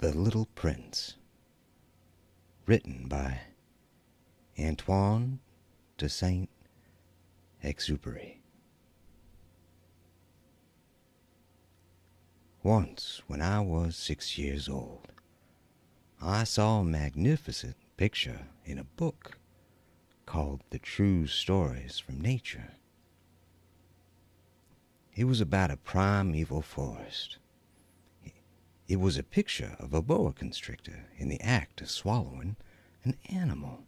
The Little Prince, written by Antoine de Saint-Exupéry. Once, when I was 6 years old, I saw a magnificent picture in a book called The True Stories from Nature. It was about a primeval forest. It was a picture of a boa constrictor in the act of swallowing an animal.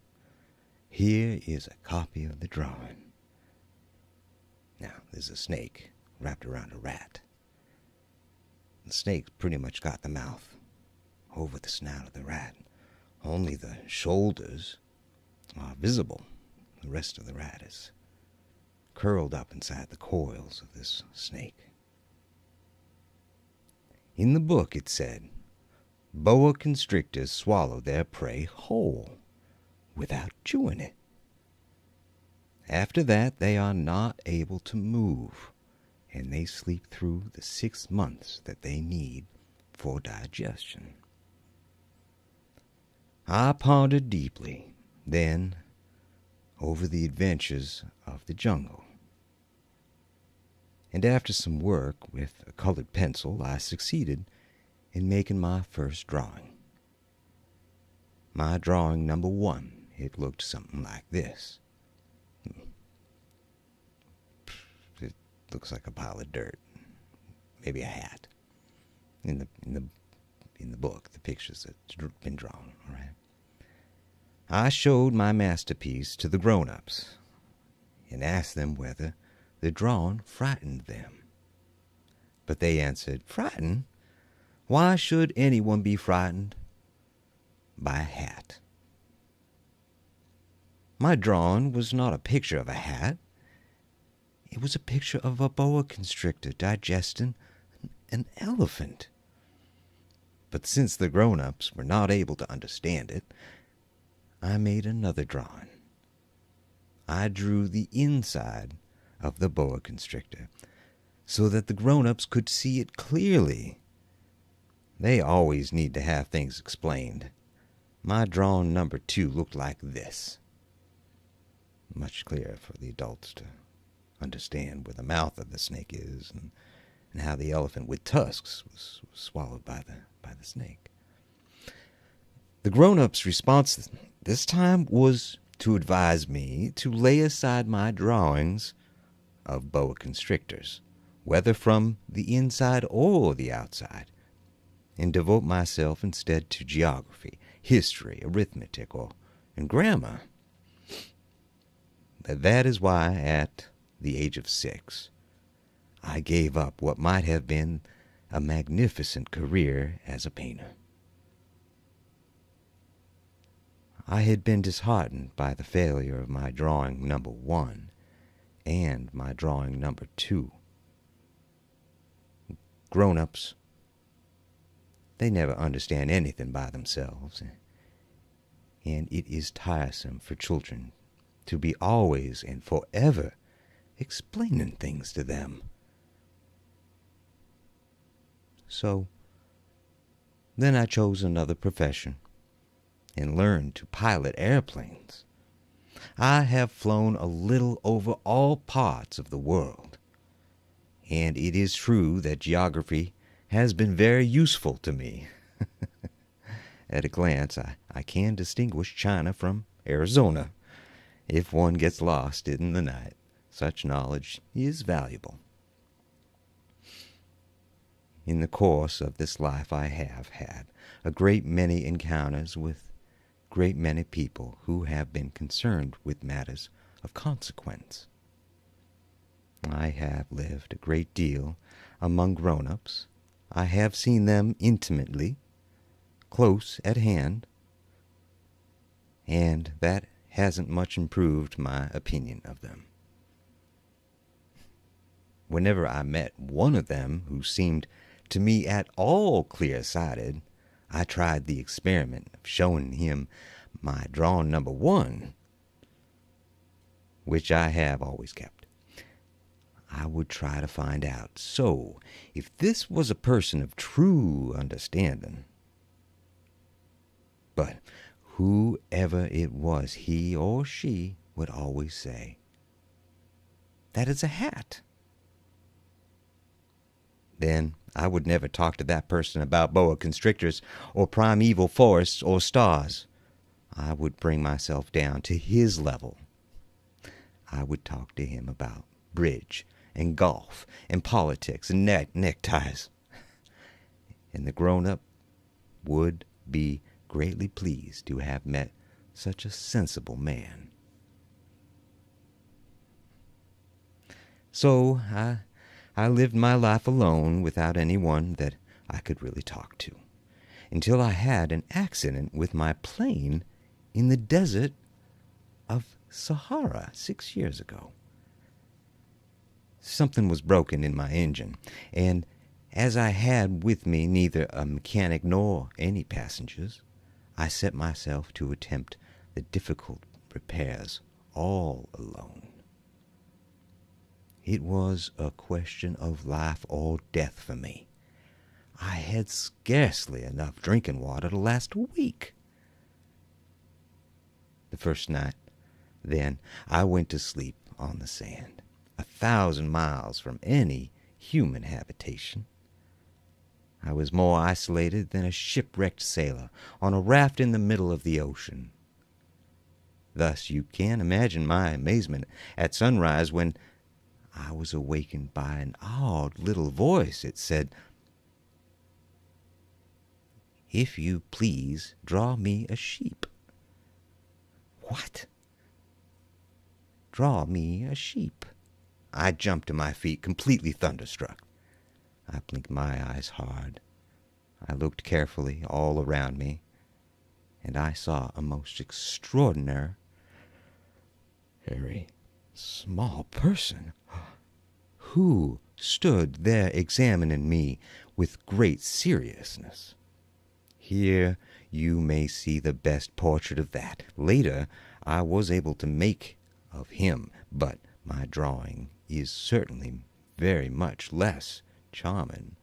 Here is a copy of the drawing. Now, there's a snake wrapped around a rat. The snake pretty much got the mouth over the snout of the rat. Only the shoulders are visible. The rest of the rat is curled up inside the coils of this snake. In the book it said, boa constrictors swallow their prey whole, without chewing it. After that, they are not able to move, and they sleep through the 6 months that they need for digestion. I pondered deeply, then, over the adventures of the jungle. And after some work with a colored pencil, I succeeded in making my first drawing. My drawing number 1, it looked something like this. It looks like a pile of dirt, maybe a hat. In the book, the pictures that's been drawn, all right? I showed my masterpiece to the grown-ups and asked them whether the drawing frightened them. But they answered, frightened? Why should anyone be frightened by a hat? My drawing was not a picture of a hat. It was a picture of a boa constrictor digesting an elephant. But since the grown-ups were not able to understand it, I made another drawing. I drew the inside of the boa constrictor so that the grown-ups could see it clearly. They always need to have things explained. My drawing number 2 looked like this. Much clearer for the adults to understand where the mouth of the snake is and how the elephant with tusks was swallowed by the snake. The grown-ups' response this time was to advise me to lay aside my drawings of boa constrictors, whether from the inside or the outside, and devote myself instead to geography, history, arithmetic, and grammar. That is why, at the age of 6, I gave up what might have been a magnificent career as a painter. I had been disheartened by the failure of my drawing number 1 and my drawing number 2. Grown-ups, they never understand anything by themselves, and it is tiresome for children to be always and forever explaining things to them. So, then I chose another profession and learned to pilot airplanes. I have flown a little over all parts of the world, and it is true that geography has been very useful to me. At a glance, I can distinguish China from Arizona. If one gets lost in the night, such knowledge is valuable. In the course of this life, I have had a great many encounters with great many people who have been concerned with matters of consequence. I have lived a great deal among grown-ups. I have seen them intimately, close at hand, and that hasn't much improved my opinion of them. Whenever I met one of them who seemed to me at all clear-sighted, I tried the experiment of showing him my drawing number 1, which I have always kept. I would try to find out, so, if this was a person of true understanding, But whoever it was, he or she would always say, "That is a hat." Then I would never talk to that person about boa constrictors or primeval forests or stars. I would bring myself down to his level. I would talk to him about bridge and golf and politics and neckties. And the grown-up would be greatly pleased to have met such a sensible man. So I lived my life alone without anyone that I could really talk to, until I had an accident with my plane in the desert of Sahara 6 years ago. Something was broken in my engine, and as I had with me neither a mechanic nor any passengers, I set myself to attempt the difficult repairs all alone. It was a question of life or death for me. I had scarcely enough drinking water to last a week. The first night, then, I went to sleep on the sand, 1,000 miles from any human habitation. I was more isolated than a shipwrecked sailor on a raft in the middle of the ocean. Thus you can imagine my amazement at sunrise when I was awakened by an odd little voice. It said, "If you please, draw me a sheep." What? Draw me a sheep? I jumped to my feet, completely thunderstruck. I blinked my eyes hard. I looked carefully all around me, and I saw a most extraordinary, very small person who stood there examining me with great seriousness. Here you may see the best portrait of that. Later I was able to make of him, but my drawing is certainly very much less charming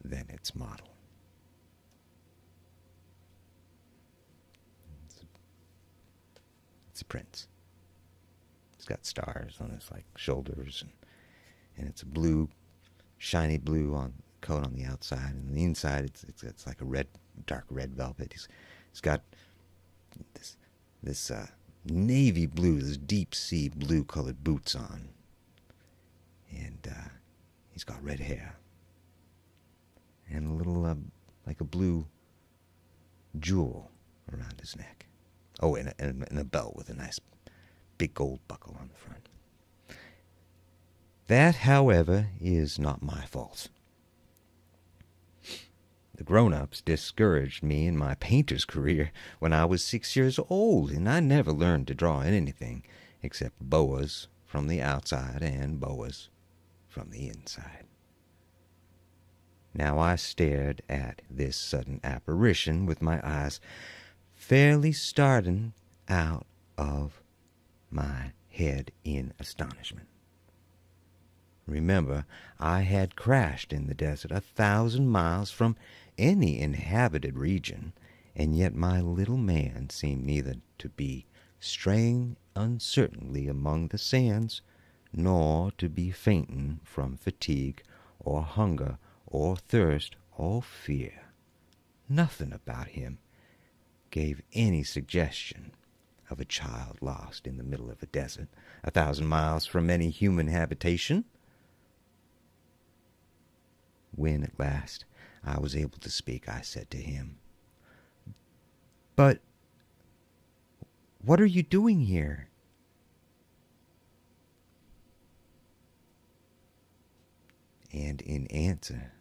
than its model. It's a prince. It's got stars on his shoulders, and it's a blue, shiny blue coat on the outside, and on the inside it's like a dark red velvet. He's got this navy blue, this deep sea blue colored boots on, and he's got red hair and a little like a blue jewel around his neck. Oh, and a belt with a nice big gold buckle on the front. That, however, is not my fault. The grown-ups discouraged me in my painter's career when I was 6 years old, and I never learned to draw anything except boas from the outside and boas from the inside. Now I stared at this sudden apparition with my eyes fairly starting out of my head in astonishment. Remember, I had crashed in the desert 1,000 miles from any inhabited region, and yet my little man seemed neither to be straying uncertainly among the sands, nor to be fainting from fatigue or hunger or thirst or fear. Nothing about him gave any suggestion of a child lost in the middle of a desert, 1,000 miles from any human habitation. When at last I was able to speak, I said to him, "But what are you doing here?" And in answer,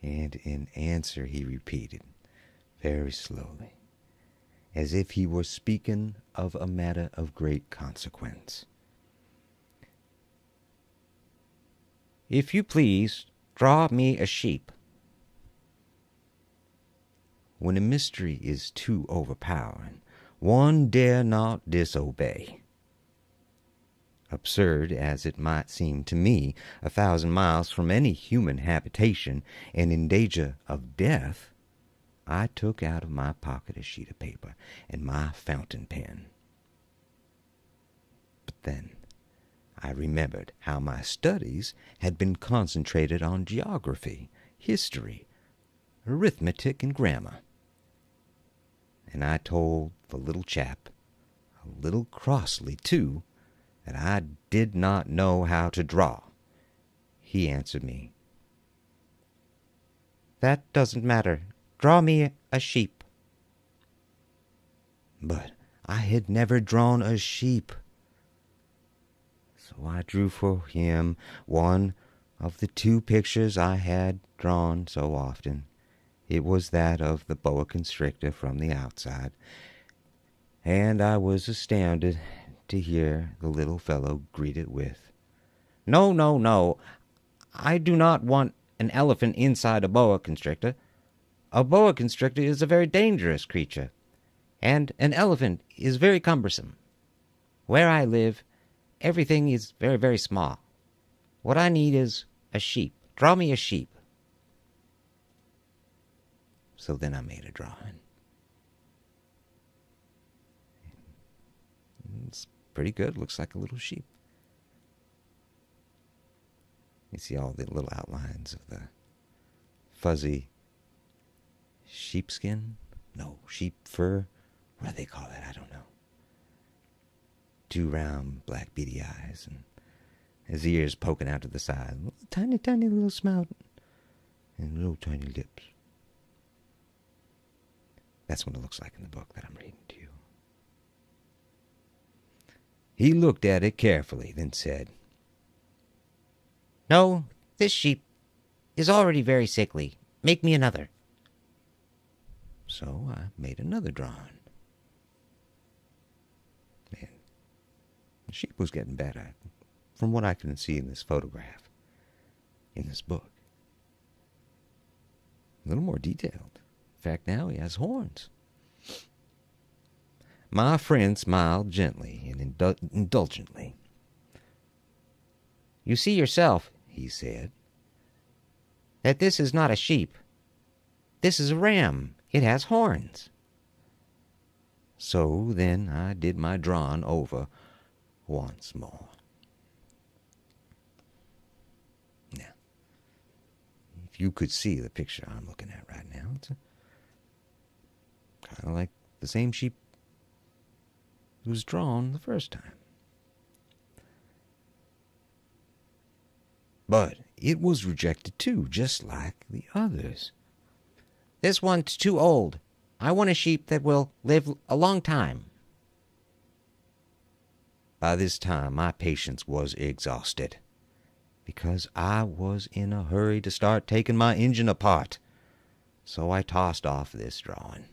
And in answer he repeated, very slowly, as if he were speaking of a matter of great consequence, "If you please, draw me a sheep." When a mystery is too overpowering, one dare not disobey. Absurd as it might seem to me, 1,000 miles from any human habitation, and in danger of death, I took out of my pocket a sheet of paper and my fountain pen. But then I remembered how my studies had been concentrated on geography, history, arithmetic, and grammar. And I told the little chap, a little crossly too, that I did not know how to draw. He answered me, "That doesn't matter. Draw me a sheep." But I had never drawn a sheep. So I drew for him one of the two pictures I had drawn so often. It was that of the boa constrictor from the outside, and I was astounded to hear the little fellow greet it with, "No, no, no. I do not want an elephant inside a boa constrictor. A boa constrictor is a very dangerous creature, and an elephant is very cumbersome. Where I live, everything is very, very small. What I need is a sheep. Draw me a sheep." So then I made a drawing. It's pretty good. Looks like a little sheep. You see all the little outlines of the fuzzy sheepskin? No, sheep fur? What do they call that? I don't know. Two round black beady eyes and his ears poking out to the side. Tiny, tiny little snout and little tiny lips. That's what it looks like in the book that I'm reading to you. He looked at it carefully, then said, "No, this sheep is already very sickly. Make me another." So I made another drawing. Man, the sheep was getting better, from what I can see in this photograph, in this book. A little more detailed. In fact, now he has horns. My friend smiled gently and indulgently. "You see yourself," he said, "that this is not a sheep. This is a ram. It has horns." So then I did my drawing over once more. Now, if you could see the picture I'm looking at right now, it's kind of like the same sheep that was drawn the first time. But it was rejected too, just like the others. "This one's too old. I want a sheep that will live a long time." By this time, my patience was exhausted, because I was in a hurry to start taking my engine apart. So I tossed off this drawing.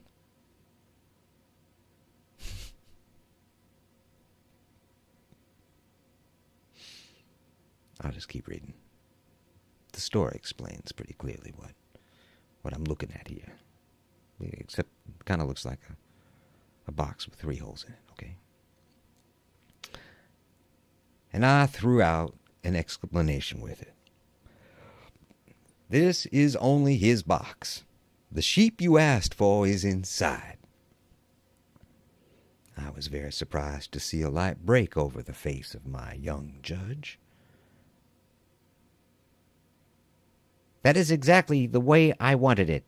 I'll just keep reading. The story explains pretty clearly what I'm looking at here. Except it kind of looks like a box with 3 holes in it, okay? And I threw out an explanation with it. "This is only his box. The sheep you asked for is inside." I was very surprised to see a light break over the face of my young judge. "That is exactly the way I wanted it.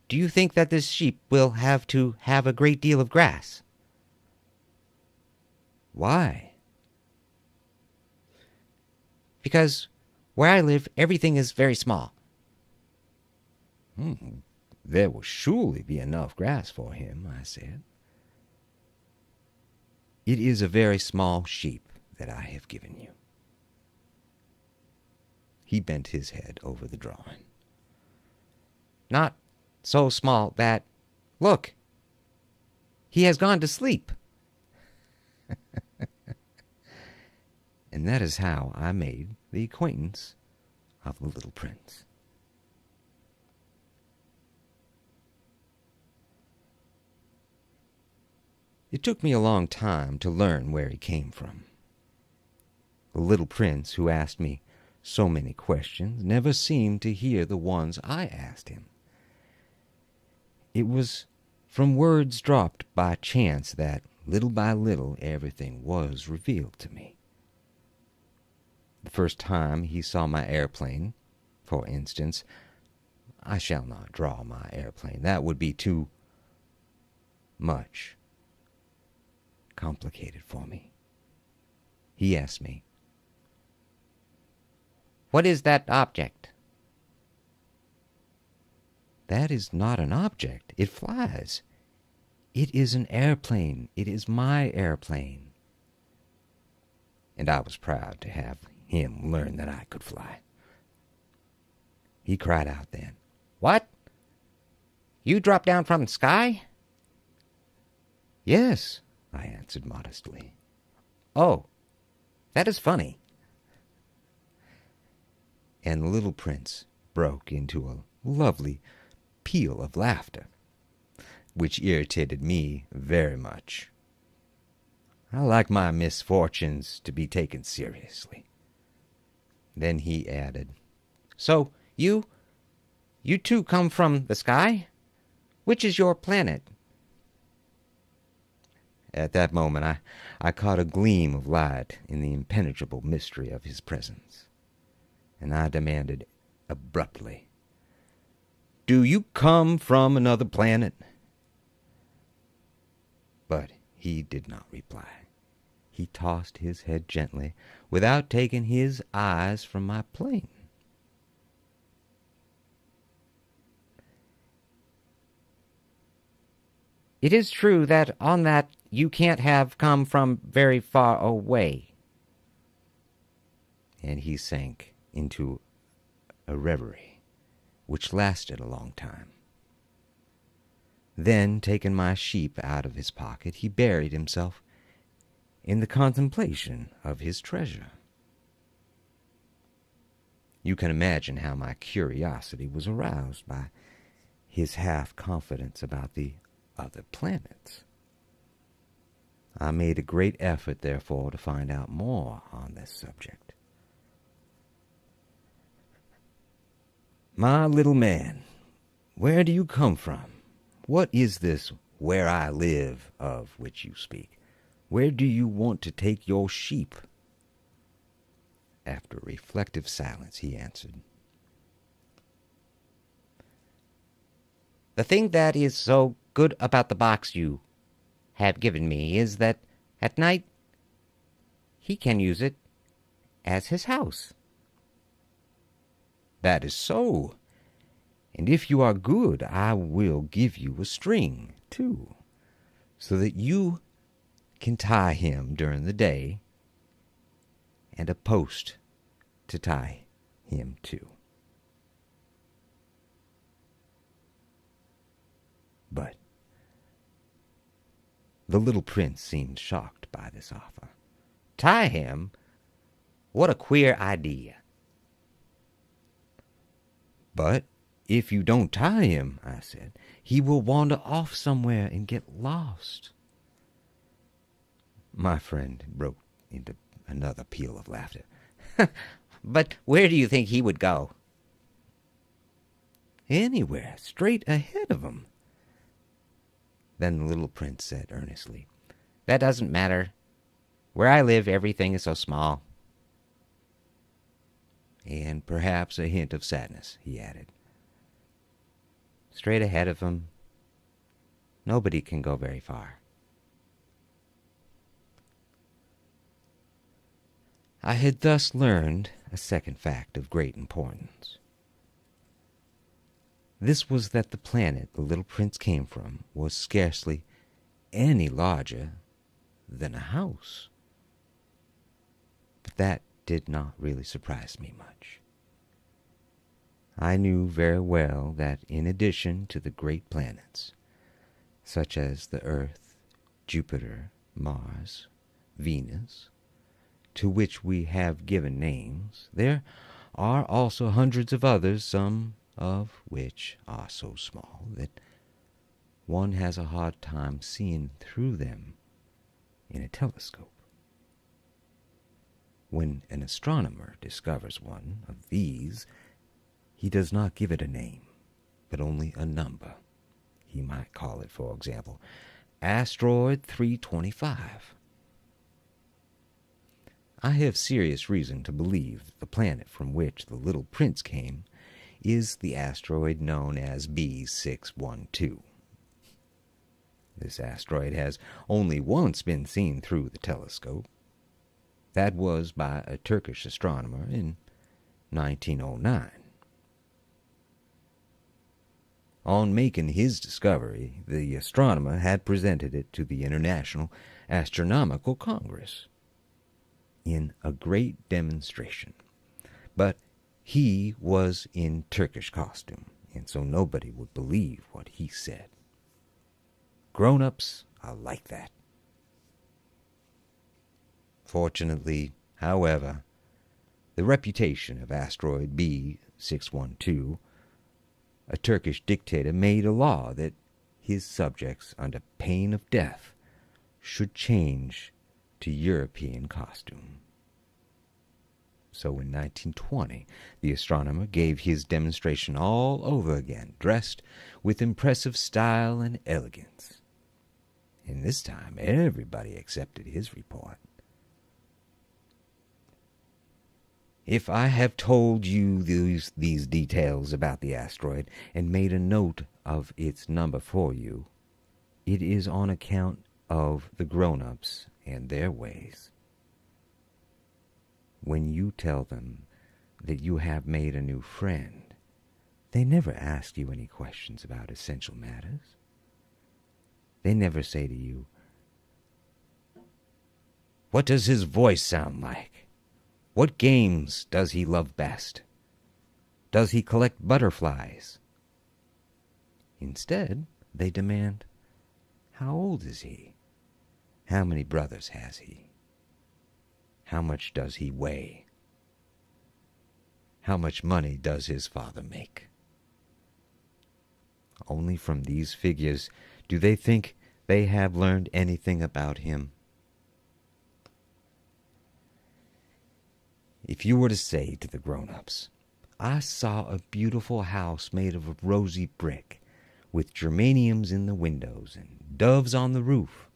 Do you think that this sheep will have to have a great deal of grass?" "Why?" "Because where I live, everything is very small." There will surely be enough grass for him," I said. "It is a very small sheep that I have given you." He bent his head over the drawing. "Not so small that, look, he has gone to sleep." And that is how I made the acquaintance of the little prince. It took me a long time to learn where he came from. The little prince, who asked me so many questions, never seemed to hear the ones I asked him. It was from words dropped by chance that, little by little, everything was revealed to me. The first time he saw my airplane, for instance, I shall not draw my airplane. That would be too much complicated for me. He asked me, "What is that object?" "That is not an object. It flies. It is an airplane. It is my airplane." And I was proud to have him learn that I could fly. He cried out then, "What? You dropped down from the sky?" "Yes," I answered modestly. "Oh, that is funny." And the little prince broke into a lovely peal of laughter, which irritated me very much. I like my misfortunes to be taken seriously. Then he added, "So you too come from the sky? Which is your planet?" At that moment I caught a gleam of light in the impenetrable mystery of his presence, and I demanded abruptly, "Do you come from another planet?" But he did not reply. He tossed his head gently, without taking his eyes from my plane. "It is true that on that you can't have come from very far away." And he sank into a reverie, which lasted a long time. Then, taking my sheep out of his pocket, he buried himself in the contemplation of his treasure. You can imagine how my curiosity was aroused by his half-confidence about the other planets. I made a great effort, therefore, to find out more on this subject. "My little man, where do you come from? What is this where I live of which you speak? Where do you want to take your sheep?" After a reflective silence, he answered, "The thing that is so good about the box you have given me is that at night he can use it as his house." "That is so. And if you are good, I will give you a string, too, so that you can tie him during the day, and a post to tie him to." But the little prince seemed shocked by this offer. "Tie him? What a queer idea." "But if you don't tie him," I said, "he will wander off somewhere and get lost." My friend broke into another peal of laughter. "But where do you think he would go?" "Anywhere, straight ahead of him." Then the little prince said earnestly, "That doesn't matter. Where I live, everything is so small." And perhaps a hint of sadness, he added, "Straight ahead of him, nobody can go very far." I had thus learned a second fact of great importance. This was that the planet the little prince came from was scarcely any larger than a house. But that did not really surprise me much. I knew very well that in addition to the great planets, such as the Earth, Jupiter, Mars, Venus, to which we have given names, there are also hundreds of others, some of which are so small that one has a hard time seeing through them in a telescope. When an astronomer discovers one of these, he does not give it a name, but only a number. He might call it, for example, Asteroid 325. I have serious reason to believe that the planet from which the Little Prince came is the asteroid known as B612. This asteroid has only once been seen through the telescope. That was by a Turkish astronomer in 1909. On making his discovery, the astronomer had presented it to the International Astronomical Congress in a great demonstration. But he was in Turkish costume, and so nobody would believe what he said. Grown-ups are like that. Fortunately, however, the reputation of asteroid B612, a Turkish dictator made a law that his subjects, under pain of death, should change to European costume. So in 1920, the astronomer gave his demonstration all over again, dressed with impressive style and elegance. And this time, everybody accepted his report. If I have told you these details about the asteroid and made a note of its number for you, it is on account of the grown-ups and their ways. When you tell them that you have made a new friend, they never ask you any questions about essential matters. They never say to you, "What does his voice sound like? What games does he love best? Does he collect butterflies?" Instead, they demand, "How old is he? How many brothers has he? How much does he weigh? How much money does his father make?" Only from these figures do they think they have learned anything about him. If you were to say to the grown-ups, "I saw a beautiful house made of rosy brick, with geraniums in the windows and doves on the roof,"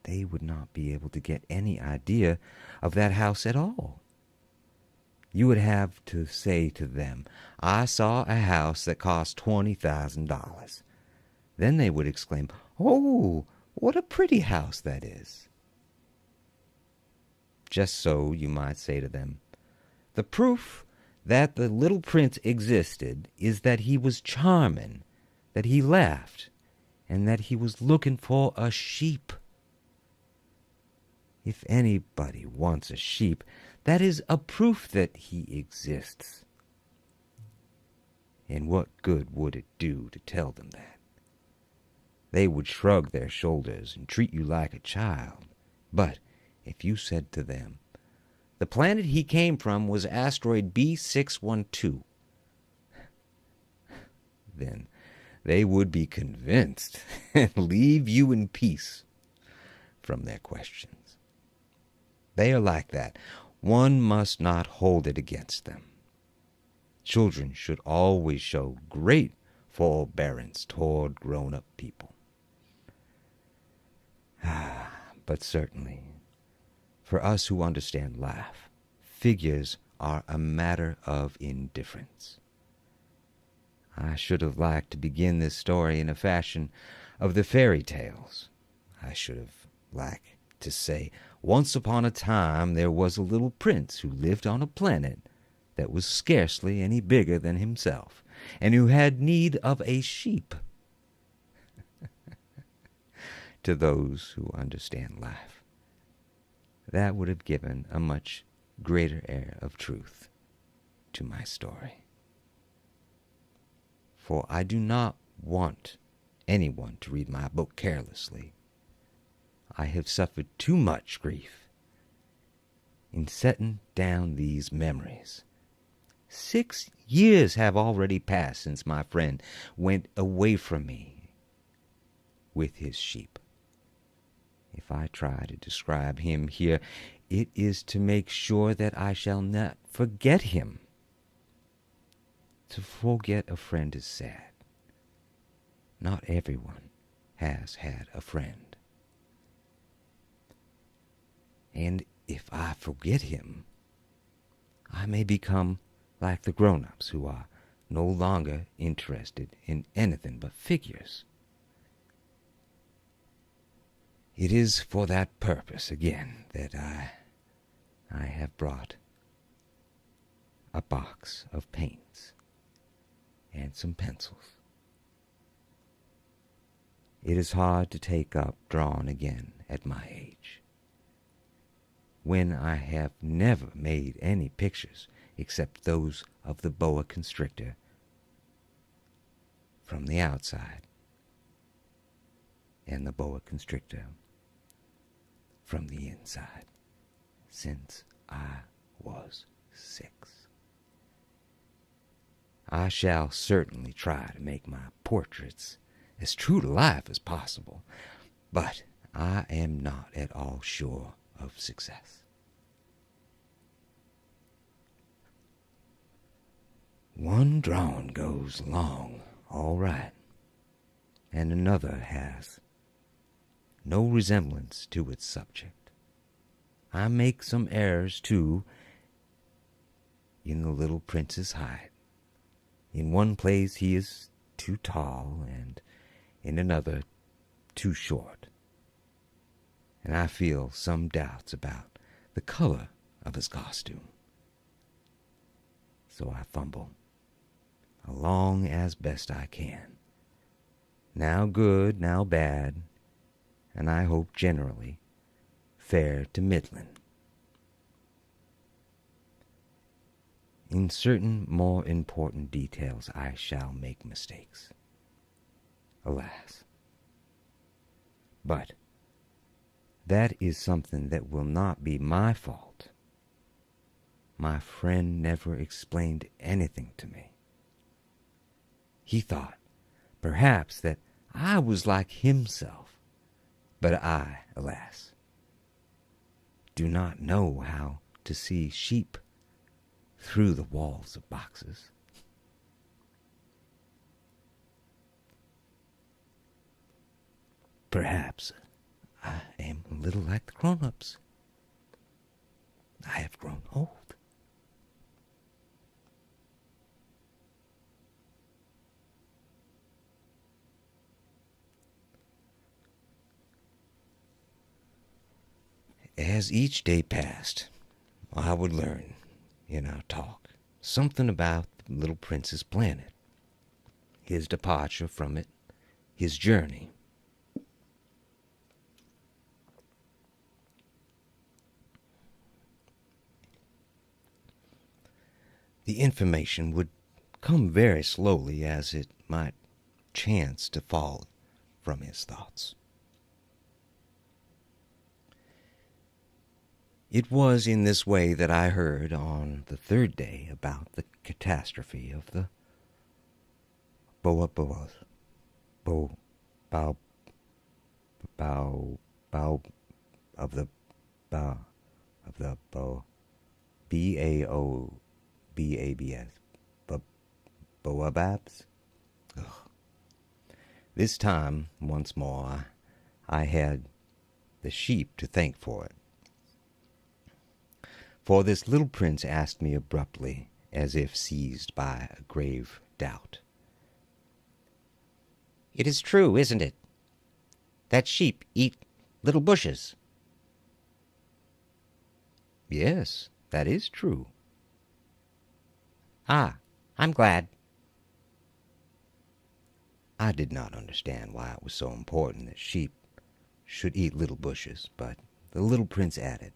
they would not be able to get any idea of that house at all. You would have to say to them, "I saw a house that cost $20,000. Then they would exclaim, "Oh, what a pretty house that is." Just so you might say to them, "The proof that the Little Prince existed is that he was charming, that he laughed, and that he was looking for a sheep." If anybody wants a sheep, that is a proof that he exists. And what good would it do to tell them that? They would shrug their shoulders and treat you like a child. But if you said to them, "The planet he came from was asteroid B612, then they would be convinced and leave you in peace from their questions. They are like that. One must not hold it against them. Children should always show great forbearance toward grown-up people. But certainly, for us who understand life, figures are a matter of indifference. I should have liked to begin this story in a fashion of the fairy tales. I should have liked to say, "Once upon a time there was a little prince who lived on a planet that was scarcely any bigger than himself, and who had need of a sheep." To those who understand life, that would have given a much greater air of truth to my story. For I do not want anyone to read my book carelessly. I have suffered too much grief in setting down these memories. 6 years have already passed since my friend went away from me with his sheep. If I try to describe him here, It is to make sure that I shall not forget him. To forget a friend is sad. Not everyone has had a friend. And if I forget him, I may become like the grown-ups who are no longer interested in anything but figures. It is for that purpose again that I have brought a box of paints and some pencils. It is hard to take up drawing again at my age, when I have never made any pictures except those of the boa constrictor from the outside and the boa constrictor from the inside since I was 6. I shall certainly try to make my portraits as true to life as possible, but I am not at all sure of success. One drawing goes along all right, and another has no resemblance to its subject. I make some errors, too, in the little prince's height. In one place he is too tall, and in another too short. And I feel some doubts about the color of his costume. So I fumble along as best I can. Now good, now bad, and I hope generally fair to middling. In certain more important details I shall make mistakes. Alas. But that is something that will not be my fault. My friend never explained anything to me. He thought, perhaps, that I was like himself, but I, alas, do not know how to see sheep through the walls of boxes. Perhaps I am a little like the grown-ups. I have grown old. As each day passed, I would learn, in our talk, something about the little prince's planet, his departure from it, his journey. The information would come very slowly, as it might chance to fall from his thoughts. It was in this way that I heard on the 3rd day about the catastrophe of the boas, boababs. This time, once more, I had the sheep to thank for it. For this little prince asked me abruptly, as if seized by a grave doubt. "It is true, isn't it, that sheep eat little bushes?" "Yes, that is true." "Ah, I'm glad." I did not understand why it was so important that sheep should eat little bushes, but the little prince added,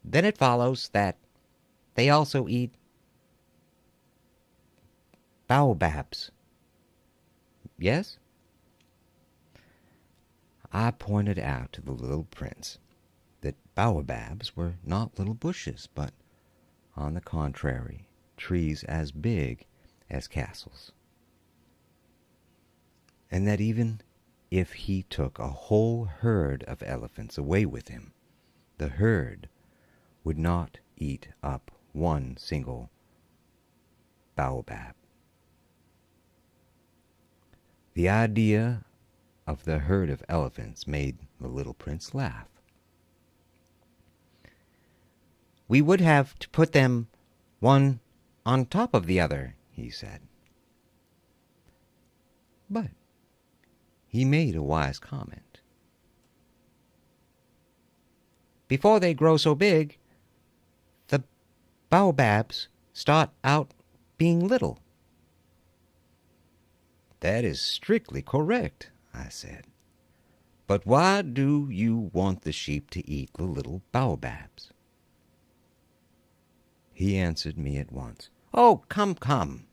"Then it follows that they also eat baobabs." "Yes?" I pointed out to the little prince that baobabs were not little bushes, but, on the contrary, trees as big as castles, and that even if he took a whole herd of elephants away with him, the herd would not eat up one single baobab. The idea of the herd of elephants made the little prince laugh. "We would have to put them one on top of the other," he said. But he made a wise comment. "Before they grow so big, the baobabs start out being little." "That is strictly correct," I said. "But why do you want the sheep to eat the little baobabs?" He answered me at once. "Oh, come, come,"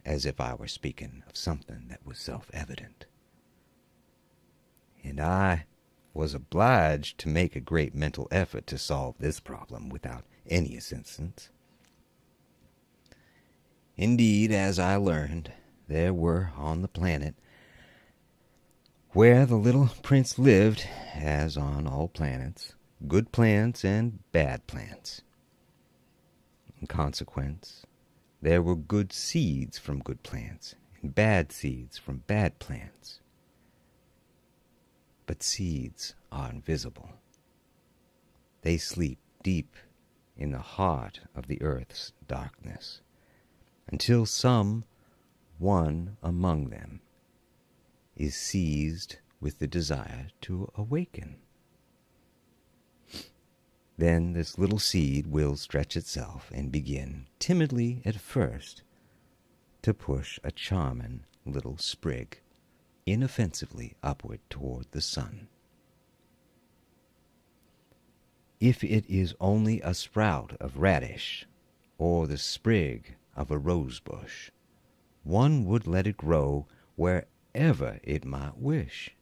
as if I were speaking of something that was self-evident. And I was obliged to make a great mental effort to solve this problem without any assistance. Indeed, as I learned, there were on the planet where the little prince lived, as on all planets, good plants and bad plants. In consequence, there were good seeds from good plants and bad seeds from bad plants. But seeds are invisible. They sleep deep in the heart of the earth's darkness, until some one among them is seized with the desire to awaken. Then this little seed will stretch itself and begin, timidly at first, to push a charming little sprig inoffensively upward toward the sun. If it is only a sprout of radish or the sprig of a rose bush, one would let it grow wherever it might wish.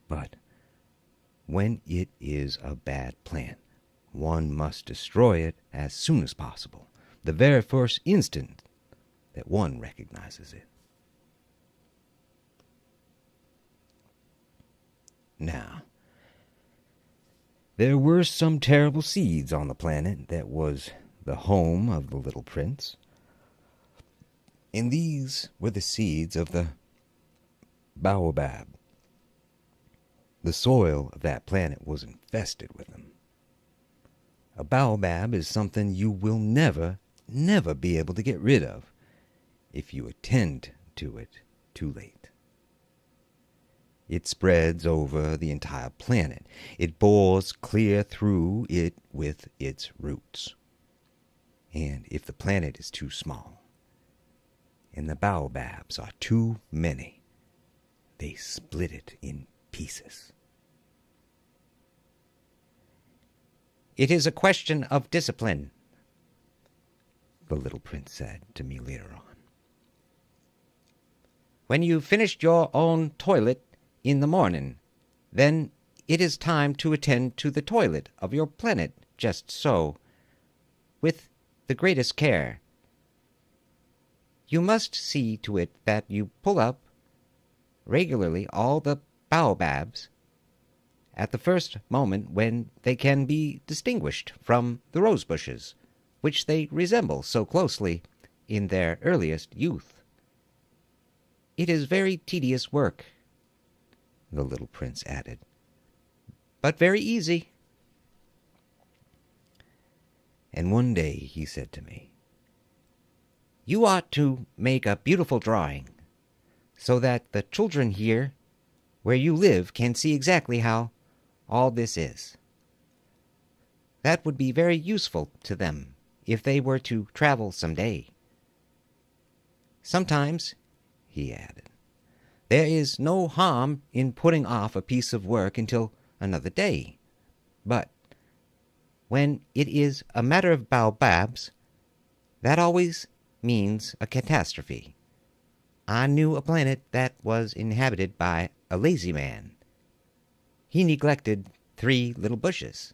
But when it is a bad plant, one must destroy it as soon as possible, the very first instant that one recognizes it. Now, there were some terrible seeds on the planet that was the home of the little prince. And these were the seeds of the baobab. The soil of that planet was infested with them. A baobab is something you will never be able to get rid of if you attend to it too late. It spreads over the entire planet. It bores clear through it with its roots. And if the planet is too small, and the baobabs are too many, they split it in pieces. "It is a question of discipline," the little prince said to me later on. "When you've finished your own toilet in the morning, then it is time to attend to the toilet of your planet just so, with the greatest care. You must see to it that you pull up regularly all the baobabs at the first moment when they can be distinguished from the rose bushes, which they resemble so closely in their earliest youth. It is very tedious work," the little prince added, "but very easy." And one day he said to me, "You ought to make a beautiful drawing, so that the children here where you live can see exactly how all this is. That would be very useful to them if they were to travel some day. Sometimes," he added, "there is no harm in putting off a piece of work until another day. But when it is a matter of baobabs, that always means a catastrophe. I knew a planet that was inhabited by a lazy man. He neglected 3 little bushes."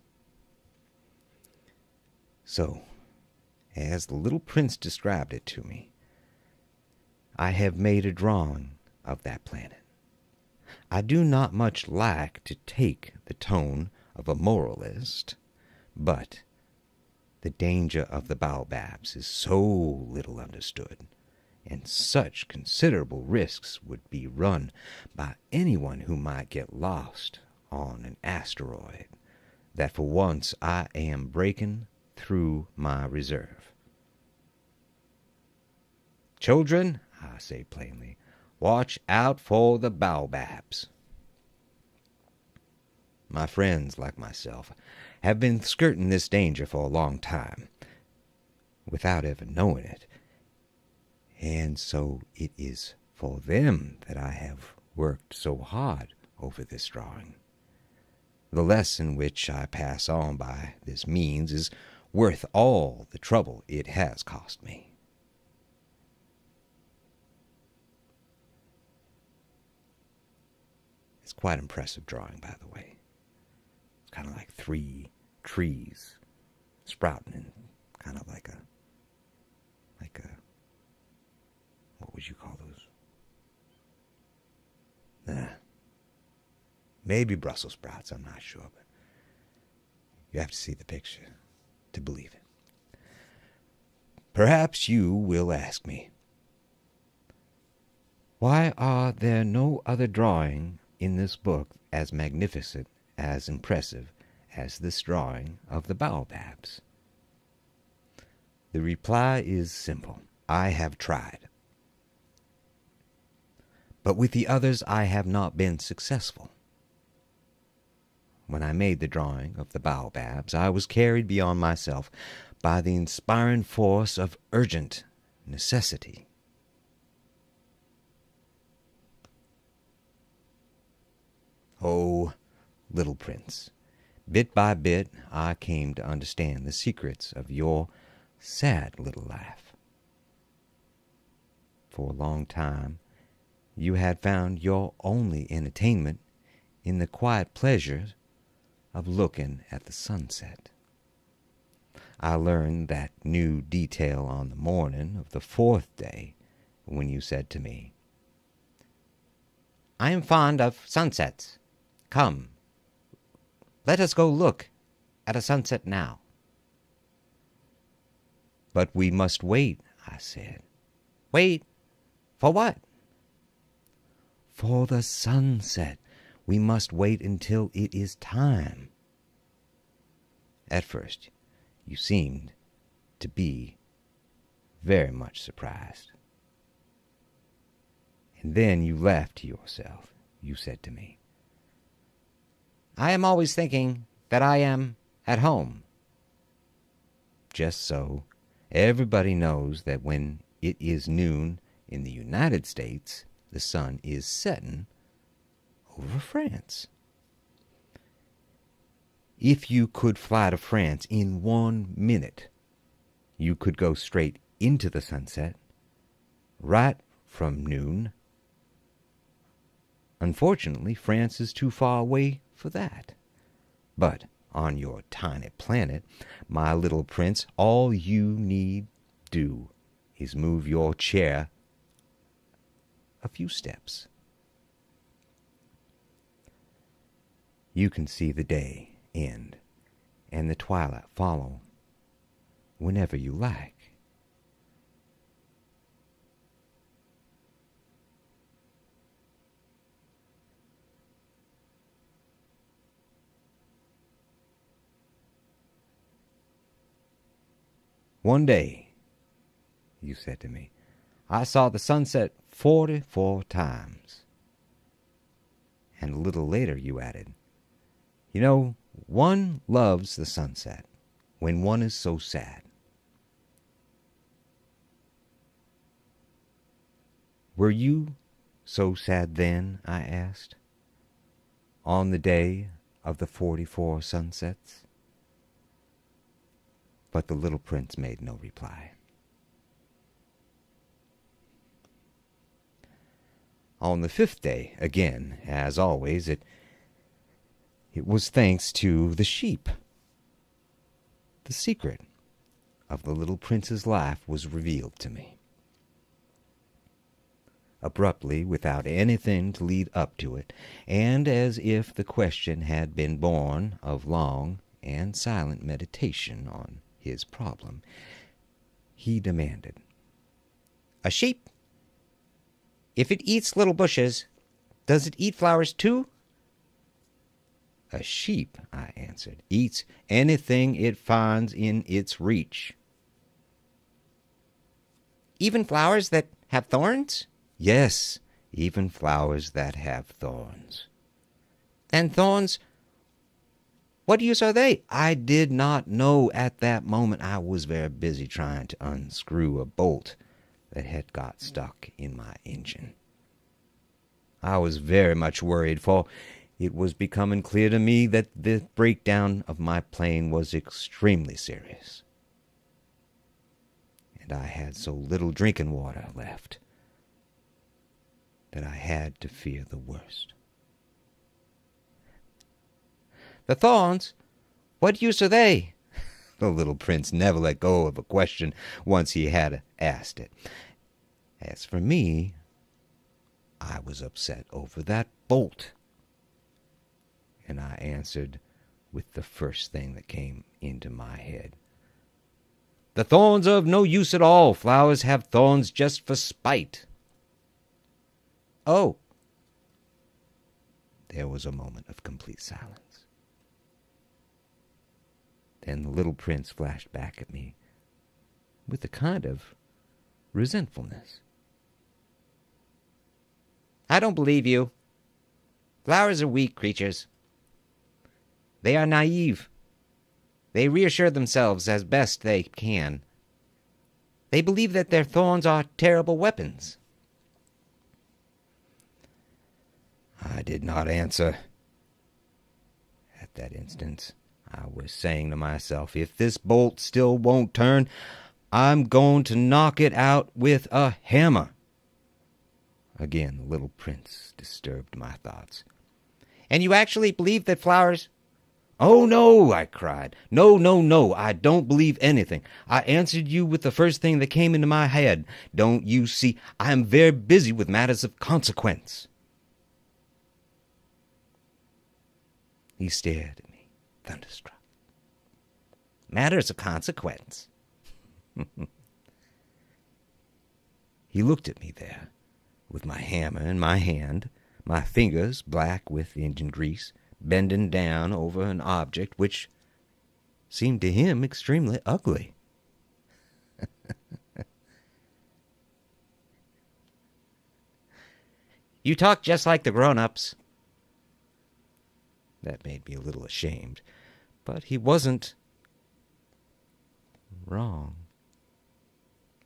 So, as the little prince described it to me, I have made a drawing of that planet. I do not much like to take the tone of a moralist, but the danger of the baobabs is so little understood, and such considerable risks would be run by anyone who might get lost on an asteroid, that for once I am breaking through my reserve. Children, I say plainly, watch out for the baobabs. My friends, like myself, have been skirting this danger for a long time, without ever knowing it, and so it is for them that I have worked so hard over this drawing. The lesson which I pass on by this means is worth all the trouble it has cost me. It's quite an impressive drawing, by the way. It's kind of like 3 trees sprouting, and kind of like a, what would you call those? Maybe Brussels sprouts, I'm not sure, but you have to see the picture to believe it. Perhaps you will ask me, why are there no other drawing in this book as magnificent, as impressive as this drawing of the baobabs? The reply is simple. I have tried. But with the others I have not been successful. When I made the drawing of the baobabs, I was carried beyond myself by the inspiring force of urgent necessity. Oh, little prince, bit by bit I came to understand the secrets of your sad little life. For a long time you had found your only entertainment in the quiet pleasures of looking at the sunset. I learned that new detail on the morning of the 4th day, when you said to me, "I am fond of sunsets. Come, let us go look at a sunset now." "But we must wait," I said. "Wait? For what?" "For the sunset. We must wait until it is time." At first, you seemed to be very much surprised. And then you laughed to yourself. You said to me, "I am always thinking that I am at home." Just so. Everybody knows that when it is noon in the United States, the sun is setting over France. If you could fly to France in 1 minute, you could go straight into the sunset, right from noon. Unfortunately, France is too far away for that. But on your tiny planet, my little prince, all you need do is move your chair a few steps. You can see the day end and the twilight follow whenever you like. One day, you said to me, I saw the sunset 44 times. And a little later you added, you know, one loves the sunset when one is so sad. Were you so sad then, I asked, on the day of the 44 sunsets? But the little prince made no reply. On the 5th day, again, as always, it was thanks to the sheep. The secret of the little prince's life was revealed to me. abruptly, without anything to lead up to it, and as if the question had been born of long and silent meditation on his problem, he demanded, "A sheep? If it eats little bushes, does it eat flowers too?" "A sheep," I answered, "eats anything it finds in its reach." "Even flowers that have thorns?" "Yes, even flowers that have thorns." "Then thorns, what use are they?" I did not know at that moment. I was very busy trying to unscrew a bolt that had got stuck in my engine. I was very much worried, for it was becoming clear to me that the breakdown of my plane was extremely serious, and I had so little drinking water left that I had to fear the worst. "The thorns? What use are they?" The little prince never let go of a question once he had asked it. As for me, I was upset over that bolt, and I answered with the first thing that came into my head. "The thorns are of no use at all. Flowers have thorns just for spite." "Oh." There was a moment of complete silence. Then the little prince flashed back at me with a kind of resentfulness. "I don't believe you. Flowers are weak creatures. They are naive. They reassure themselves as best they can. They believe that their thorns are terrible weapons." I did not answer. At that instant, I was saying to myself, if this bolt still won't turn, I'm going to knock it out with a hammer. Again, the little prince disturbed my thoughts. "And you actually believe that flowers—" "Oh, no," I cried. "No, no, no, I don't believe anything. I answered you with the first thing that came into my head. Don't you see, I am very busy with matters of consequence." He stared at me, thunderstruck. "Matters of consequence?" He looked at me there, with my hammer in my hand, my fingers black with engine grease, bending down over an object which seemed to him extremely ugly. "You talk just like the grown-ups." That made me a little ashamed, but he wasn't wrong.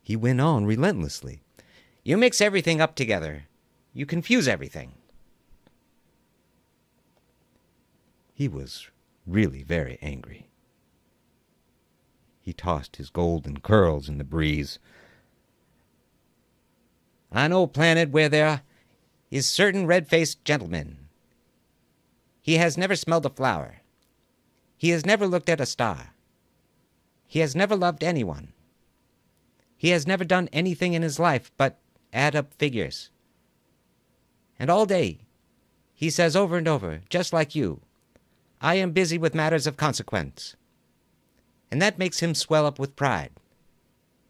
He went on relentlessly. "You mix everything up together. You confuse everything." He was really very angry. He tossed his golden curls in the breeze. "I know a planet where there is certain red-faced gentleman. He has never smelled a flower. He has never looked at a star. He has never loved anyone. He has never done anything in his life but add up figures. And all day he says over and over, just like you, 'I am busy with matters of consequence.' And that makes him swell up with pride.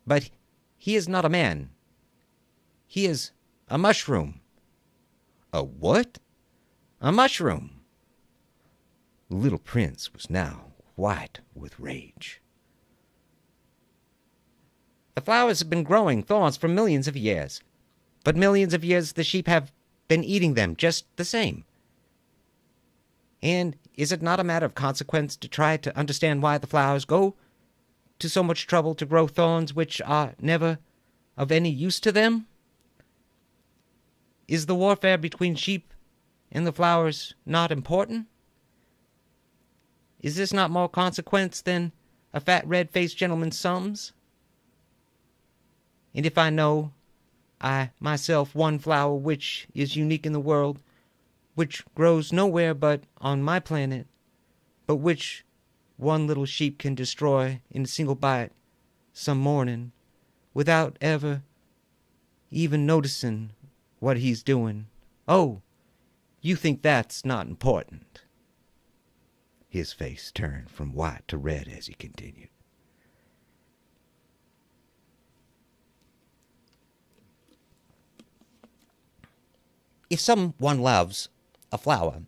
But he is not a man. He is a mushroom." "A what?" "A mushroom." The little prince was now white with rage. "The flowers have been growing thorns for millions of years, but millions of years the sheep have been eating them just the same. And is it not a matter of consequence to try to understand why the flowers go to so much trouble to grow thorns which are never of any use to them? Is the warfare between sheep and the flowers not important? Is this not more consequence than a fat red-faced gentleman's sums? And if I know, I myself, one flower which is unique in the world, which grows nowhere but on my planet, but which one little sheep can destroy in a single bite some morning, without ever even noticing what he's doing. Oh, you think that's not important." His face turned from white to red as he continued. "If someone loves a flower,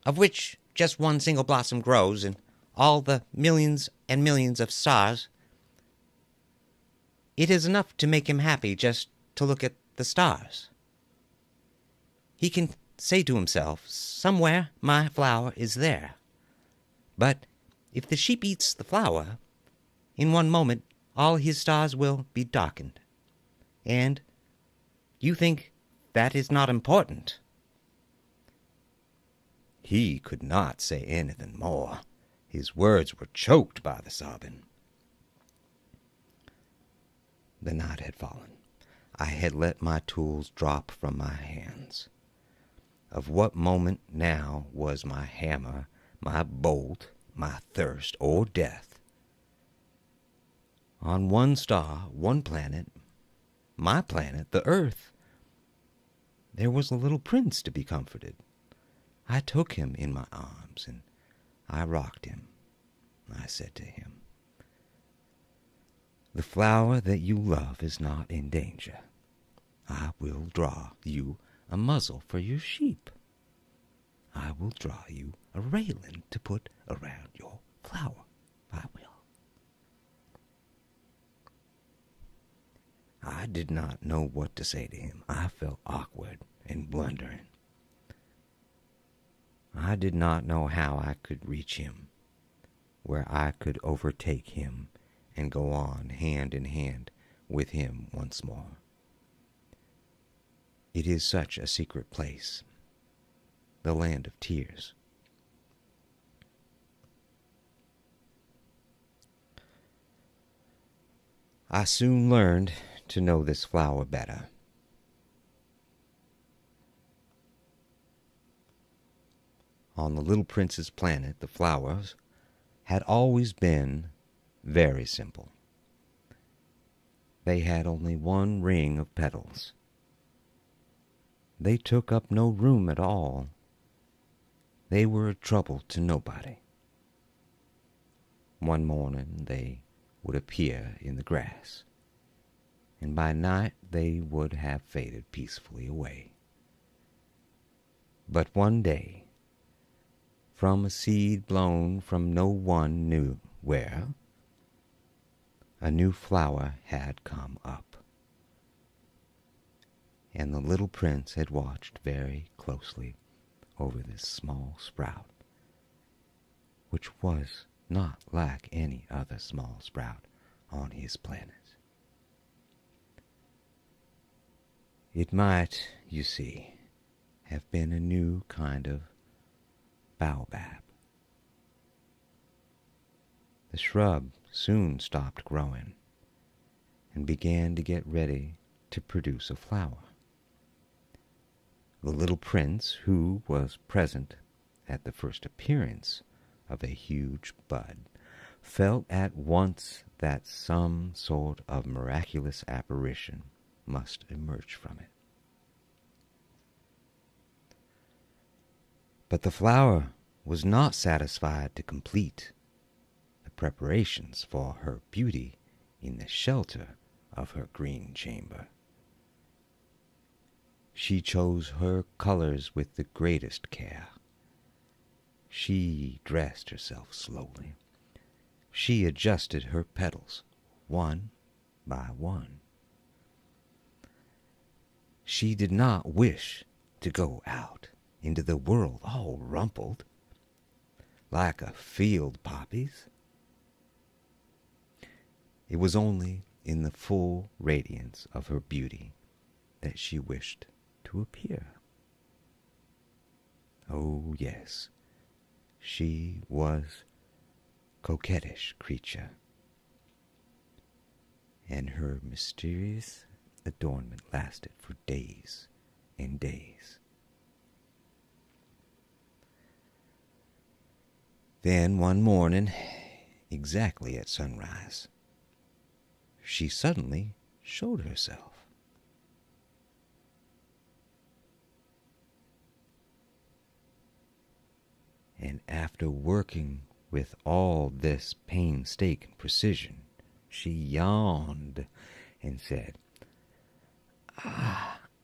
of which just one single blossom grows, and all the millions and millions of stars, it is enough to make him happy just to look at the stars. He can say to himself, 'Somewhere my flower is there.' But if the sheep eats the flower, in one moment all his stars will be darkened. And you think that is not important?" He could not say anything more. His words were choked by the sobbing. The night had fallen. I had let my tools drop from my hands. Of what moment now was my hammer, my bolt, my thirst, or death? On one star, one planet, my planet, the Earth, there was a little prince to be comforted. I took him in my arms, and I rocked him. I said to him, "The flower that you love is not in danger. I will draw you a muzzle for your sheep. I will draw you a railing to put around your flower. I will." I did not know what to say to him. I felt awkward and blundering. I did not know how I could reach him, where I could overtake him and go on hand in hand with him once more. It is such a secret place, the land of tears. I soon learned to know this flower better. On the little prince's planet, the flowers had always been very simple. They had only one ring of petals. They took up no room at all. They were a trouble to nobody. One morning they would appear in the grass, and by night they would have faded peacefully away. But one day, from a seed blown from no one knew where, a new flower had come up. And the little prince had watched very closely over this small sprout, which was not like any other small sprout on his planet. It might, you see, have been a new kind of baobab. The shrub soon stopped growing and began to get ready to produce a flower. The little prince, who was present at the first appearance of a huge bud, felt at once that some sort of miraculous apparition must emerge from it. But the flower was not satisfied to complete the preparations for her beauty in the shelter of her green chamber. She chose her colors with the greatest care. She dressed herself slowly. She adjusted her petals one by one. She did not wish to go out into the world all rumpled, like a field poppies. It was only in the full radiance of her beauty that she wished to appear. Oh, yes, she was coquettish creature, and her mysterious adornment lasted for days and days. Then one morning, exactly at sunrise, she suddenly showed herself. And after working with all this painstaking precision, she yawned and said,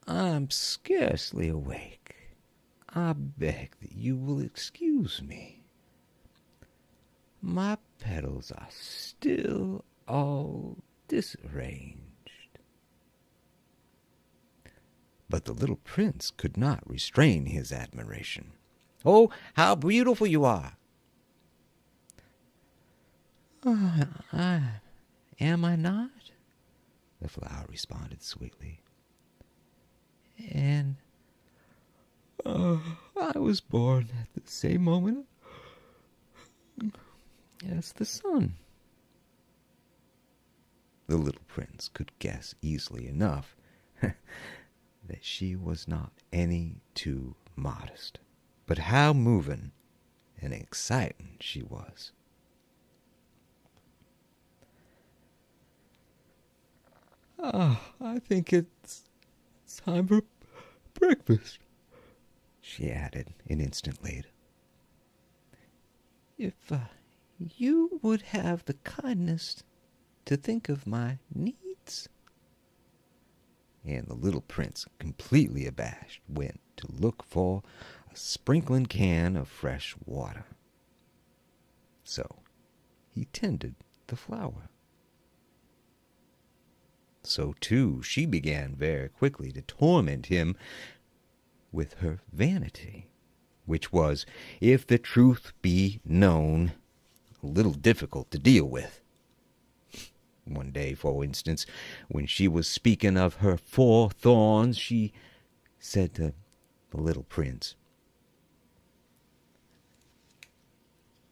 I'm scarcely awake. I beg that you will excuse me. My petals are still all disarranged. But the little prince could not restrain his admiration. Oh, how beautiful you are! Am I not? The flower responded sweetly. And I was born at the same moment as the sun. The little prince could guess easily enough that she was not any too modest. But how moving and exciting she was. I think it's time for breakfast, she added an instant later. If you would have the kindness to think of my needs. And the little prince, completely abashed, went to look for a sprinkling can of fresh water. So he tended the flower. So, too, she began very quickly to torment him with her vanity, which was, if the truth be known, a little difficult to deal with. One day, for instance, when she was speaking of her 4 thorns, she said to the little prince,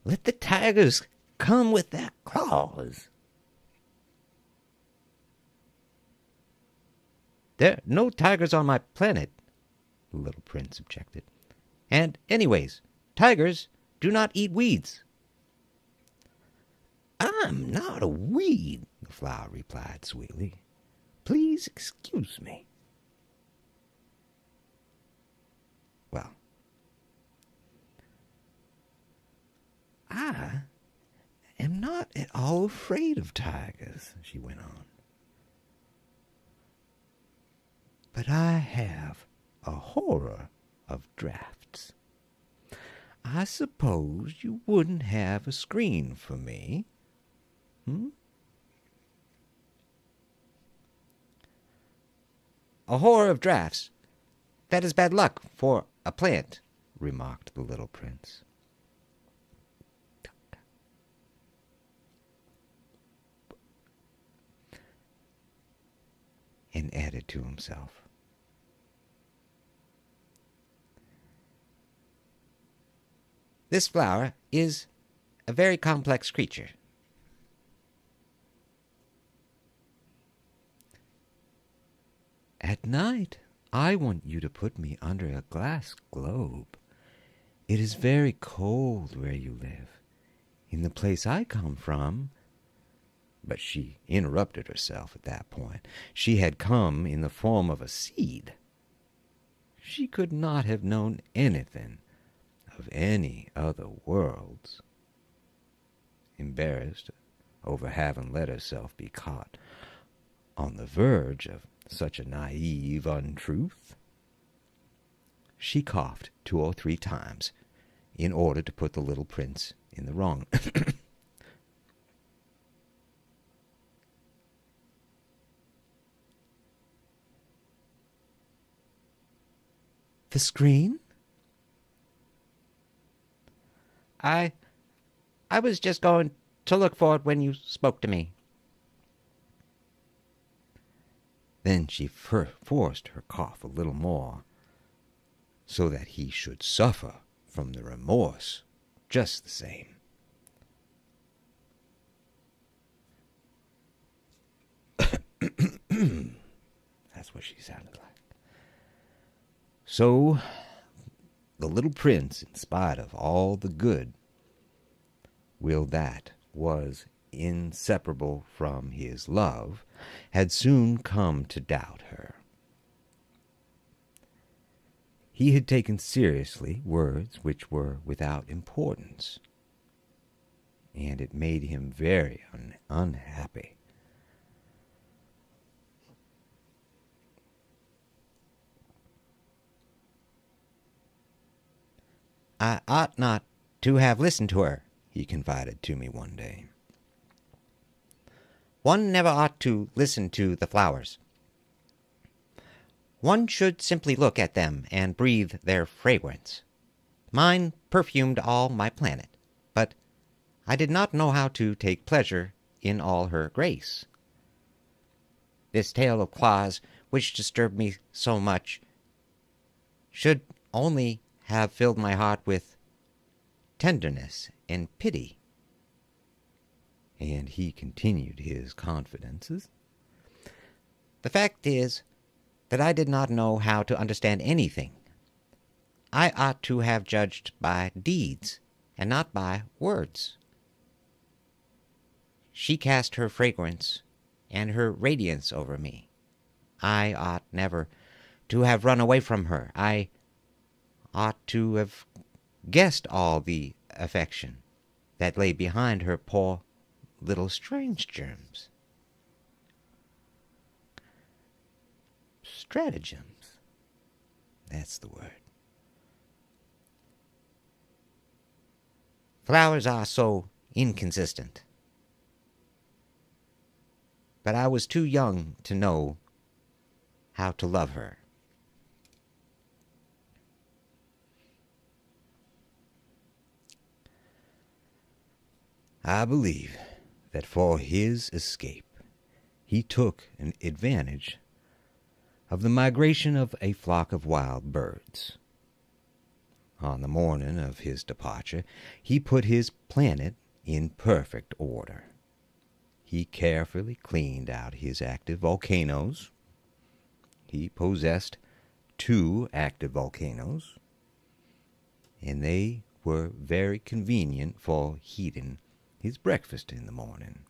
"Let the tigers come with their claws." "There are no tigers on my planet," the little prince objected. "And anyways, tigers do not eat weeds." "I'm not a weed," the flower replied sweetly. "Please excuse me." Well, I am not at all afraid of tigers, she went on. But I have a horror of drafts. I suppose you wouldn't have a screen for me, "A horror of drafts? That is bad luck for a plant," remarked the little prince. And added to himself, "This flower is a very complex creature." "At night, I want you to put me under a glass globe. It is very cold where you live. In the place I come from—" But she interrupted herself at that point. She had come in the form of a seed. She could not have known anything of any other worlds. Embarrassed over having let herself be caught on the verge of such a naive untruth, she coughed 2 or 3 times in order to put the little prince in the wrong. "The screen?" I was just going to look for it when you spoke to me." Then she forced her cough a little more, so that he should suffer from the remorse just the same. That's what she sounded like. So the little prince, in spite of all the good will that was inseparable from his love, had soon come to doubt her. He had taken seriously words which were without importance, and it made him very unhappy. "I ought not to have listened to her," he confided to me one day. "One never ought to listen to the flowers. One should simply look at them and breathe their fragrance. Mine perfumed all my planet, but I did not know how to take pleasure in all her grace. This tale of Claus, which disturbed me so much, should only have filled my heart with tenderness and pity." And he continued his confidences. "The fact is that I did not know how to understand anything. I ought to have judged by deeds and not by words. She cast her fragrance and her radiance over me. I ought never to have run away from her. I ought to have guessed all the affection that lay behind her poor little strange germs. Stratagems. That's the word. Flowers are so inconsistent. But I was too young to know how to love her." I believe that for his escape he took an advantage of the migration of a flock of wild birds. On the morning of his departure, he put his planet in perfect order. He carefully cleaned out his active volcanoes. He possessed 2 active volcanoes, and they were very convenient for heating his breakfast in the morning.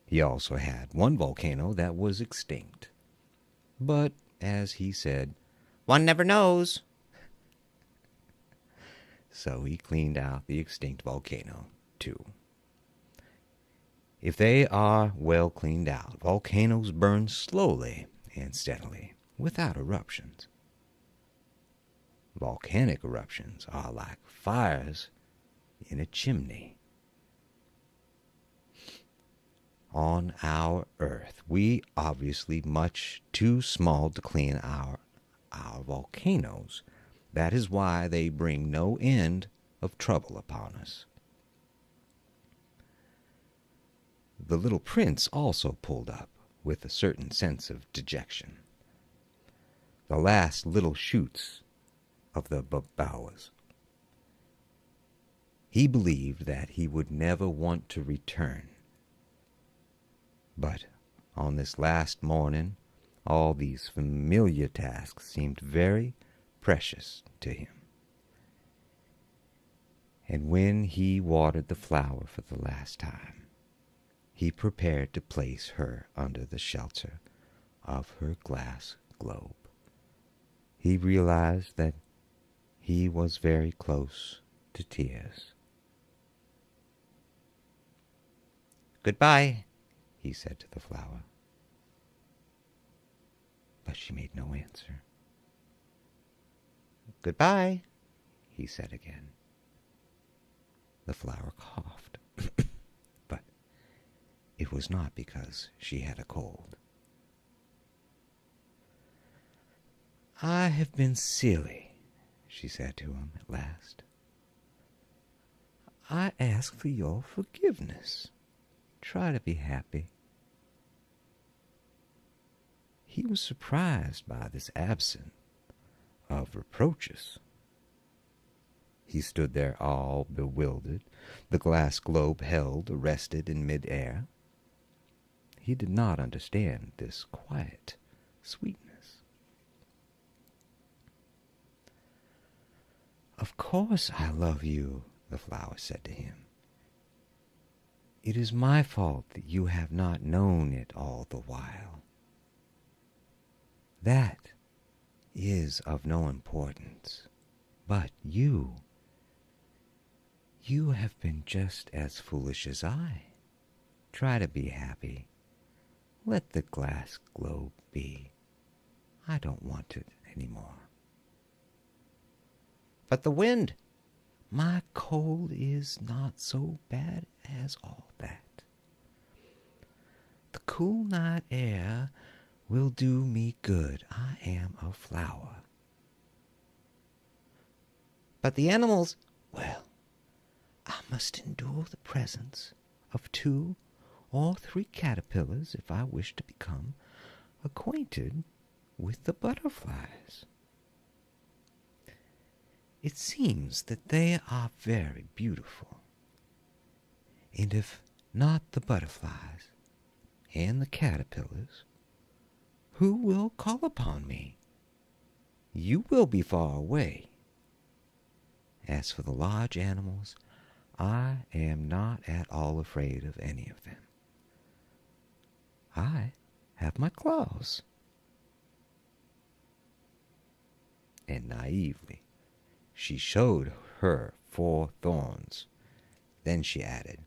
He also had 1 volcano that was extinct. But, as he said, "One never knows." So he cleaned out the extinct volcano, too. If they are well cleaned out, volcanoes burn slowly and steadily, without eruptions. Volcanic eruptions are like fires in a chimney. On our Earth, we obviously much too small to clean our volcanoes. That is why they bring no end of trouble upon us. The little prince also pulled up with a certain sense of dejection. The last little shoots of the babawas. He believed that he would never want to return. But on this last morning, all these familiar tasks seemed very precious to him. And when he watered the flower for the last time, he prepared to place her under the shelter of her glass globe. He realized that he was very close to tears. "Goodbye," he said to the flower. But she made no answer. "Goodbye," he said again. The flower coughed, but it was not because she had a cold. "I have been silly," she said to him at last. "I ask for your forgiveness. Try to be happy." He was surprised by this absence of reproaches. He stood there all bewildered, the glass globe held arrested in mid-air. He did not understand this quiet sweetness. "Of course I love you," the flower said to him. "It is my fault that you have not known it all the while. That is of no importance. But you have been just as foolish as I. Try to be happy. Let the glass globe be. I don't want it any more. But the wind! My cold is not so bad as all that. The cool night air will do me good. I am a flower. But the animals, well, I must endure the presence of 2 or 3 caterpillars if I wish to become acquainted with the butterflies. It seems that they are very beautiful, and if not the butterflies and the caterpillars, who will call upon me? You will be far away. As for the large animals, I am not at all afraid of any of them. I have my claws. And naively, she showed her 4 thorns. Then she added,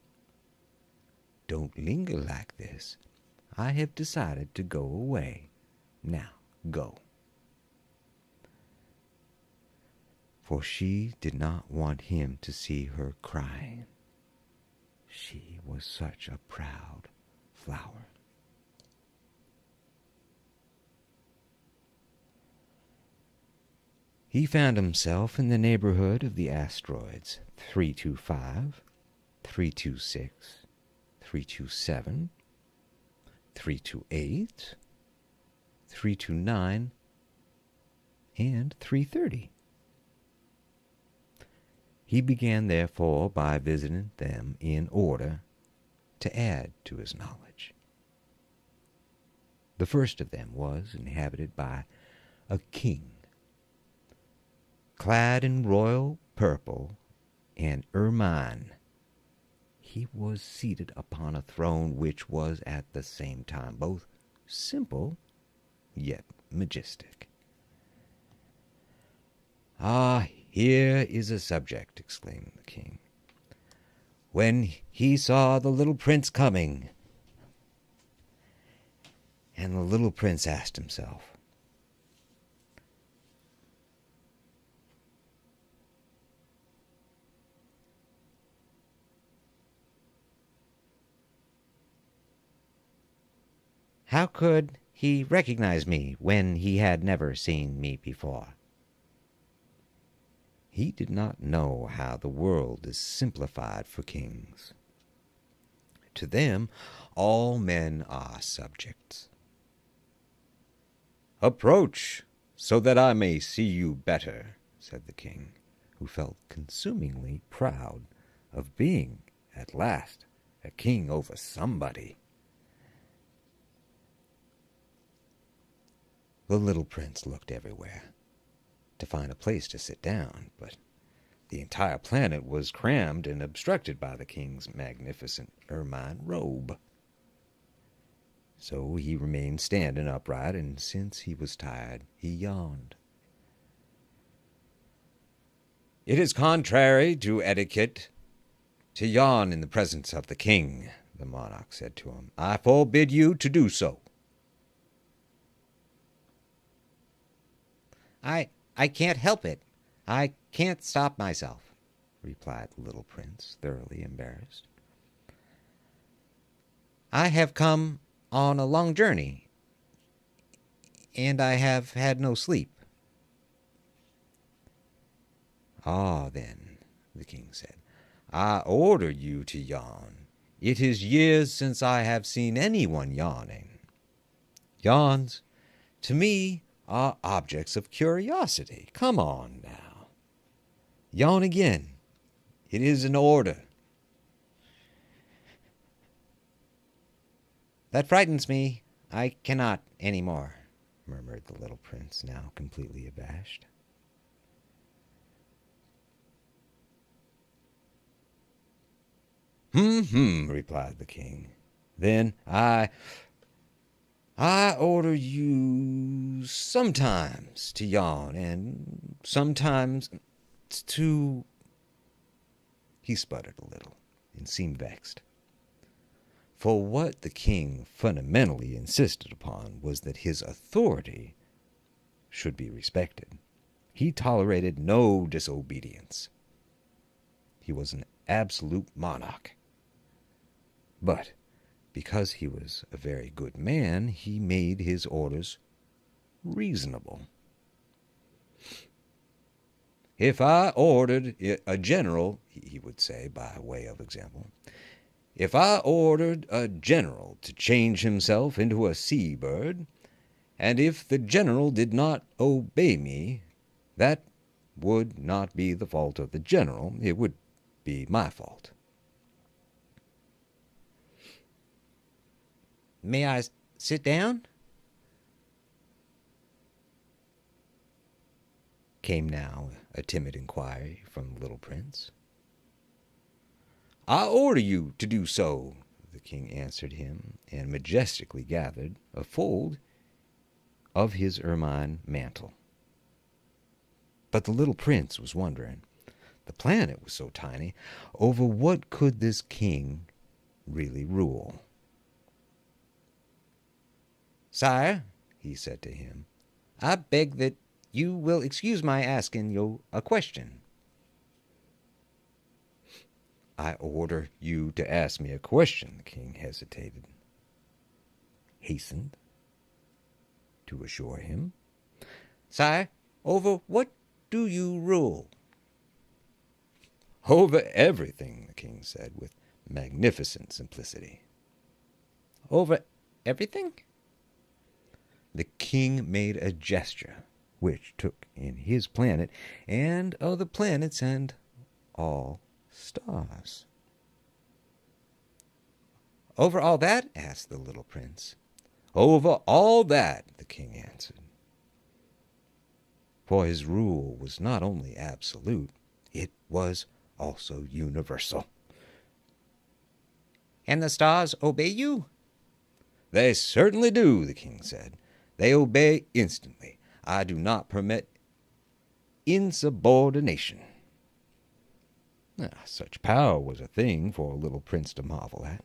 "Don't linger like this. I have decided to go away. Now, go." For she did not want him to see her crying. She was such a proud flower. He found himself in the neighborhood of the asteroids 325, 326, 327, 328, 329, and 330. He began, therefore, by visiting them in order to add to his knowledge. The first of them was inhabited by a king, clad in royal purple and ermine. He was seated upon a throne which was at the same time both simple yet majestic. "Ah, here is a subject," exclaimed the king. "When he saw the little prince coming," and the little prince asked himself, how could he recognize me when he had never seen me before? He did not know how the world is simplified for kings. To them, all men are subjects. "Approach, so that I may see you better," said the king, who felt consumingly proud of being, at last, a king over somebody. The little prince looked everywhere to find a place to sit down, but the entire planet was crammed and obstructed by the king's magnificent ermine robe. So he remained standing upright, and since he was tired, he yawned. "It is contrary to etiquette to yawn in the presence of the king," the monarch said to him. "I forbid you to do so." I can't help it. I can't stop myself," replied the little prince, thoroughly embarrassed. "I have come on a long journey, and I have had no sleep." "Ah, then," the king said, "I order you to yawn. It is years since I have seen anyone yawning. Yawns, to me, are objects of curiosity. Come on now. Yawn again. It is an order." "That frightens me. I cannot any more," murmured the little prince, now completely abashed. Replied the king. "Then I order you choose sometimes to yawn and sometimes to... He sputtered a little and seemed vexed. For what the king fundamentally insisted upon was that his authority should be respected. He tolerated no disobedience. He was an absolute monarch. But because he was a very good man, he made his orders reasonable. If I ordered a general, he would say by way of example, if I ordered a general to change himself into a sea-bird, and if the general did not obey me, that would not be the fault of the general, it would be my fault. May I sit down? Came now a timid inquiry from the little prince. I order you to do so, the king answered him, and majestically gathered a fold of his ermine mantle. But the little prince was wondering, the planet was so tiny, over what could this king really rule? Sire, he said to him, I beg that you will excuse my asking you a question. I order you to ask me a question, the king hastened to assure him. Sire, over what do you rule? Over everything, the king said with magnificent simplicity. Over everything? The king made a gesture which took in his planet and other planets and all stars. Over all that? Asked the little prince. Over all that, the king answered. For his rule was not only absolute, it was also universal. And the stars obey you? They certainly do, the king said. They obey instantly. I do not permit insubordination. Such power was a thing for a little prince to marvel at.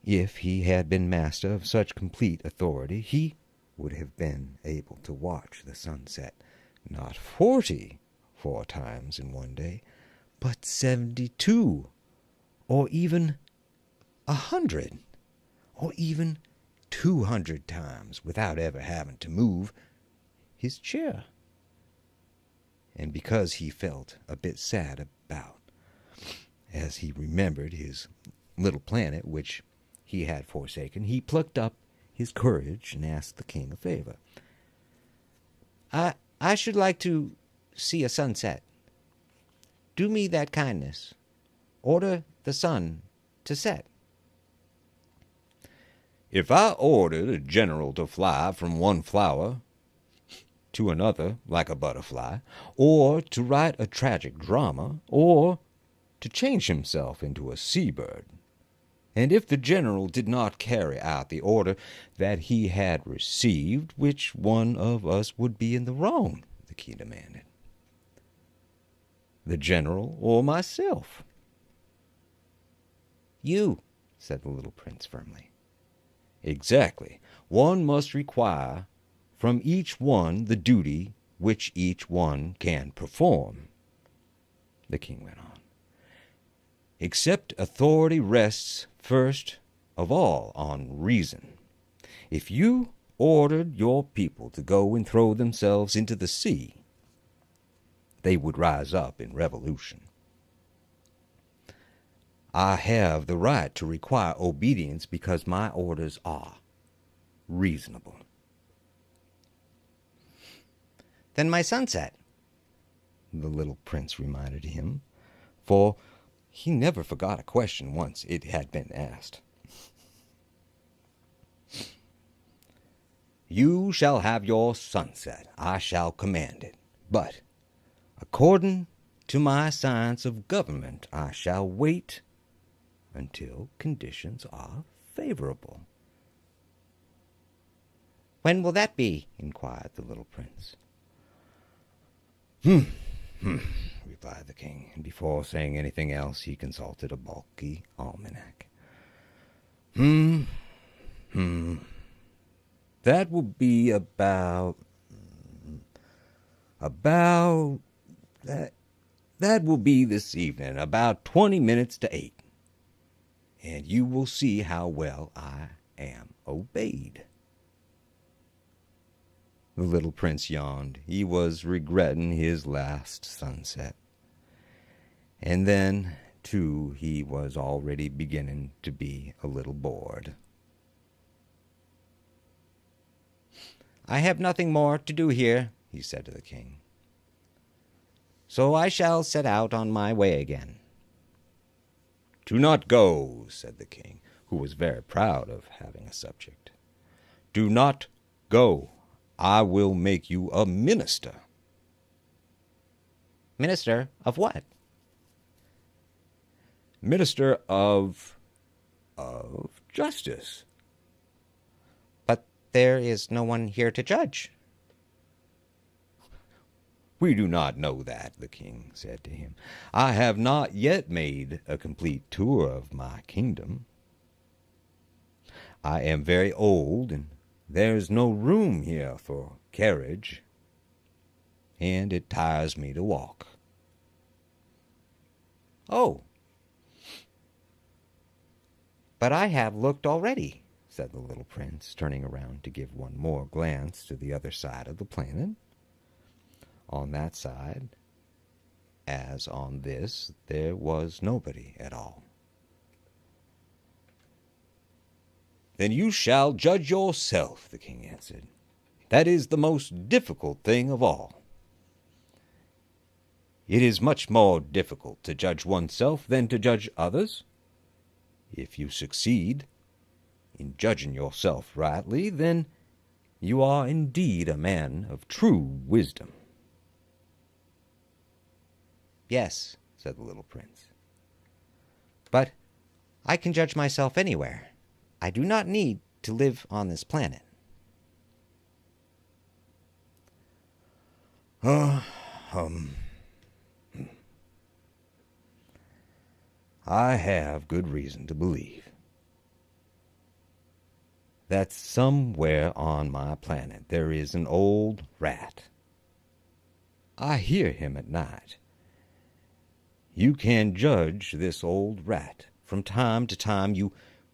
If he had been master of such complete authority, he would have been able to watch the sunset not 44 times in one day, but 72, or even 100, or even 200 times without ever having to move his chair. And because he felt a bit sad about, as he remembered his little planet which he had forsaken, he plucked up his courage and asked the king a favor. I should like to see a sunset. Do me that kindness. Order the sun to set. If I ordered a general to fly from one flower to another like a butterfly, or to write a tragic drama, or to change himself into a sea-bird, and if the general did not carry out the order that he had received, which one of us would be in the wrong? The king demanded. The general or myself? You, said the little prince firmly. Exactly. One must require from each one the duty which each one can perform, the king went on. Except authority rests first of all on reason. If you ordered your people to go and throw themselves into the sea, they would rise up in revolution. I have the right to require obedience because my orders are reasonable. Then my sunset, the little prince reminded him, for he never forgot a question once it had been asked. You shall have your sunset, I shall command it, but according to my science of government, I shall wait until conditions are favorable. When will that be? Inquired the little prince. Replied the king, and before saying anything else, he consulted a bulky almanac. That will be about that will be this evening, about 20 minutes to 8. And you will see how well I am obeyed. The little prince yawned. He was regretting his last sunset. And then, too, he was already beginning to be a little bored. I have nothing more to do here, he said to the king. So I shall set out on my way again. Do not go, said the king, who was very proud of having a subject. Do not go. I will make you a minister. Minister of what? Minister of justice. But there is no one here to judge. We do not know that, the king said to him. I have not yet made a complete tour of my kingdom. I am very old, and there's no room here for carriage, and it tires me to walk. Oh, but I have looked already, said the little prince, turning around to give one more glance to the other side of the planet. On that side, as on this, there was nobody at all. Then you shall judge yourself, the king answered. That is the most difficult thing of all. It is much more difficult to judge oneself than to judge others. If you succeed in judging yourself rightly, then you are indeed a man of true wisdom. Yes, said the little prince. But I can judge myself anywhere. I do not need to live on this planet. I have good reason to believe that somewhere on my planet there is an old rat. I hear him at night. You can judge this old rat. From time to time you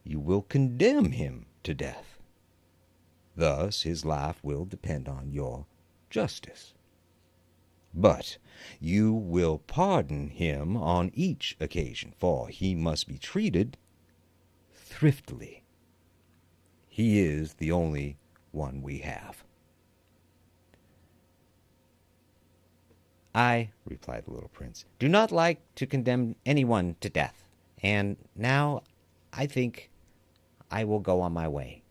will condemn him to death. Thus his life will depend on your justice. But you will pardon him on each occasion, for he must be treated thriftily. He is the only one we have. I, replied the little prince, do not like to condemn anyone to death, and now I think I will go on my way.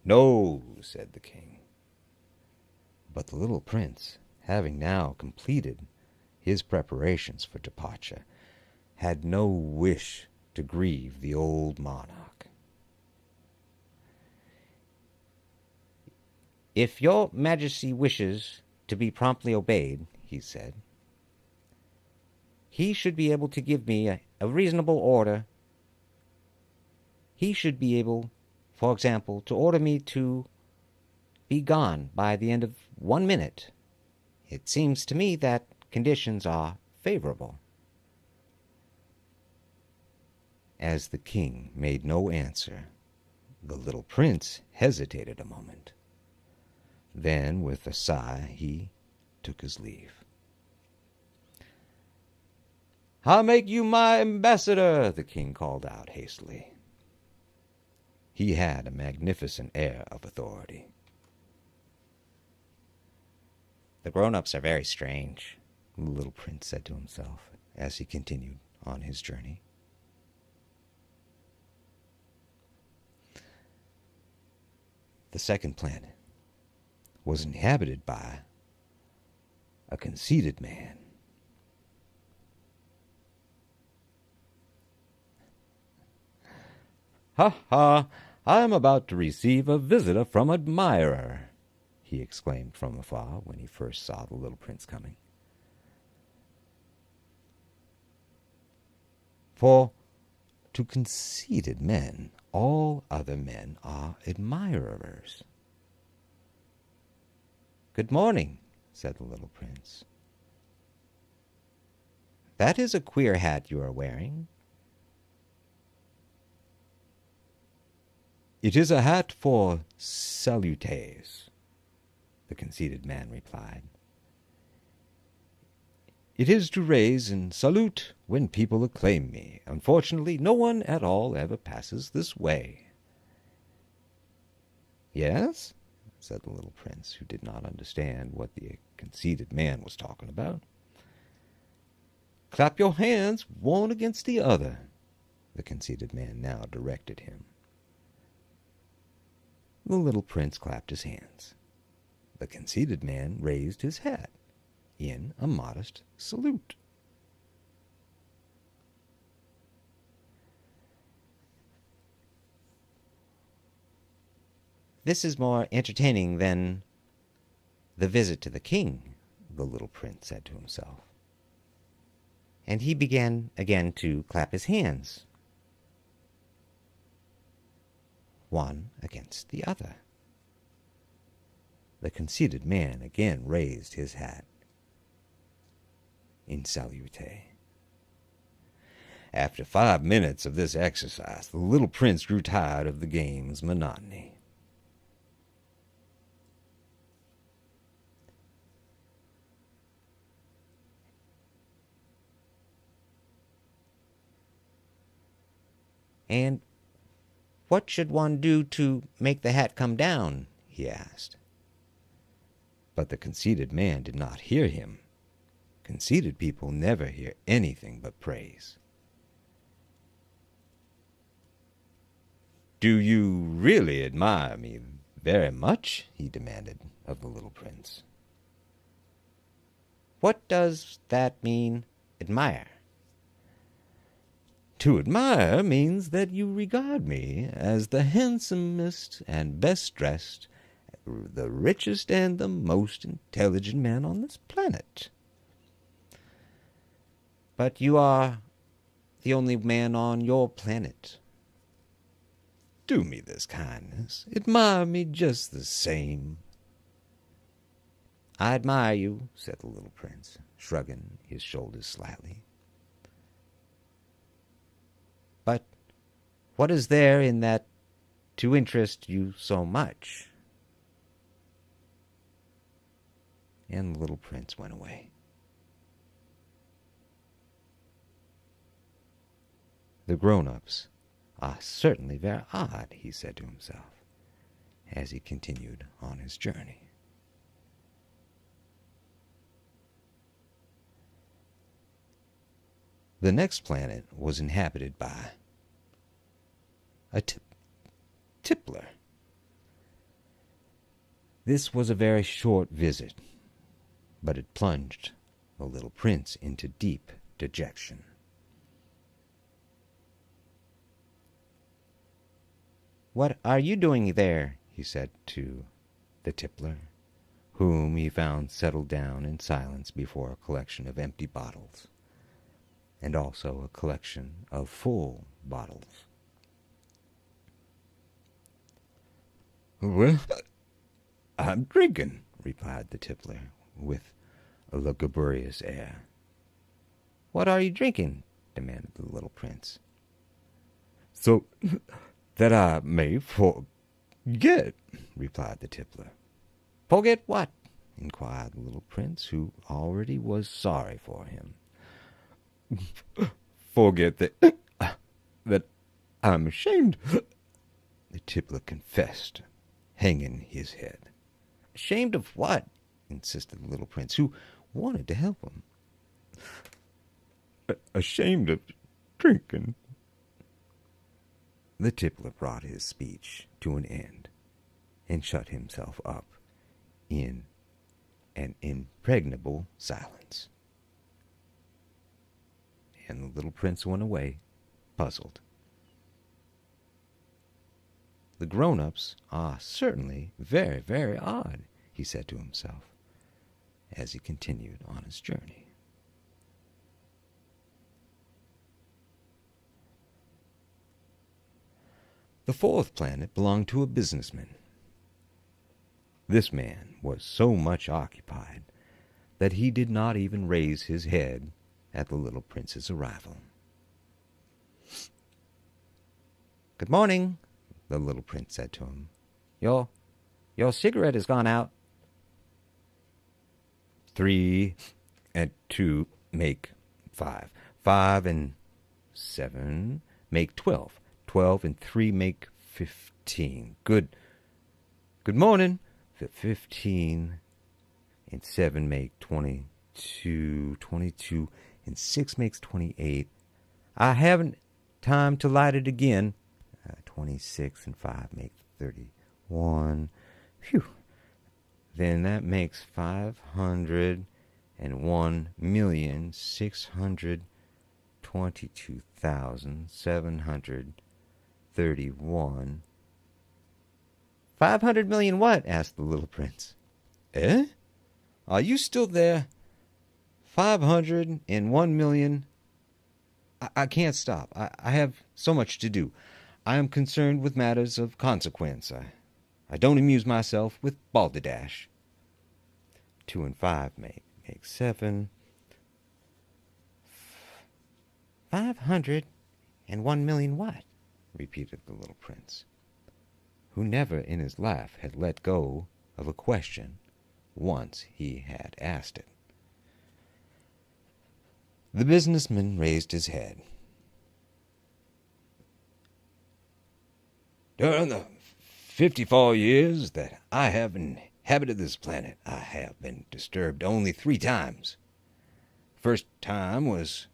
No, said the king. But the little prince, having now completed his preparations for departure, had no wish to grieve the old monarch. If your majesty wishes to be promptly obeyed, he said, he should be able to give me a reasonable order. He should be able, for example, to order me to be gone by the end of 1 minute. It seems to me that conditions are favorable. As the king made no answer, the little prince hesitated a moment. Then, with a sigh, he took his leave. I make you my ambassador, the king called out hastily. He had a magnificent air of authority. The grown-ups are very strange, the little prince said to himself as he continued on his journey. The second planet was inhabited by a conceited man. Ha ha! I am about to receive a visitor from admirer, he exclaimed from afar when he first saw the little prince coming. For to conceited men, all other men are admirers. Good morning, said the little prince. That is a queer hat you are wearing. It is a hat for salutes, the conceited man replied. It is to raise and salute when people acclaim me. Unfortunately, no one at all ever passes this way. Yes, said the little prince, who did not understand what the conceited man was talking about. Clap your hands one against the other, the conceited man now directed him. The little prince clapped his hands. The conceited man raised his hat in a modest salute. This is more entertaining than the visit to the king, the little prince said to himself. And he began again to clap his hands, one against the other. The conceited man again raised his hat in salute. After 5 minutes of this exercise, the little prince grew tired of the game's monotony. And what should one do to make the hat come down? He asked. But the conceited man did not hear him. Conceited people never hear anything but praise. Do you really admire me very much? He demanded of the little prince. What does that mean, admire? To admire means that you regard me as the handsomest and best dressed, the richest and the most intelligent man on this planet. But you are the only man on your planet. Do me this kindness. Admire me just the same. I admire you, said the little prince, shrugging his shoulders slightly. But what is there in that to interest you so much? And the little prince went away. The grown-ups are certainly very odd, he said to himself, as he continued on his journey. The next planet was inhabited by a tippler. This was a very short visit, but it plunged the little prince into deep dejection. What are you doing there? He said to the tippler, whom he found settled down in silence before a collection of empty bottles, and also a collection of full bottles. Well, I'm drinking, replied the tippler with a lugubrious air. What are you drinking? Demanded the little prince. So that I may forget, replied the tippler. Forget what? Inquired the little prince, who already was sorry for him. Forget that I'm ashamed, the tippler confessed, hanging his head. Ashamed of what? Insisted the little prince, who wanted to help him. Ashamed of drinking. The tippler brought his speech to an end and shut himself up in an impregnable silence. And the little prince went away, puzzled. the grown-ups are certainly very, very odd, he said to himself as he continued on his journey. The fourth planet belonged to a businessman. This man was so much occupied that he did not even raise his head at the little prince's arrival. "Good morning," the little prince said to him. Your cigarette has gone out." 3 and 2 make 5. 5 and 7 make 12. 12 and 3 make 15. Good morning. 15 and 7 make 22. 22 and 6 makes 28. I haven't time to light it again. 26 and 5 make 31. Phew. Then that makes 501,622,731. 500 million what? Asked the little prince. Eh? Are you still there? 501 million. I can't stop. I have so much to do. I am concerned with matters of consequence. I don't amuse myself with balderdash. 2 and 5 make 7. 501 million what? Repeated the little prince, who never in his life had let go of a question once he had asked it. The businessman raised his head. During the 54 years that I have inhabited this planet, I have been disturbed only 3 times. First time was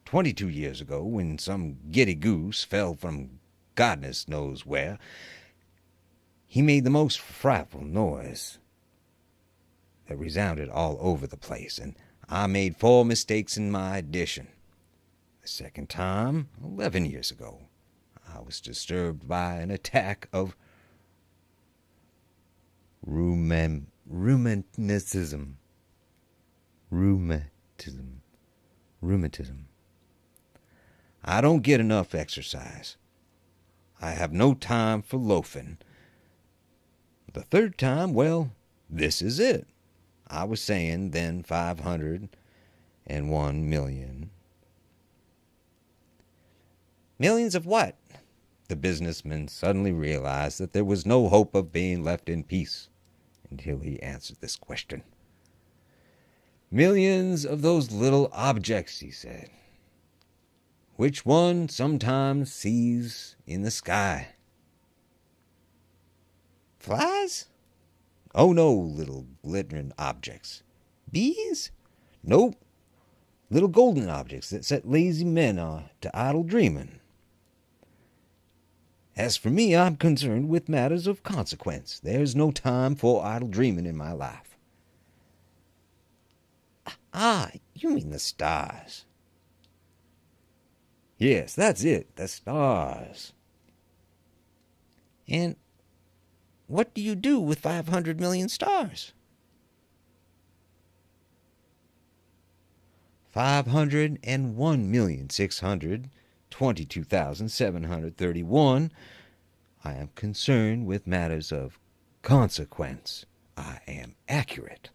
22 years ago, when some giddy goose fell from goodness knows where. He made the most frightful noise that resounded all over the place, and I made 4 mistakes in my addition. The second time, 11 years ago, I was disturbed by an attack of rheumatism. I don't get enough exercise. I have no time for loafing. The third time, well, this is it. I was saying then 501 million. Millions of what? The businessman suddenly realized that there was no hope of being left in peace until he answered this question. Millions of those little objects, he said, which one sometimes sees in the sky. Flies? Oh, no, little glittering objects. Bees? Nope. Little golden objects that set lazy men to idle dreaming. As for me, I'm concerned with matters of consequence. There's no time for idle dreaming in my life. Ah, you mean the stars. Yes, that's it, the stars. And what do you do with 500 million stars? 501,622,731. I am concerned with matters of consequence. I am accurate.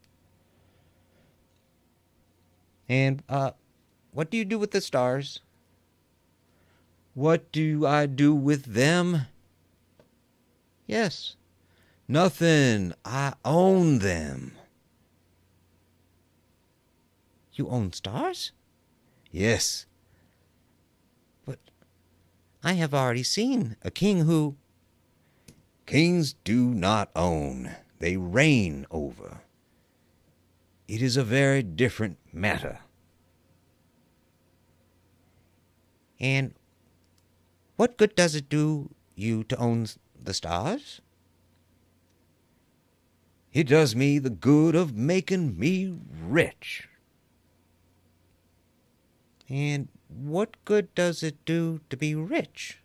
And, what do you do with the stars? What do I do with them? Yes. Nothing. I own them. You own stars? Yes. But I have already seen a king who... Kings do not own. They reign over. It is a very different matter. And what good does it do you to own the stars? It does me the good of making me rich. And what good does it do to be rich?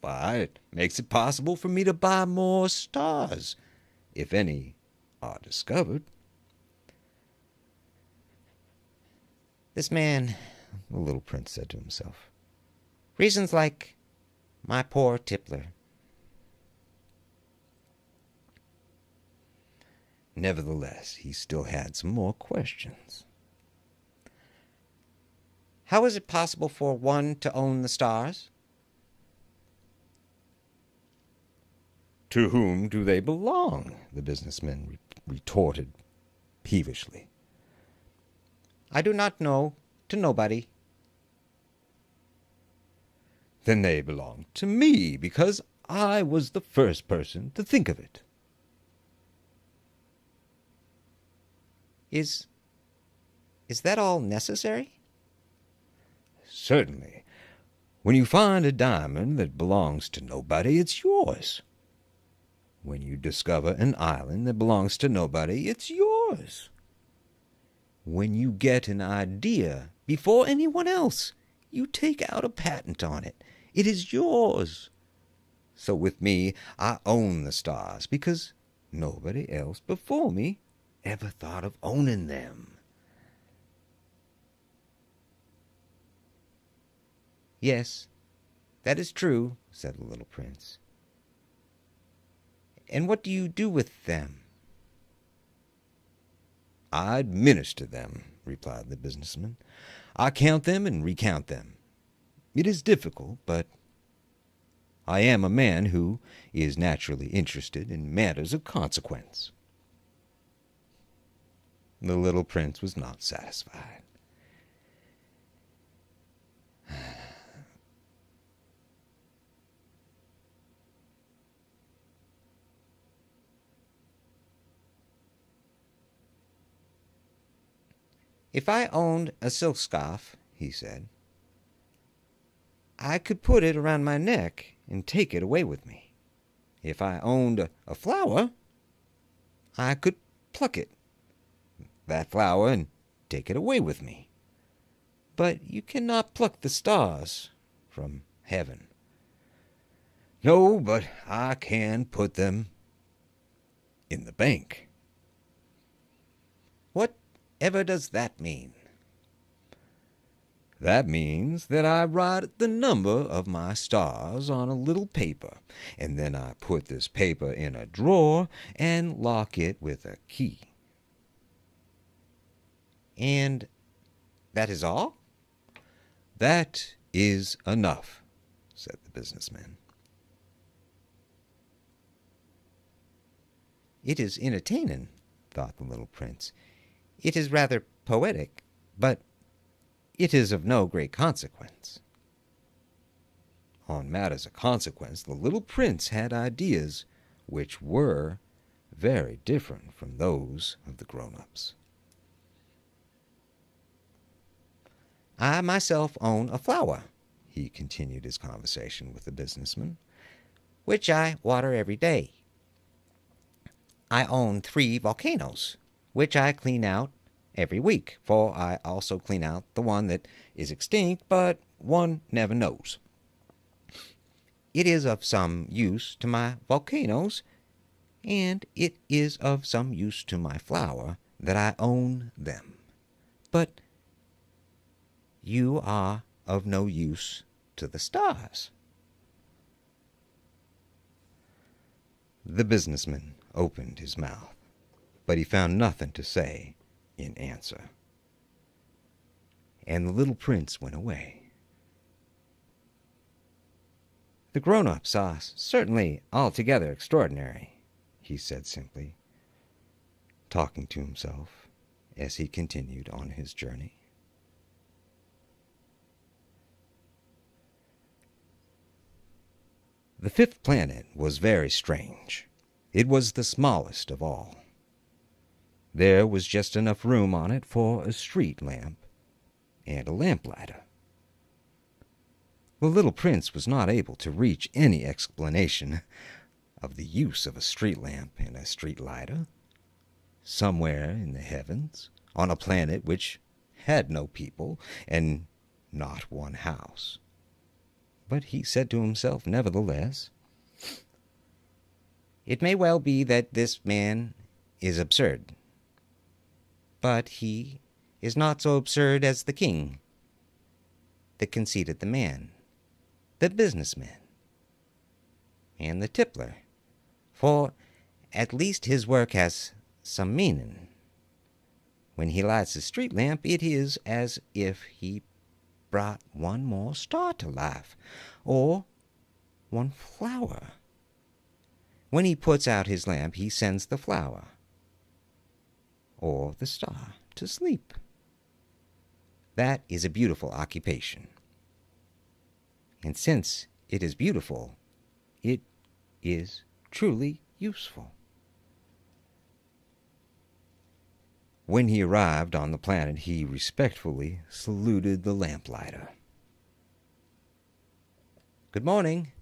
Why, it makes it possible for me to buy more stars, if any are discovered. This man, the little prince said to himself, reasons like my poor tippler. Nevertheless, he still had some more questions. How is it possible for one to own the stars? To whom do they belong? The businessman retorted peevishly. I do not know. To nobody. Then they belong to me, because I was the first person to think of it. Is that all necessary? Certainly. When you find a diamond that belongs to nobody, it's yours. When you discover an island that belongs to nobody, it's yours. When you get an idea before anyone else, you take out a patent on it. It is yours. So with me, I own the stars because nobody else before me ever thought of owning them. Yes, that is true, said the little prince. And what do you do with them? I administer them, replied the businessman. I count them and recount them. It is difficult, but I am a man who is naturally interested in matters of consequence. The little prince was not satisfied. If I owned a silk scarf, he said, I could put it around my neck and take it away with me. If I owned a flower, I could pluck that flower, and take it away with me. But you cannot pluck the stars from heaven. No, but I can put them in the bank. Whatever does that mean? That means that I write the number of my stars on a little paper, and then I put this paper in a drawer and lock it with a key. And that is all? That is enough, said the businessman. It is entertaining, thought the little prince. It is rather poetic, but it is of no great consequence. On matters of consequence, the little prince had ideas which were very different from those of the grown-ups. I myself own a flower, he continued his conversation with the businessman, which I water every day. I own 3 volcanoes, which I clean out every week, for I also clean out the one that is extinct, but one never knows. It is of some use to my volcanoes, and it is of some use to my flower that I own them. But you are of no use to the stars. The businessman opened his mouth, but he found nothing to say in answer. And the little prince went away. The grown-ups are certainly altogether extraordinary, he said simply, talking to himself as he continued on his journey. The 5th planet was very strange. It was the smallest of all. There was just enough room on it for a street lamp and a lamplighter. The little prince was not able to reach any explanation of the use of a street lamp and a street lighter. Somewhere in the heavens, on a planet which had no people and not one house, But he said to himself, nevertheless, "It may well be that this man is absurd, but he is not so absurd as the king, the conceited the man, the businessman, and the tippler, for at least his work has some meaning. When he lights a street lamp, it is as if he brought one more star to life, or one flower. When he puts out his lamp, he sends the flower or the star to sleep. That is a beautiful occupation. And since it is beautiful, it is truly useful." When he arrived on the planet, he respectfully saluted the lamplighter. "Good morning.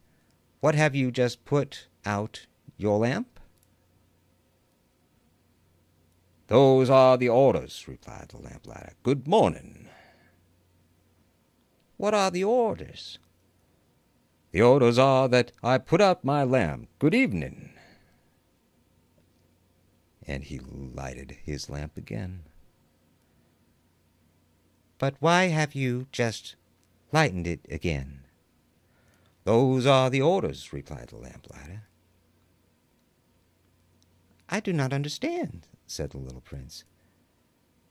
What have you just put out your lamp?" "Those are the orders," replied the lamplighter. "Good morning." "What are the orders?" "The orders are that I put out my lamp. Good evening." And he lighted his lamp again. "But why have you just lightened it again?" "Those are the orders," replied the lamplighter. "I do not understand," said the little prince.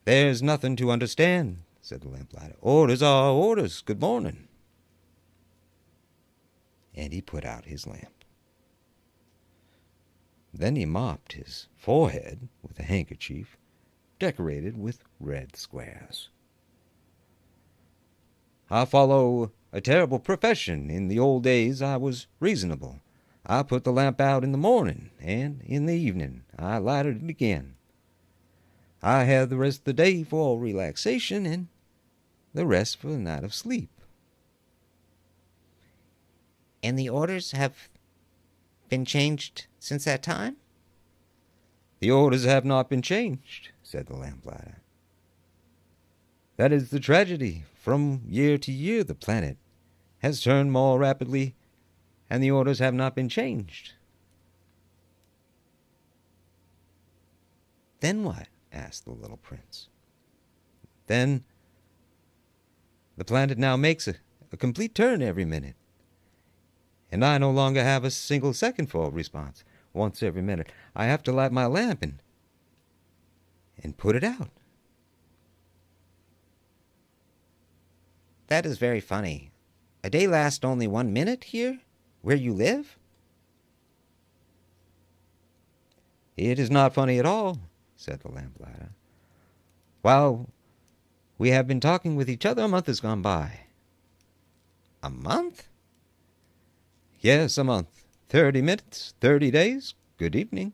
"There's nothing to understand," said the lamplighter. "Orders are orders. Good morning." And he put out his lamp. Then he mopped his forehead with a handkerchief decorated with red squares. "I follow a terrible profession. In the old days I was reasonable. I put the lamp out in the morning, and in the evening I lighted it again. I have the rest of the day for relaxation, and the rest for the night of sleep." "And the orders have been changed since that time?" "The orders have not been changed," said the lamplighter. "That is the tragedy. From year to year the planet has turned more rapidly, and the orders have not been changed." "Then what?" asked the little prince. "Then the planet now makes a complete turn every minute, and I no longer have a single second for a response. Once every minute I have to light my lamp and put it out." "That is very funny. A day lasts only 1 minute here, where you live?" "It is not funny at all," said the lamplighter. "While we have been talking with each other, a month has gone by." "A month?" "Yes, a month. 30 minutes, 30 days. Good evening."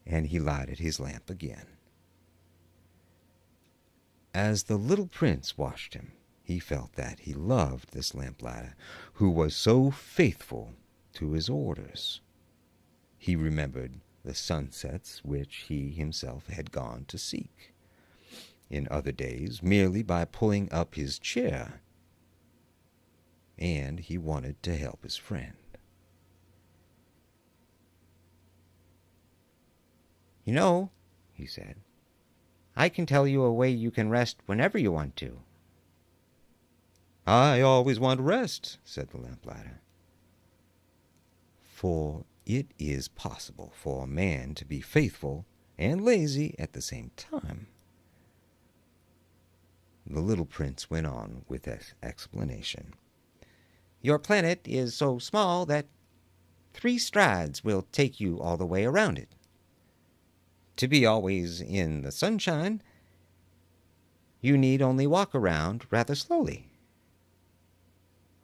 And he lighted his lamp again. As the little prince watched him, he felt that he loved this lamplighter, who was so faithful to his orders. He remembered the sunsets which he himself had gone to seek, in other days, merely by pulling up his chair, and he wanted to help his friend. "You know," he said, "I can tell you a way you can rest whenever you want to." "I always want rest," said the lamplighter. "For it is possible for a man to be faithful and lazy at the same time." The little prince went on with this explanation. "Your planet is so small that 3 strides will take you all the way around it. To be always in the sunshine, you need only walk around rather slowly.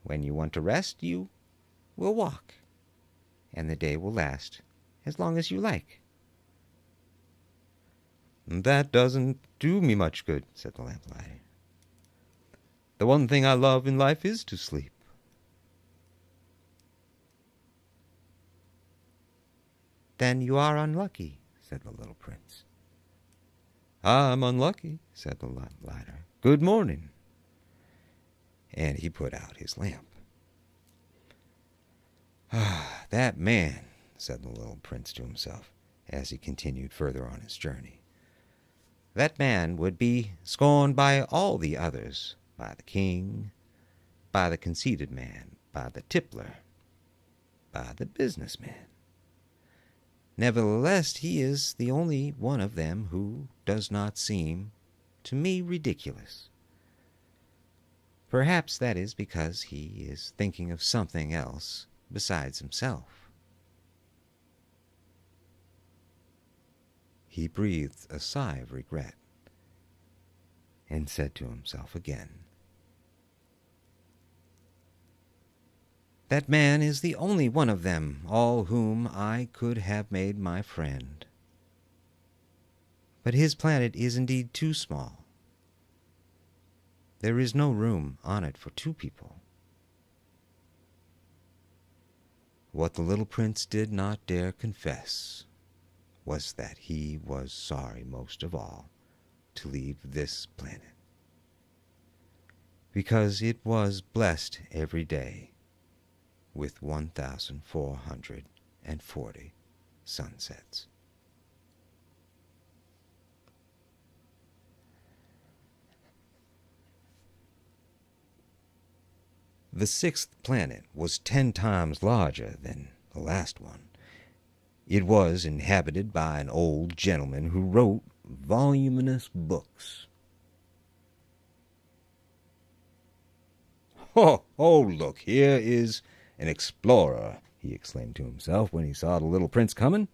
When you want to rest, you will walk, and the day will last as long as you like." "That doesn't do me much good," said the lamplighter. "The one thing I love in life is to sleep." "Then you are unlucky," said the little prince. "I'm unlucky," said the lamplighter. "Good morning." and he put out his lamp. "Ah, that man," said the little prince to himself, as he continued further on his journey. "That man would be scorned by all the others, by the king, by the conceited man, by the tippler, by the businessman. Nevertheless, he is the only one of them who does not seem to me ridiculous. Perhaps that is because he is thinking of something else besides himself." He breathed a sigh of regret and said to himself again, "That man is the only one of them all whom I could have made my friend. But his planet is indeed too small. There is no room on it for two people." What the little prince did not dare confess was that he was sorry most of all to leave this planet, because it was blessed every day with 1,440 sunsets. The sixth planet was 10 times larger than the last one. It was inhabited by an old gentleman who wrote voluminous books. Oh, look, here is an explorer," he exclaimed to himself when he saw the little prince coming.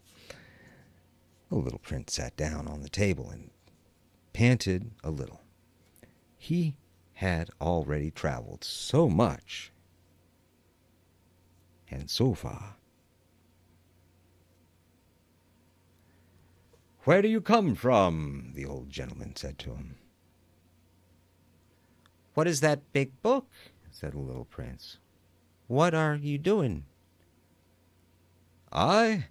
The little prince sat down on the table and panted a little. He had already traveled so much and so far. "Where do you come from?" the old gentleman said to him. "What is that big book?" said the little prince. "What are you doing?" I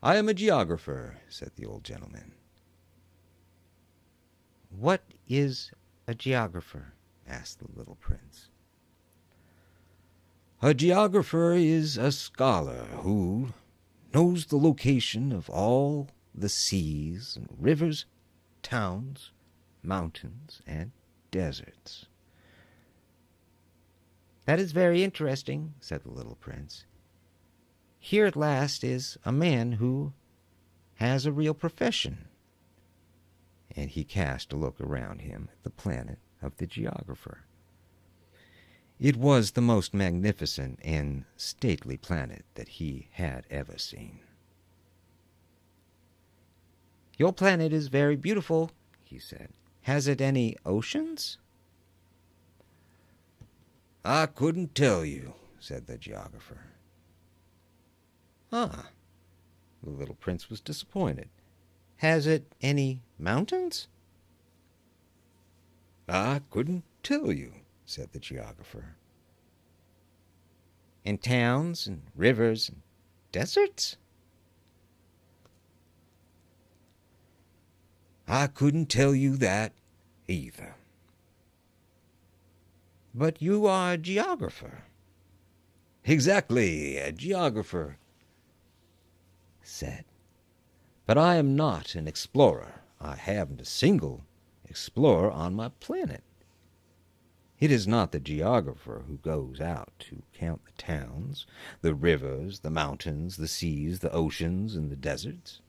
am a geographer," said the old gentleman. "What is a geographer?" asked the little prince. "A geographer is a scholar who knows the location of all the seas and rivers, towns, mountains, and deserts." "That is very interesting," said the little prince. "Here at last is a man who has a real profession." And he cast a look around him at the planet of the geographer. It was the most magnificent and stately planet that he had ever seen. "Your planet is very beautiful," he said. "Has it any oceans?" "I couldn't tell you," said the geographer. "Ah," the little prince was disappointed. "Has it any mountains?" "I couldn't tell you," said the geographer. "And towns and rivers and deserts?" "I couldn't tell you that either." "But you are a geographer." "Exactly, a geographer," said. "But I am not an explorer. I haven't a single explorer on my planet. It is not the geographer who goes out to count the towns, the rivers, the mountains, the seas, the oceans, and the deserts.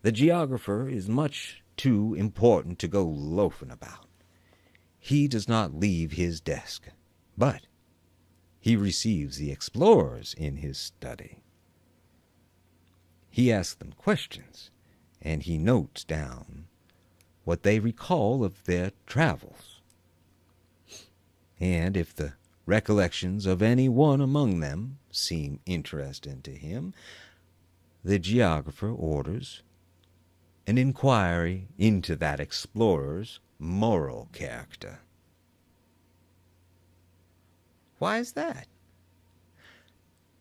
The geographer is much too important to go loafing about. He does not leave his desk, but he receives the explorers in his study. He asks them questions, and he notes down what they recall of their travels. And if the recollections of any one among them seem interesting to him, the geographer orders an inquiry into that explorer's moral character." "Why is that?"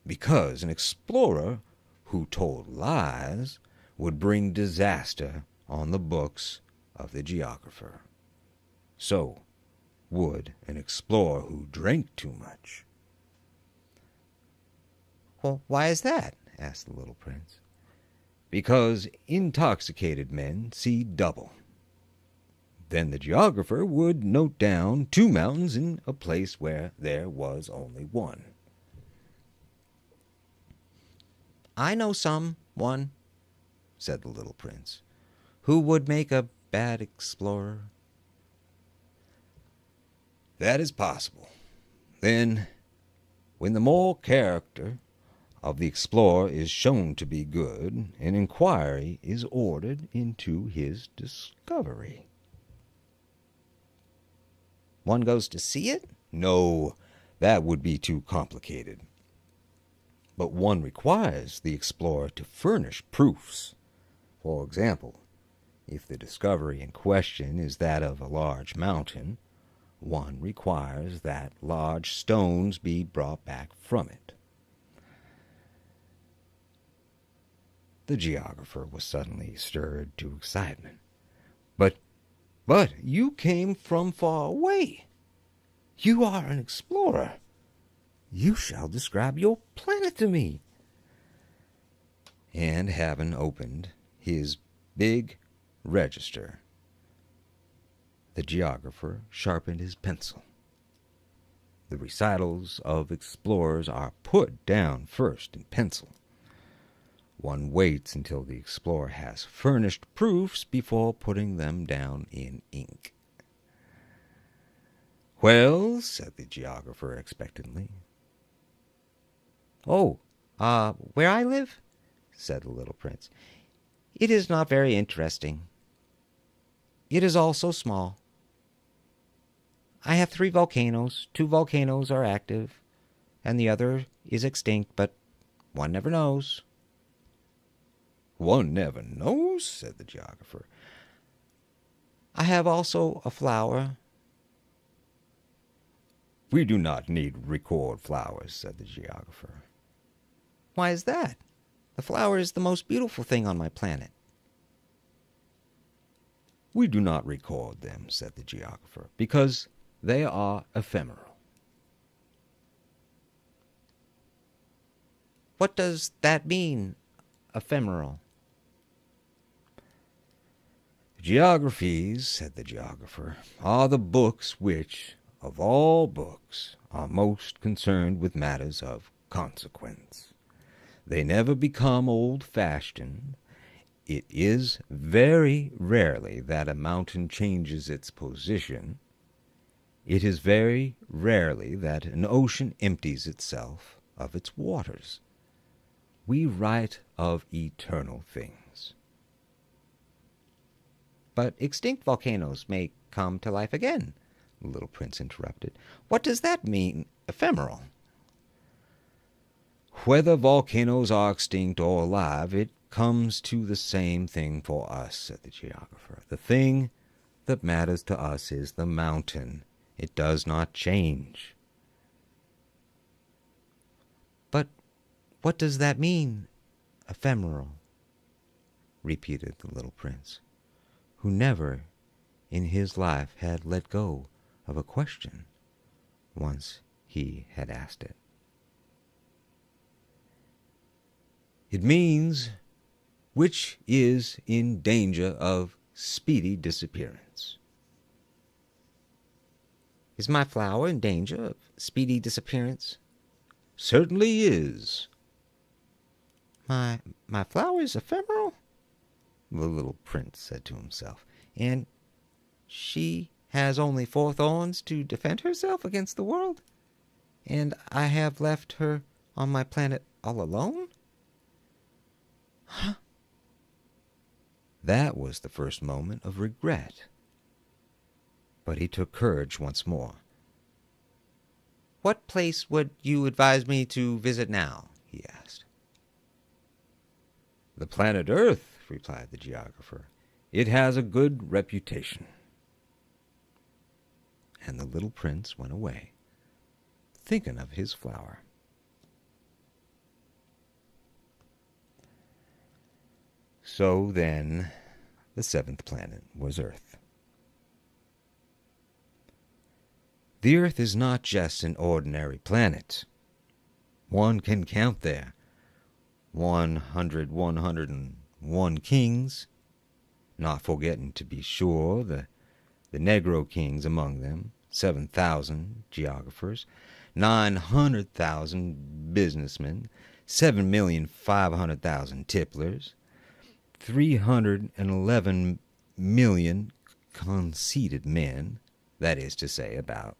"Because an explorer who told lies would bring disaster on the books of the geographer. So, would an explorer who drank too much. Well, why is that? Asked the little prince. Because intoxicated men see double. Then the geographer would note down 2 mountains in a place where there was only one. I know one, said the little prince, who would make a bad explorer. That is possible. Then, when the moral character of the explorer is shown to be good, an inquiry is ordered into his discovery. One goes to see it? No, that would be too complicated. But one requires the explorer to furnish proofs. For example, if the discovery in question is that of a large mountain, one requires that large stones be brought back from it. The geographer was suddenly stirred to excitement. But you came from far away. You are an explorer. You shall describe your planet to me. And having opened his big register, the geographer sharpened his pencil. The recitals of explorers are put down first in pencil. One waits until the explorer has furnished proofs before putting them down in ink. Well, said the geographer expectantly. Oh, where I live? Said the little prince. It is not very interesting. It is also small. I have 3 volcanoes. 2 volcanoes are active, and the other is extinct, but one never knows. One never knows, said the geographer. I have also a flower. We do not need to record flowers, said the geographer. Why is that? The flower is the most beautiful thing on my planet. We do not record them, said the geographer, because they are ephemeral. What does that mean, ephemeral? Geographies, said the geographer, are the books which, of all books, are most concerned with matters of consequence. They never become old-fashioned. It is very rarely that a mountain changes its position. It is very rarely that an ocean empties itself of its waters. We write of eternal things. But extinct volcanoes may come to life again, the little prince interrupted. What does that mean, ephemeral? Whether volcanoes are extinct or alive, it comes to the same thing for us, said the geographer. The thing that matters to us is the mountain. It does not change. But what does that mean, ephemeral? Repeated the little prince, who never in his life had let go of a question once he had asked it. It means which is in danger of speedy disappearance. Is my flower in danger of speedy disappearance? Certainly is. My flower is ephemeral? The little prince said to himself. And she has only 4 thorns to defend herself against the world? And I have left her on my planet all alone? Huh? That was the first moment of regret. But he took courage once more. What place would you advise me to visit now? He asked. The planet Earth, replied the geographer. It has a good reputation. And the little prince went away, thinking of his flower. So then, the 7th planet was Earth. The Earth is not just an ordinary planet. One can count there 101 kings, not forgetting, to be sure, the Negro kings among them, 7,000 geographers, 900,000 businessmen, 7,500,000 tipplers, 311 million conceited men, that is to say, about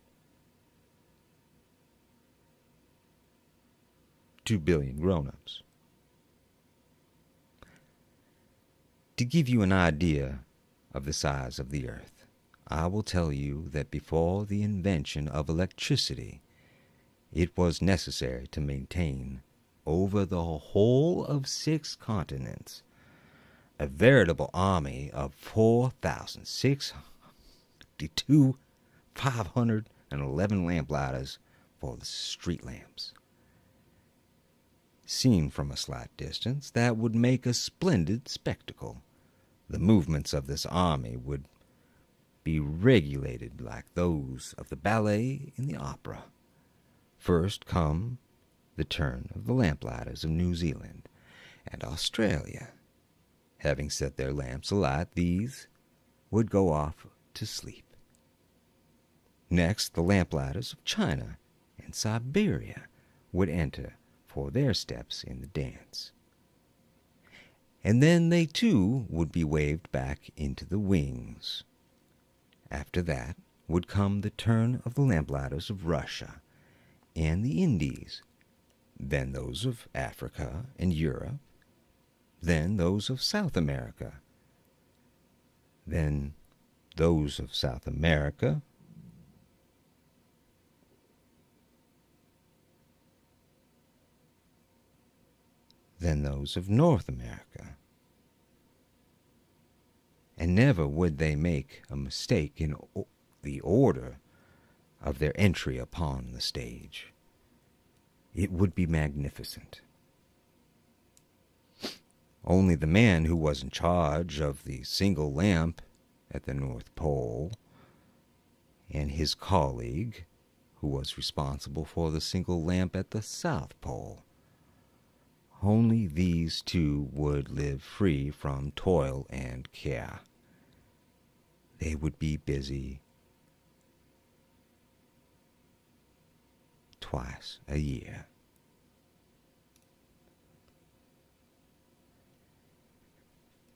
2 billion grown-ups. To give you an idea of the size of the earth, I will tell you that before the invention of electricity, it was necessary to maintain over the whole of 6 continents a veritable army of 4,652,511 lamplighters for the street lamps. Seen from a slight distance, that would make a splendid spectacle. The movements of this army would be regulated like those of the ballet in the opera. First come the turn of the lamplighters of New Zealand and Australia. Having set their lamps alight, these would go off to sleep. Next, the lamplighters of China and Siberia would enter for their steps in the dance. And then they too would be waved back into the wings. After that would come the turn of the lamplighters of Russia and the Indies, then those of Africa and Europe, then those of South America, then those of South America, then those of North America. And never would they make a mistake in the order of their entry upon the stage. It would be magnificent. Only the man who was in charge of the single lamp at the North Pole, and his colleague who was responsible for the single lamp at the South Pole, only these two would live free from toil and care. They would be busy twice a year.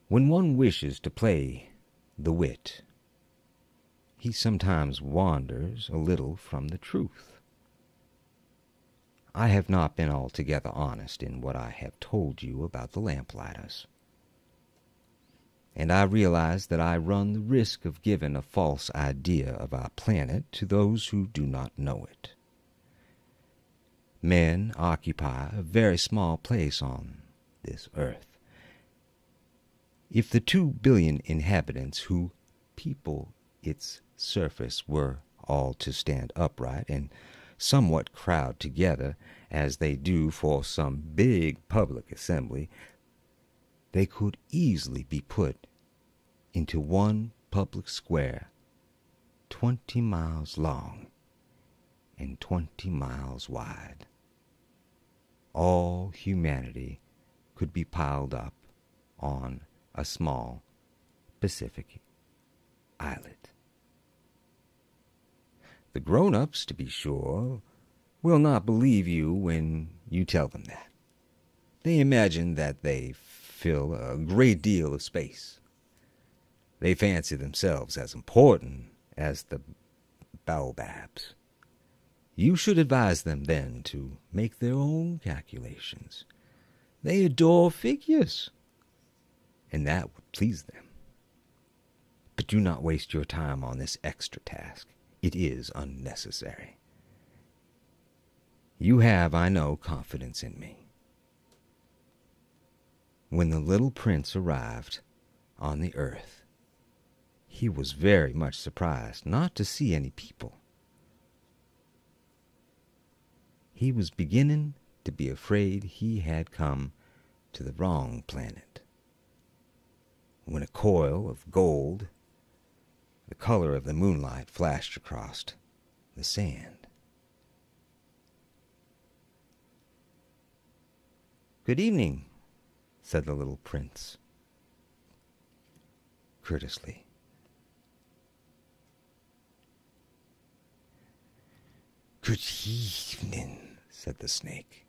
When one wishes to play the wit, he sometimes wanders a little from the truth. I have not been altogether honest in what I have told you about the lamplighters, and I realize that I run the risk of giving a false idea of our planet to those who do not know it. Men occupy a very small place on this earth. If the 2 billion inhabitants who people its surface were all to stand upright and somewhat crowd together, as they do for some big public assembly, they could easily be put into one public square 20 miles long and 20 miles wide. All humanity could be piled up on a small Pacific islet. The grown-ups, to be sure, will not believe you when you tell them that. They imagine that they fill a great deal of space. They fancy themselves as important as the baobabs. You should advise them then to make their own calculations. They adore figures, and that would please them. But do not waste your time on this extra task. It is unnecessary. You have, I know, confidence in me. When the little prince arrived on the earth, he was very much surprised not to see any people. He was beginning to be afraid he had come to the wrong planet, when a coil of gold, the color of the moonlight, flashed across the sand. "Good evening," said the little prince, courteously. "Good evening," said the snake.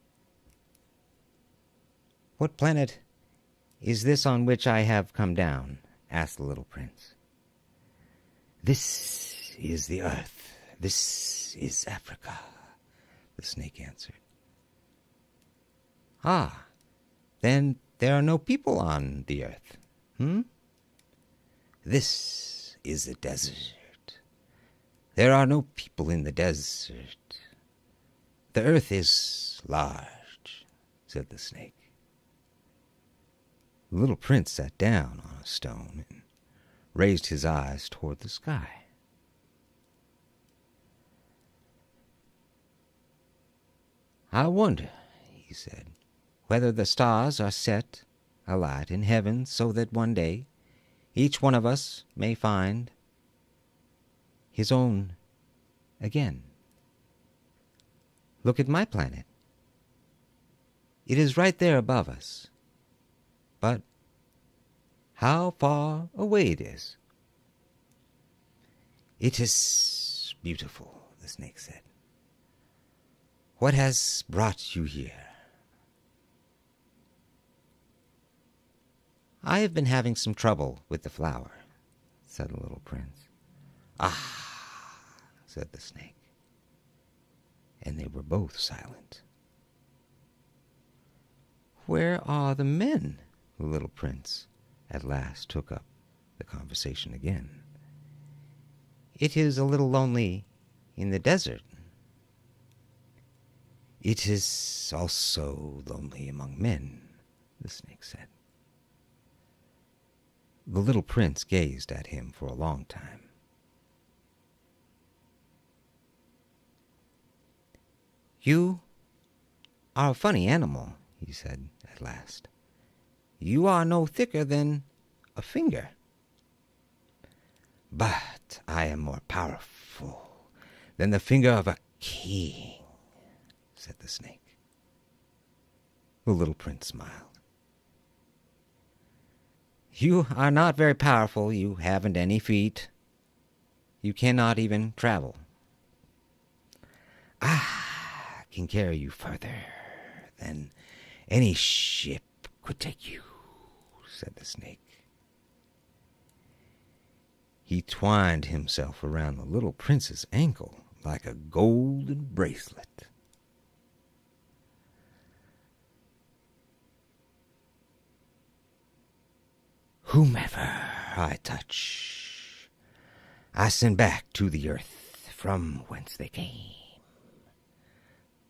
"What planet is this on which I have come down?" asked the little prince. "This is the earth. This is Africa," the snake answered. "Ah, then there are no people on the earth, "This is the desert. There are no people in the desert. The earth is large," said the snake. The little prince sat down on a stone and raised his eyes toward the sky. "I wonder," he said, "whether the stars are set alight in heaven so that one day each one of us may find his own again. Look at my planet. It is right there above us. But how far away it is." "It is beautiful," the snake said. "What has brought you here?" "I have been having some trouble with the flower," said the little prince. "Ah," said the snake. And they were both silent. "Where are the men?" the little prince at last took up the conversation again. "It is a little lonely in the desert." "It is also lonely among men," the snake said. The little prince gazed at him for a long time. "You are a funny animal," he said at last. "You are no thicker than a finger." "But I am more powerful than the finger of a king," said the snake. The little prince smiled. "You are not very powerful. You haven't any feet. You cannot even travel." "I can carry you further than any ship could take you," said the snake. He twined himself around the little prince's ankle like a golden bracelet. "Whomever I touch, I send back to the earth from whence they came."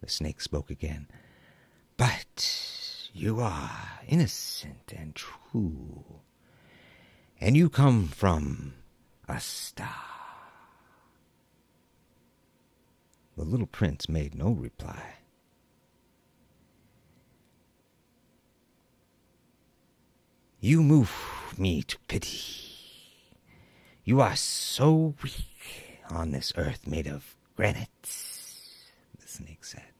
The snake spoke again. "But you are innocent and true, and you come from a star." The little prince made no reply. "You move me to pity. You are so weak on this earth made of granite," the snake said.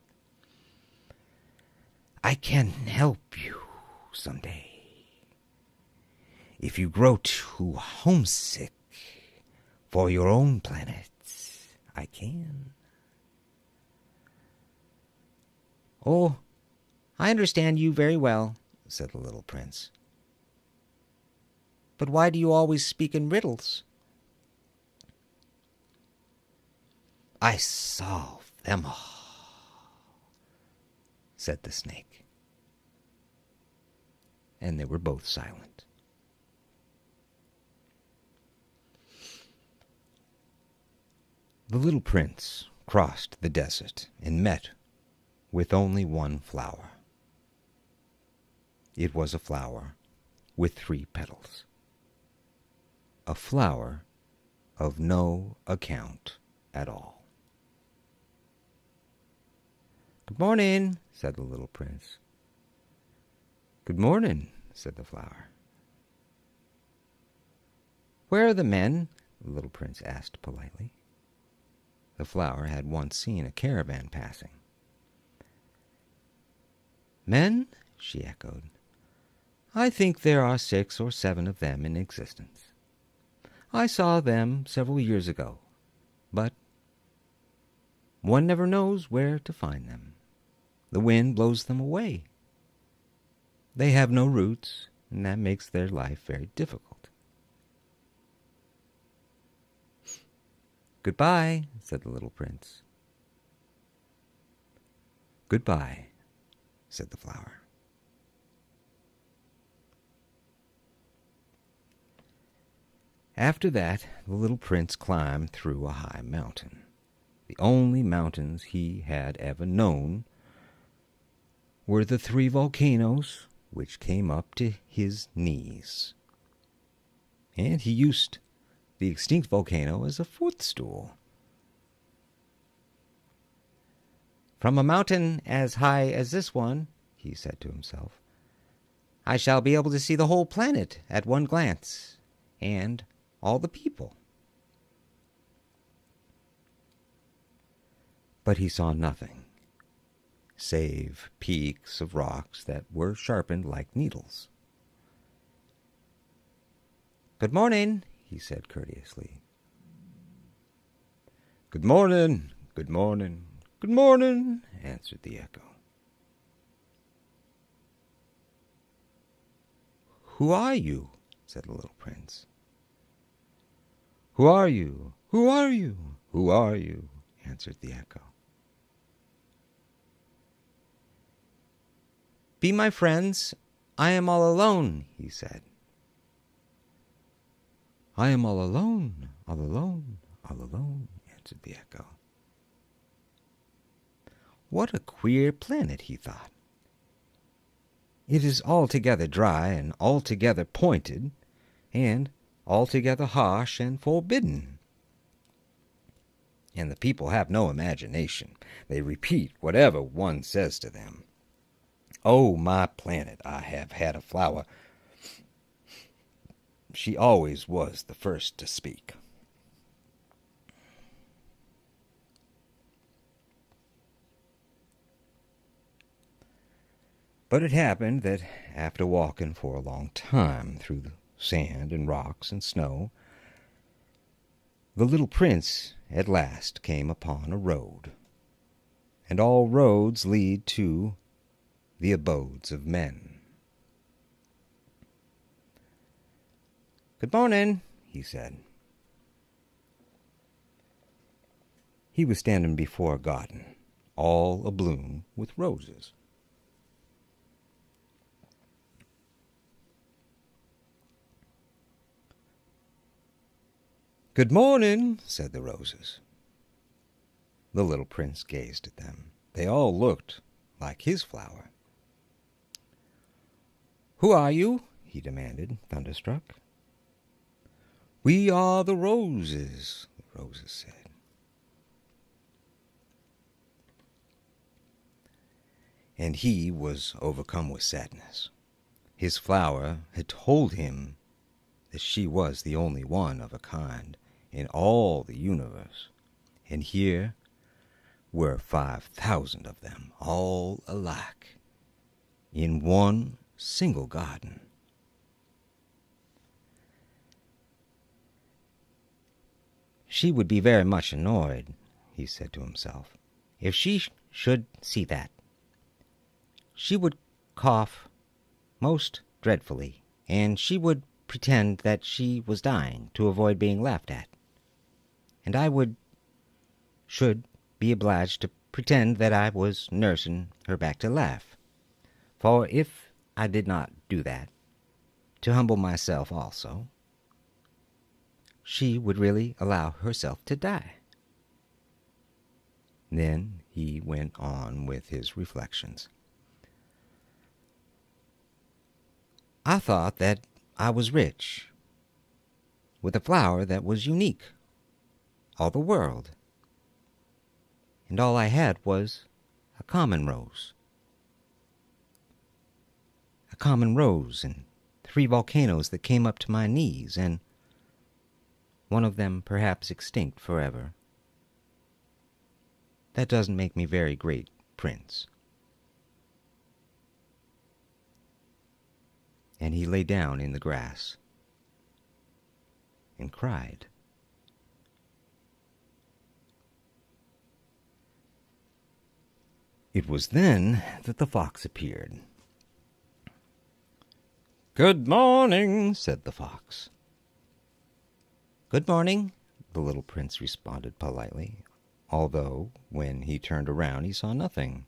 "I can help you someday. If you grow too homesick for your own planet, I can." "Oh, I understand you very well," said the little prince. "But why do you always speak in riddles?" "I solve them all," said the snake. And they were both silent. The little prince crossed the desert and met with only one flower. It was a flower with 3 petals. A flower of no account at all. "Good morning," said the little prince. "Good morning," said the flower. "Where are the men?" The little prince asked politely. The flower had once seen a caravan passing. Men? She echoed. I think there are 6 or 7 of them in existence. I saw them several years ago, but one never knows where to find them. The wind blows them away. They have no roots, and that makes their life very difficult. Goodbye, said the little prince. Goodbye, said the flower. After that, the little prince climbed through a high mountain. The only mountains he had ever known were the 3 volcanoes which came up to his knees. And he used the extinct volcano as a footstool. From a mountain as high as this one, he said to himself, I shall be able to see the whole planet at one glance, and all the people. But he saw nothing, save peaks of rocks that were sharpened like needles. Good morning, he said courteously. Good morning, good morning, good morning, answered the echo. Who are you? Said the little prince. Who are you? Who are you? Who are you? Answered the echo. Be my friends. I am all alone, he said. I am all alone, all alone, all alone, answered the echo. What a queer planet, he thought. It is altogether dry and altogether pointed, and altogether harsh and forbidden. And the people have no imagination. They repeat whatever one says to them. Oh, my planet, I have had a flower. She always was the first to speak. But it happened that after walking for a long time through the sand and rocks and snow, the little prince at last came upon a road, and all roads lead to the abodes of men. Good morning, he said. He was standing before a garden, all abloom with roses. Good morning, said the roses. The little prince gazed at them. They all looked like his flower. Who are you? He demanded, thunderstruck. We are the roses, the roses said. And he was overcome with sadness. His flower had told him that she was the only one of a kind in all the universe, and here were 5,000 of them, all alike, in one single garden. She would be very much annoyed, he said to himself, if she should see that. She would cough most dreadfully, and she would pretend that she was dying to avoid being laughed at. And I should be obliged to pretend that I was nursing her back to laugh. For if I did not do that, to humble myself also, she would really allow herself to die. Then he went on with his reflections. I thought that I was rich, with a flower that was unique, all the world, and all I had was a common rose. A common rose and 3 volcanoes that came up to my knees, and one of them perhaps extinct forever. That doesn't make me very great prince." And he lay down in the grass and cried. It was then that the fox appeared. "Good morning," said the fox. "Good morning," the little prince responded politely, although when he turned around he saw nothing.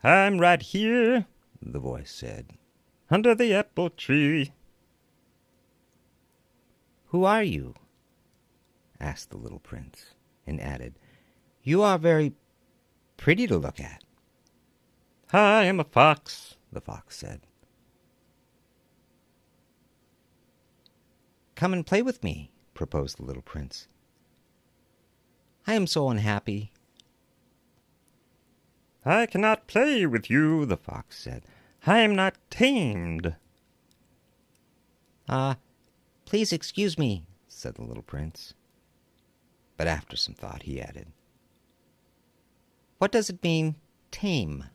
"I'm right here," the voice said, "under the apple tree." "Who are you?" asked the little prince, and added, "You are very pretty to look at." "I am a fox," the fox said. "Come and play with me," proposed the little prince. "I am so unhappy." "I cannot play with you," the fox said. "I am not tamed." Please excuse me," said the little prince. But after some thought he added, "What does it mean, tame?"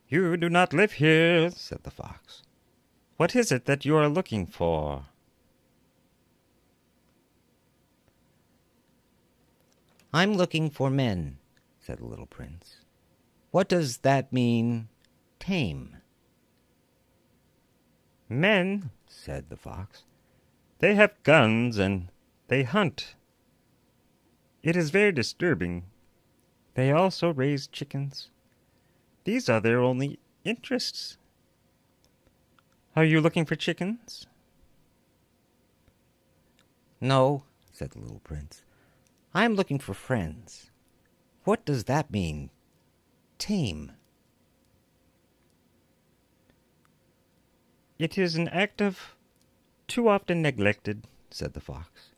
"You do not live here," said the fox. "What is it that you are looking for?" "I'm looking for men," said the little prince. "What does that mean, tame?" "Men," said the fox. "They have guns and they hunt. It is very disturbing. They also raise chickens. These are their only interests. Are you looking for chickens?" "No," said the little prince. I'm looking for friends. What does that mean, tame?" "It is an act of too often neglected," said the fox.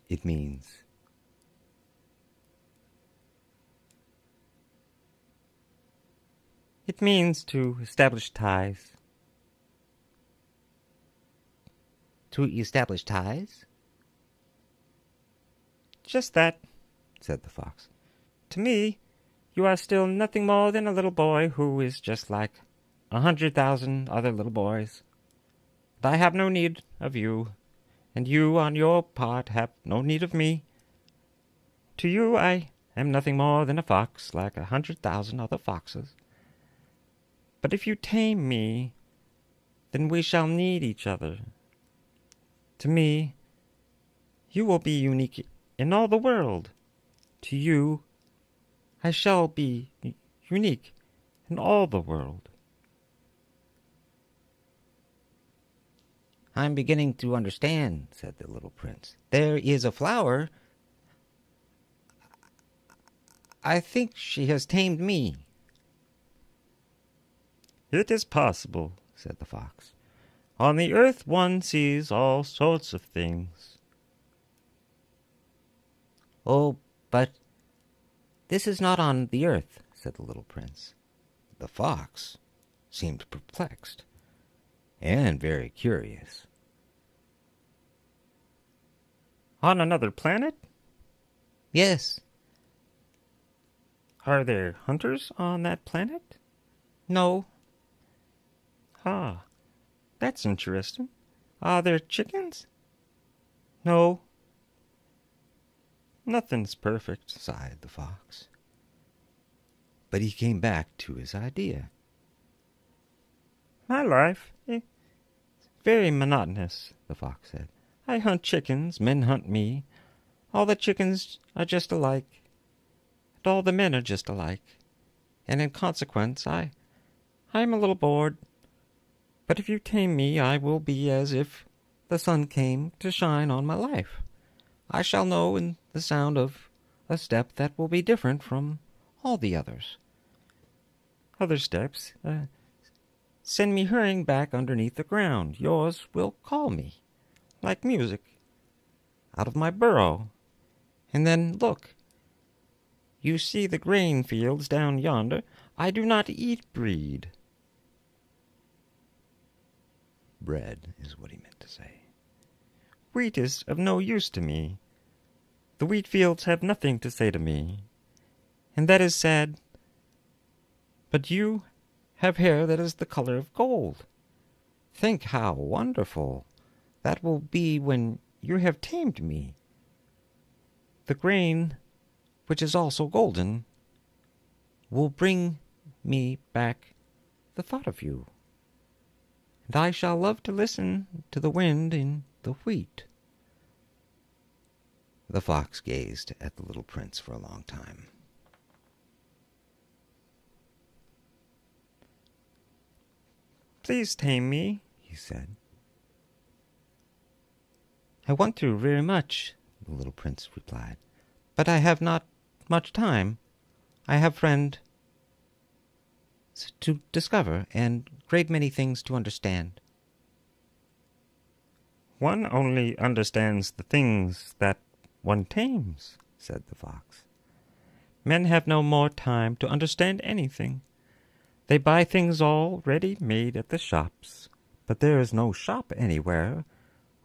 It means It means to establish ties. To establish ties? Just that, said the fox. To me, you are still nothing more than a little boy who is just like 100,000 other little boys. But I have no need of you, and you, on your part, have no need of me. To you, I am nothing more than a fox, like 100,000 other foxes. But if you tame me, then we shall need each other. To me, you will be unique in all the world. To you, I shall be unique in all the world. I'm beginning to understand, said the little prince. There is a flower. I think she has tamed me. It is possible, said the fox. On the earth one sees all sorts of things. Oh, but this is not on the earth, said the little prince. The fox seemed perplexed and very curious. On another planet? Yes. Are there hunters on that planet? No. Ah, that's interesting. Are there chickens? No. Nothing's perfect, sighed the fox. But he came back to his idea. My life is very monotonous, the fox said. I hunt chickens, men hunt me. All the chickens are just alike, and all the men are just alike. And in consequence, I am a little bored. But if you tame me, I will be as if the sun came to shine on my life. I shall know in the sound of a step that will be different from all the others. Other steps send me hurrying back underneath the ground. Yours will call me, like music, out of my burrow. And then, look, you see the grain fields down yonder. I do not eat bread. bread, is what he meant to say. Wheat is of no use to me. The wheat fields have nothing to say to me, and that is sad. But you have hair that is the color of gold. Think how wonderful that will be when you have tamed me. The grain, which is also golden, will bring me back the thought of you, and I shall love to listen to the wind in the wheat. The fox gazed at the little prince for a long time. Please tame me, He said. I want to very much, The little prince replied. but I have not much time. I have friends to discover, and great many things to understand. One only understands the things that one tames, Said the fox. Men have no more time to understand anything. They buy things all ready-made at the shops, but there is no shop anywhere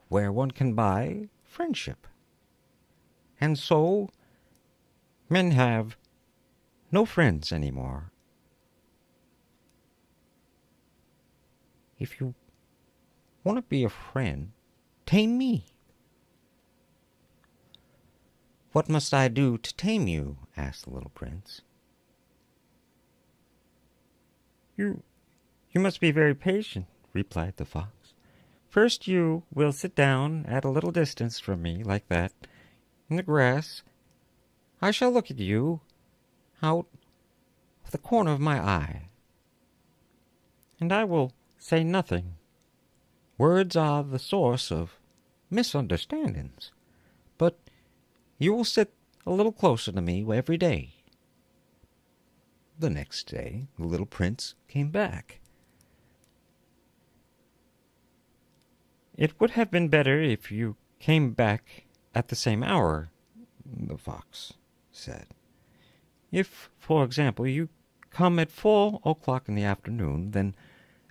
where one can buy friendship. And so, men have no friends anymore. If you want to be a friend, tame me. What must I do to tame you? Asked the little prince. You must be very patient, replied the fox. First you will sit down at a little distance from me, like that, in the grass. I shall look at you out of the corner of my eye, and I will say nothing. Words are the source of misunderstandings, but you will sit a little closer to me every day. The next day, the little prince came back. It would have been better if you came back at the same hour, The fox said. If, for example, you come at 4 o'clock in the afternoon, then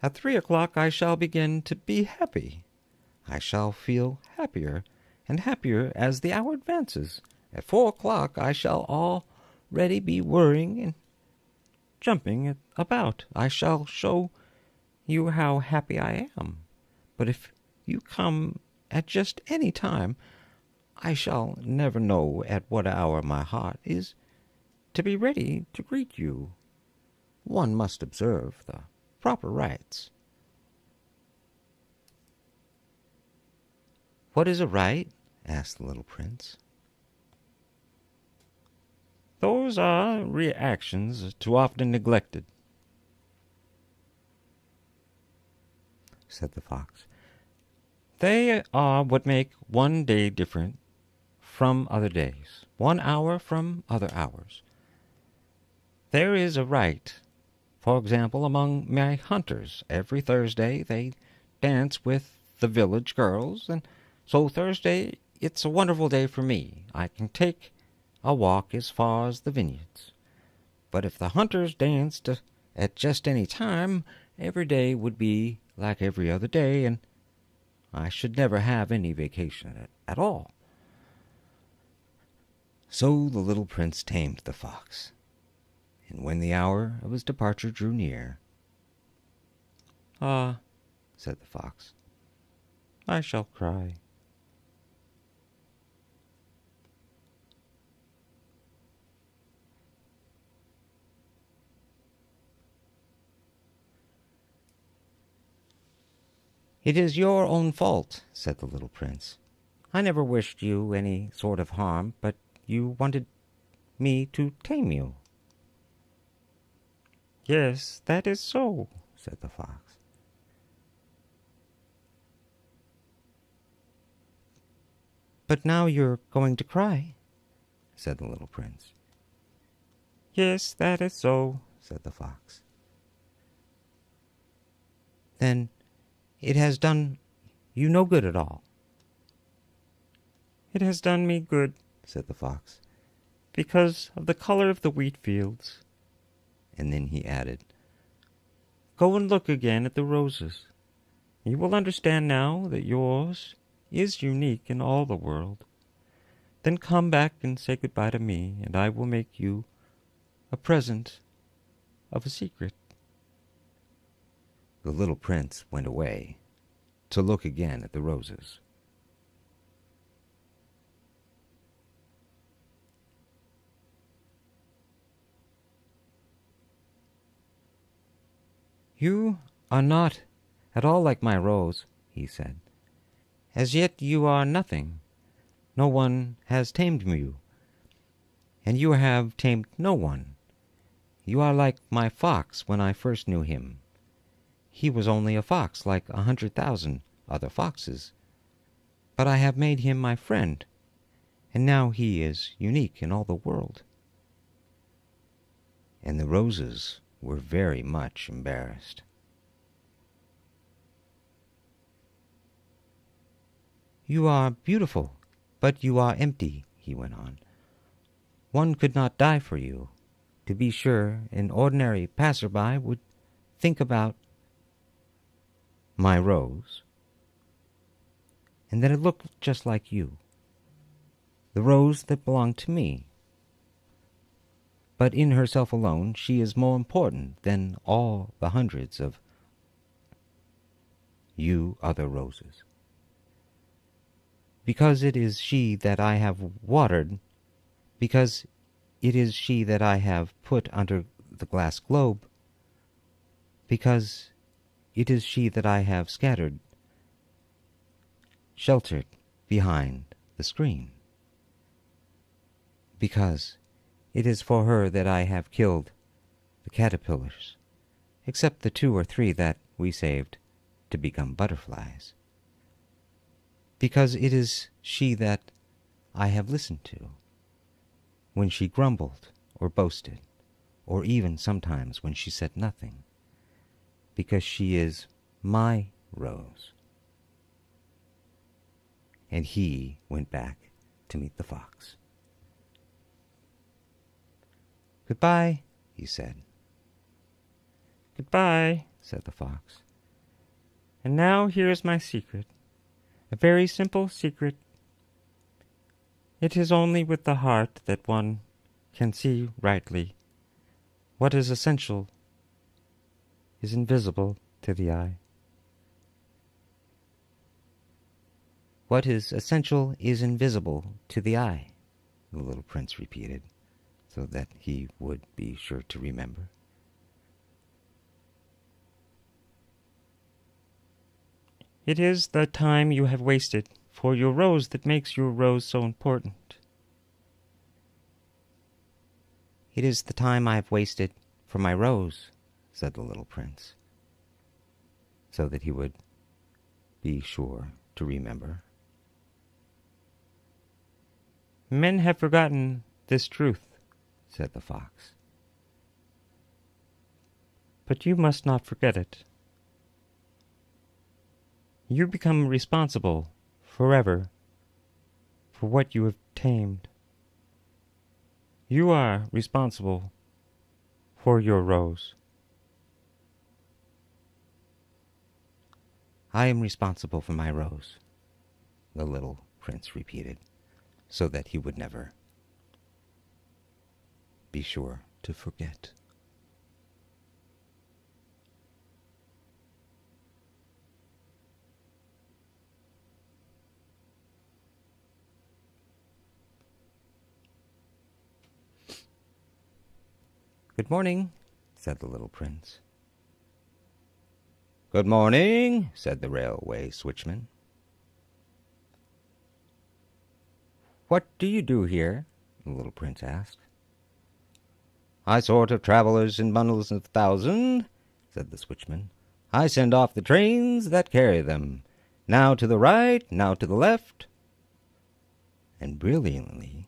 at 3 o'clock I shall begin to be happy. I shall feel happier and happier as the hour advances. At 4 o'clock I shall already be worrying and jumping about. I shall show you how happy I am. But if you come at just any time, I shall never know at what hour my heart is to be ready to greet you. One must observe the proper rites. What is a rite? Asked the little prince. Those are reactions too often neglected, Said the fox. They are what make one day different from other days, 1 hour from other hours. There is a rite, for example, among my hunters. Every Thursday they dance with the village girls, and so Thursday it's a wonderful day for me. I can take a walk as far as the vineyards. But if the hunters danced at just any time, every day would be like every other day, and I should never have any vacation at all. So the little prince tamed the fox, and when the hour of his departure drew near, "Ah," said the fox, I shall cry. "It is your own fault," said the little prince. "I never wished you any sort of harm, but you wanted me to tame you." Yes, that is so, said the fox. "But now you're going to cry," said the little prince. Yes, that is so, said the fox. "Then it has done you no good at all." It has done me good, said the fox. Because of the color of the wheat fields. And then he added, Go and look again at the roses. You will understand now that yours is unique in all the world. Then come back and say goodbye to me, and I will make you a present of a secret." The little prince went away to look again at the roses. "You are not at all like my rose," he said. "As yet you are nothing. No one has tamed you, and you have tamed no one. You are like my fox when I first knew him. He was only a fox like 100,000 other foxes, but I have made him my friend, and now he is unique in all the world." And the roses were very much embarrassed. "You are beautiful, but you are empty," he went on. "One could not die for you. To be sure, an ordinary passerby would think about my rose, and that it looked just like you, the rose that belonged to me. But in herself alone she is more important than all the hundreds of you other roses. Because it is she that I have watered, because it is she that I have put under the glass globe, because it is she that I have scattered, sheltered behind the screen, because it is for her that I have killed the caterpillars, except the 2 or 3 that we saved to become butterflies, because it is she that I have listened to when she grumbled or boasted, or even sometimes when she said nothing, because she is my rose." And he went back to meet the fox. "Goodbye," he said. "Goodbye," said the fox. "And now here is my secret, a very simple secret. It is only with the heart that one can see rightly. What is essential is invisible to the eye." "What is essential is invisible to the eye," the little prince repeated, so that he would be sure to remember. "It is the time you have wasted for your rose that makes your rose so important." "It is the time I have wasted for my rose," said the little prince, so that he would be sure to remember. "Men have forgotten this truth," said the fox. "But you must not forget it. You become responsible forever for what you have tamed. You are responsible for your rose." "I am responsible for my rose," the little prince repeated, so that he would never be sure to forget. "Good morning," said the little prince. "Good morning," said the railway switchman. "What do you do here?" the little prince asked. "I sort of travelers in bundles of 1,000, said the switchman. "I send off the trains that carry them, now to the right, now to the left." And brilliantly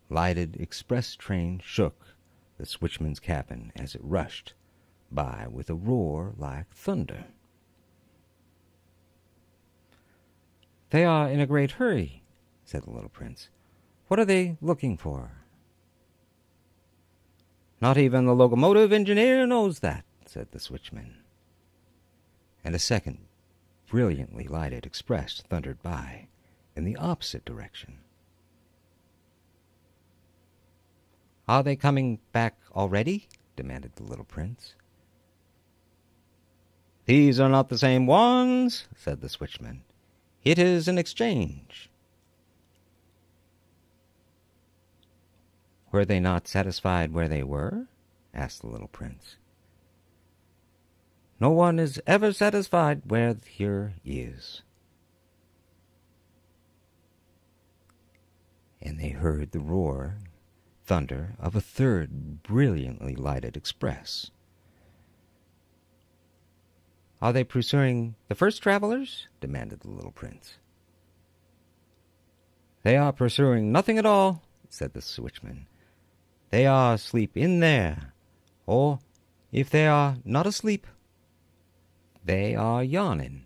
lighted express train shook the switchman's cabin as it rushed by with a roar like thunder. "They are in a great hurry," said the little prince. "What are they looking for?" "Not even the locomotive engineer knows that," said the switchman. And a second brilliantly lighted express thundered by in the opposite direction. "Are they coming back already?" demanded the little prince. "These are not the same ones," said the switchman. "It is an exchange." "Were they not satisfied where they were?" asked the little prince. "No one is ever satisfied where here is." And they heard the roar, thunder of a third brilliantly lighted express. "Are they pursuing the first travelers?" demanded the little prince. "They are pursuing nothing at all," said the switchman. "They are asleep in there, or if they are not asleep, they are yawning.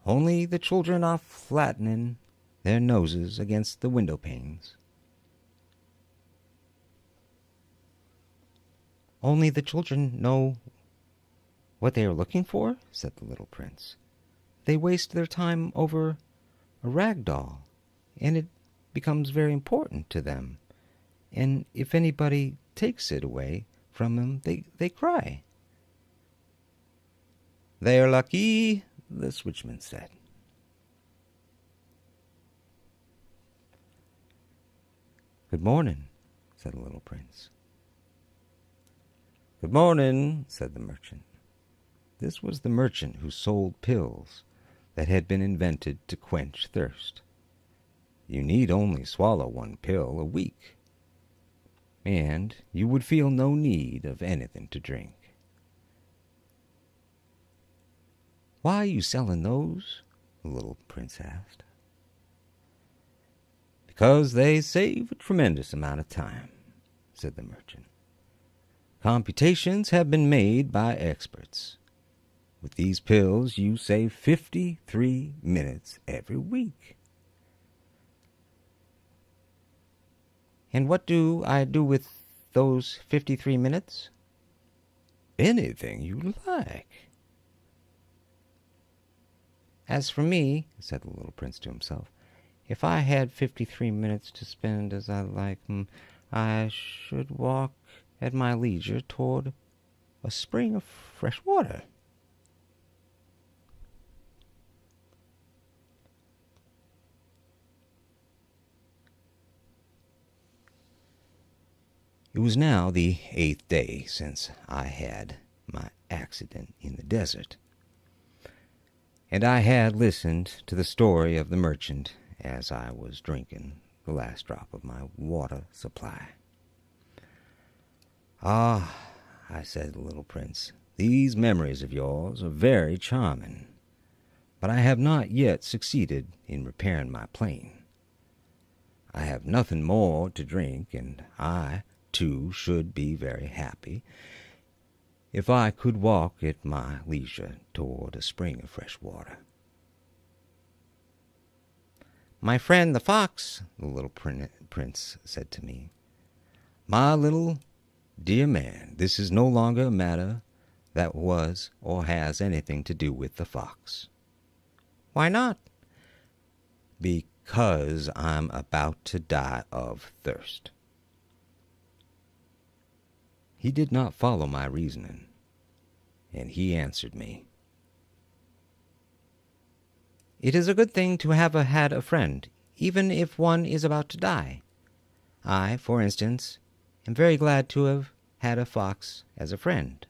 Only the children are flattening their noses against the window panes." "Only the children know what they are looking for?" said the little prince. "They waste their time over a rag doll, and it becomes very important to them. And if anybody takes it away from them, they cry." "They are lucky," the switchman said. "Good morning," said the little prince. "Good morning," said the merchant. This was the merchant who sold pills that had been invented to quench thirst. You need only swallow one pill a week, and you would feel no need of anything to drink. "Why are you selling those?" the little prince asked. "Because they save a tremendous amount of time," said the merchant. "Computations have been made by experts. With these pills, you save 53 minutes every week." "And what do I do with those 53 minutes?" "Anything you like." "As for me," said the little prince to himself, "if I had 53 minutes to spend as I like, I should walk at my leisure toward a spring of fresh water." It was now the 8th day since I had my accident in the desert, and I had listened to the story of the merchant as I was drinking the last drop of my water supply. "Ah," I said to the little prince, "these memories of yours are very charming, but I have not yet succeeded in repairing my plane. I have nothing more to drink, and I, too, should be very happy if I could walk at my leisure toward a spring of fresh water." "My friend the fox," the little prince said to me. "My little dear man, this is no longer a matter that was or has anything to do with the fox." "Why not?" "Because I'm about to die of thirst." He did not follow my reasoning, and he answered me. "It is a good thing to have had a friend, even if one is about to die. I, for instance, am very glad to have had a fox as a friend."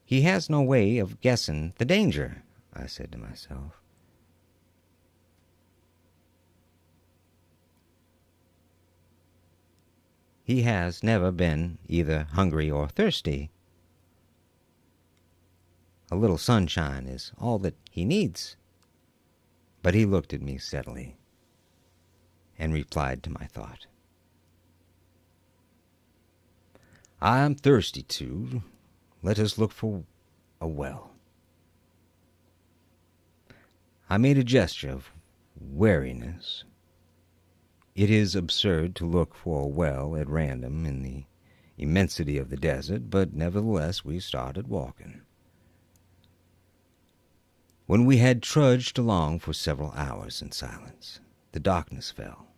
"He has no way of guessing the danger," I said to myself. "He has never been either hungry or thirsty. A little sunshine is all that he needs." But he looked at me steadily and replied to my thought. "I am thirsty too. Let us look for a well." I made a gesture of wariness. It is absurd to look for a well at random in the immensity of the desert, but nevertheless we started walking. When we had trudged along for several hours in silence, the darkness fell,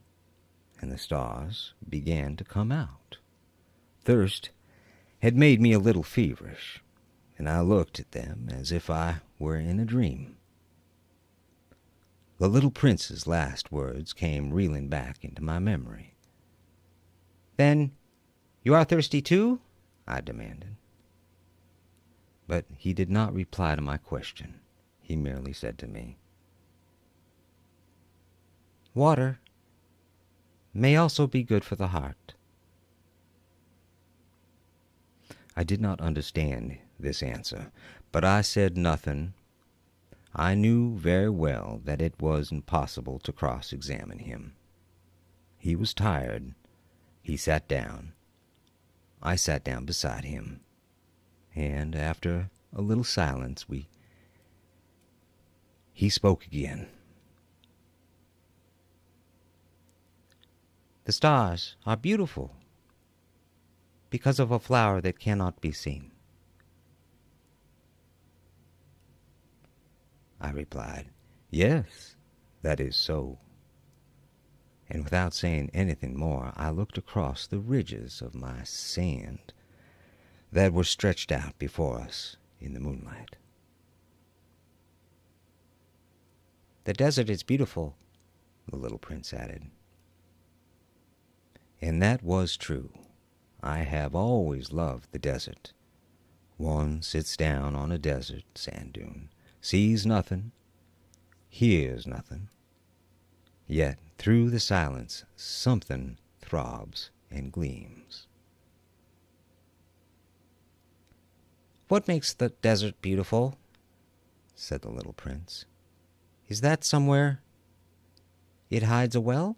and the stars began to come out. Thirst had made me a little feverish, and I looked at them as if I were in a dream. The little prince's last words came reeling back into my memory. "Then you are thirsty too?" I demanded. But he did not reply to my question. He merely said to me, "Water may also be good for the heart." I did not understand this answer, but I said nothing. I knew very well that it was impossible to cross-examine him. He was tired. He sat down. I sat down beside him, and after a little silence he spoke again. "The stars are beautiful because of a flower that cannot be seen." I replied, "Yes, that is so." And without saying anything more, I looked across the ridges of my sand that were stretched out before us in the moonlight. "The desert is beautiful," the little prince added. And that was true. I have always loved the desert. One sits down on a desert sand dune, sees nothing, hears nothing, yet through the silence something throbs and gleams. "What makes the desert beautiful?" said the little prince. "Is that somewhere it hides a well?"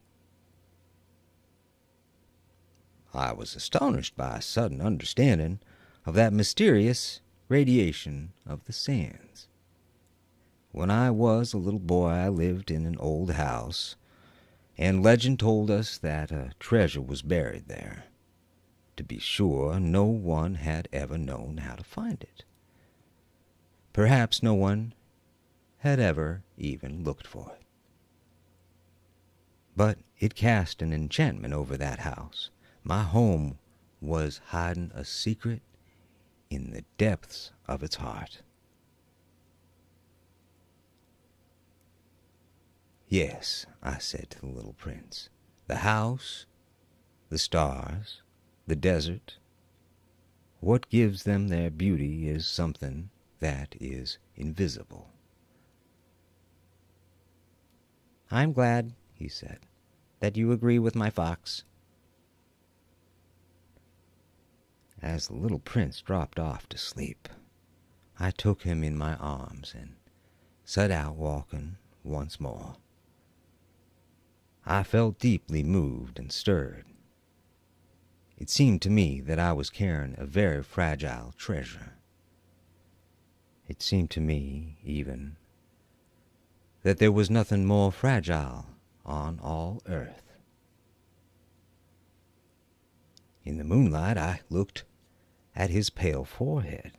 I was astonished by a sudden understanding of that mysterious radiation of the sands. When I was a little boy, I lived in an old house, and legend told us that a treasure was buried there. To be sure, no one had ever known how to find it. Perhaps no one had ever even looked for it. But it cast an enchantment over that house. My home was hiding a secret in the depths of its heart. "Yes," I said to the little prince, "the house, the stars, the desert, what gives them their beauty is something that is invisible." "I'm glad," he said, "that you agree with my fox." As the little prince dropped off to sleep, I took him in my arms and set out walking once more. I felt deeply moved and stirred. It seemed to me that I was carrying a very fragile treasure. It seemed to me, even, that there was nothing more fragile on all earth. In the moonlight I looked at his pale forehead,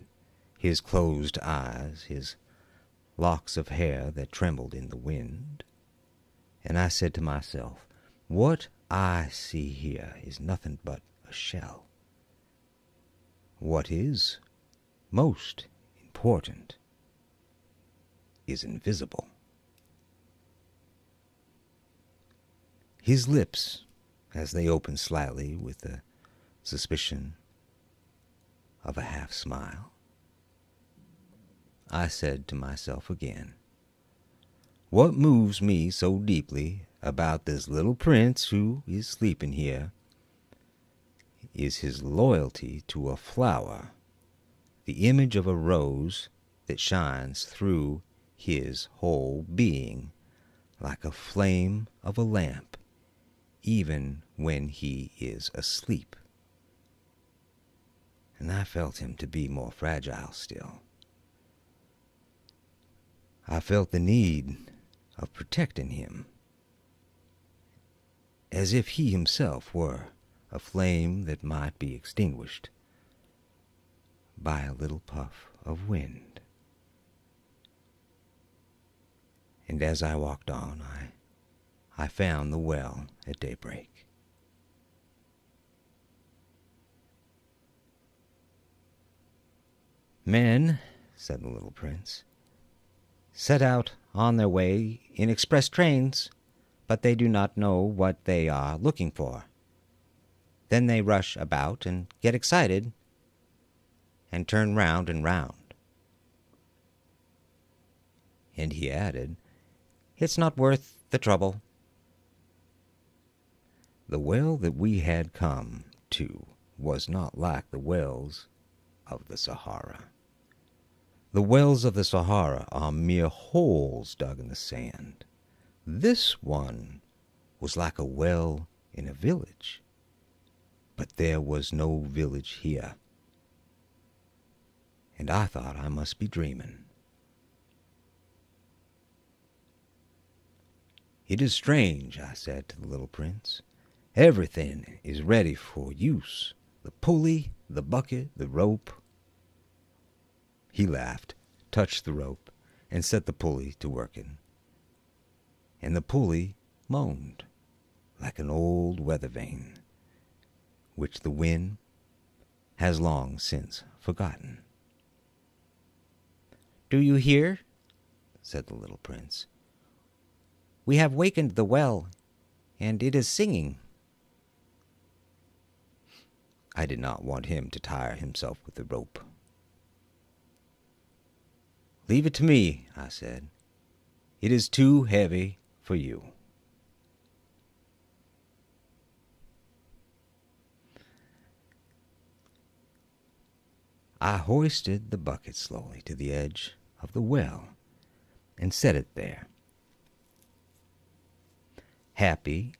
his closed eyes, his locks of hair that trembled in the wind, and I said to myself, "What I see here is nothing but a shell. What is most important is invisible." His lips, as they opened slightly with the suspicion of a half-smile, I said to myself again, "What moves me so deeply about this little prince who is sleeping here is his loyalty to a flower, the image of a rose that shines through his whole being like a flame of a lamp, even when he is asleep." And I felt him to be more fragile still. I felt the need of protecting him, as if he himself were a flame that might be extinguished by a little puff of wind. And as I walked on, I found the well at daybreak. Men, said the little prince, set out on their way in express trains, but they do not know what they are looking for. Then they rush about and get excited and turn round and round. And he added, "It's not worth the trouble." The well that we had come to was not like the wells of the Sahara. The wells of the Sahara are mere holes dug in the sand. This one was like a well in a village, but there was no village here. And I thought I must be dreaming. "It is strange," I said to the little prince. "Everything is ready for use. The pulley, the bucket, the rope." He laughed, touched the rope, and set the pulley to working. And the pulley moaned like an old weather vane, which the wind has long since forgotten. "Do you hear?" said the little prince. "We have wakened the well, and it is singing." I did not want him to tire himself with the rope. "Leave it to me," I said. "It is too heavy for you." I hoisted the bucket slowly to the edge of the well and set it there. Happy,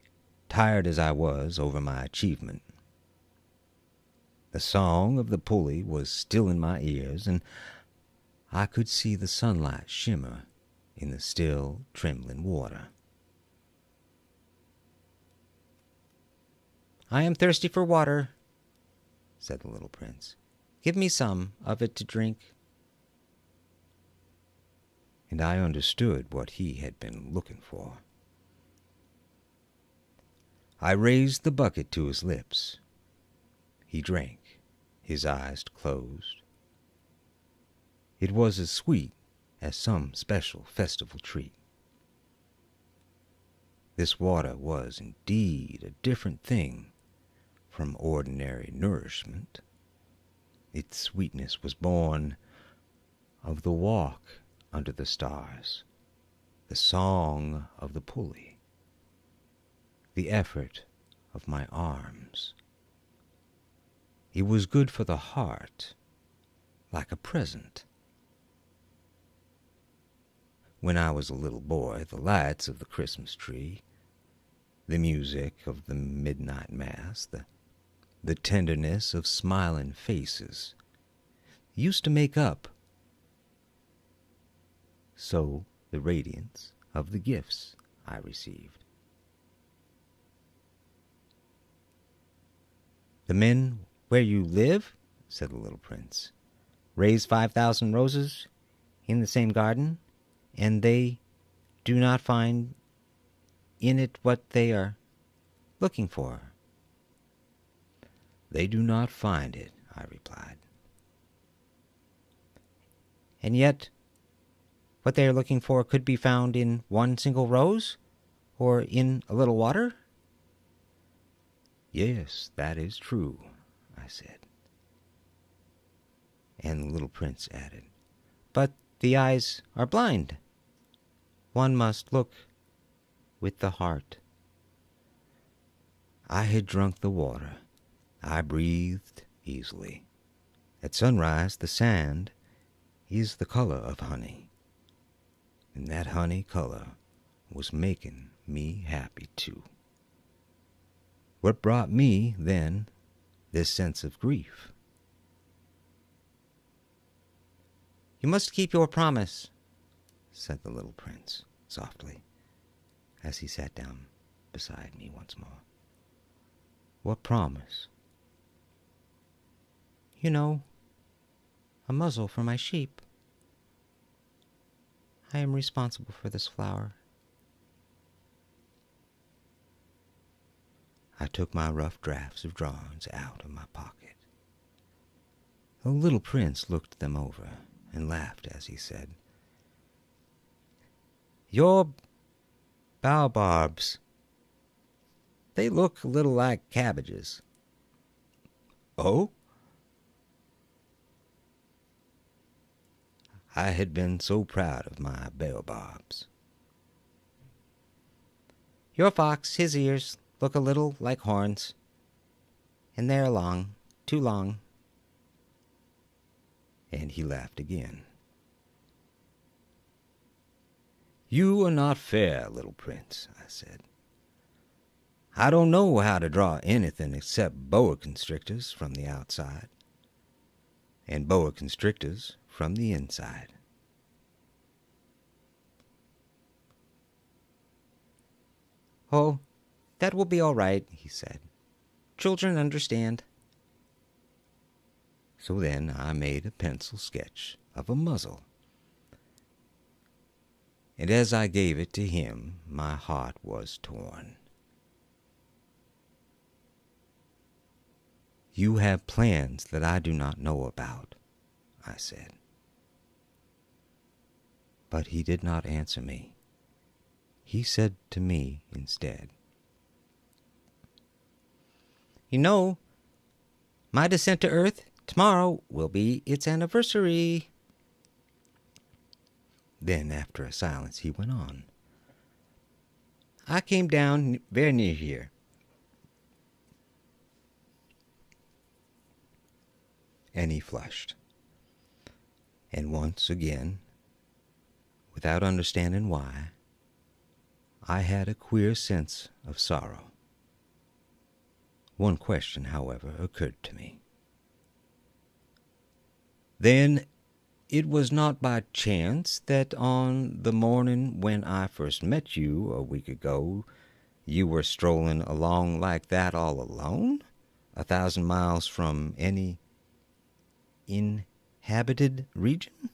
tired as I was over my achievement. The song of the pulley was still in my ears, and I could see the sunlight shimmer in the still, trembling water. "I am thirsty for water," said the little prince. "Give me some of it to drink." And I understood what he had been looking for. I raised the bucket to his lips. He drank, his eyes closed. It was as sweet as some special festival treat. This water was indeed a different thing from ordinary nourishment. Its sweetness was born of the walk under the stars, the song of the pulley, the effort of my arms. It was good for the heart, like a present. When I was a little boy, the lights of the Christmas tree, the music of the midnight mass, the tenderness of smiling faces used to make up so the radiance of the gifts I received. "The men where you live," said the little prince, "raise 5,000 roses in the same garden, and they do not find in it what they are looking for." "They do not find it," I replied. "And yet what they are looking for could be found in one single rose, or in a little water?" "Yes, that is true," I said. And the little prince added, "But the eyes are blind. One must look with the heart." I had drunk the water. I breathed easily. At sunrise, the sand is the color of honey, and that honey color was making me happy too. What brought me, then, this sense of grief? "You must keep your promise," said the little prince softly. as he sat down beside me once more. "What promise?" "You know, a muzzle for my sheep. I am responsible for this flower." I took my rough drafts of drawings out of my pocket. The little prince looked them over and laughed as he said, "Your baobabs, they look a little like cabbages." "Oh?" I had been so proud of my baobabs. "Your fox, his ears look a little like horns, and they're long, too long." And he laughed again. "You are not fair, little prince," I said. "I don't know how to draw anything except boa constrictors from the outside, and boa constrictors from the inside." "Oh, that will be all right," he said. "Children understand." So then I made a pencil sketch of a muzzle, and as I gave it to him, my heart was torn. "You have plans that I do not know about," I said. But he did not answer me. He said to me instead, "You know, my descent to Earth tomorrow will be its anniversary." Then after a silence he went on, "I came down very near here. and he flushed. And once again, without understanding why, I had a queer sense of sorrow. One question, however, occurred to me. "Then it was not by chance that on the morning when I first met you a week ago, you were strolling along like that all alone, 1,000 miles from any inhabited region?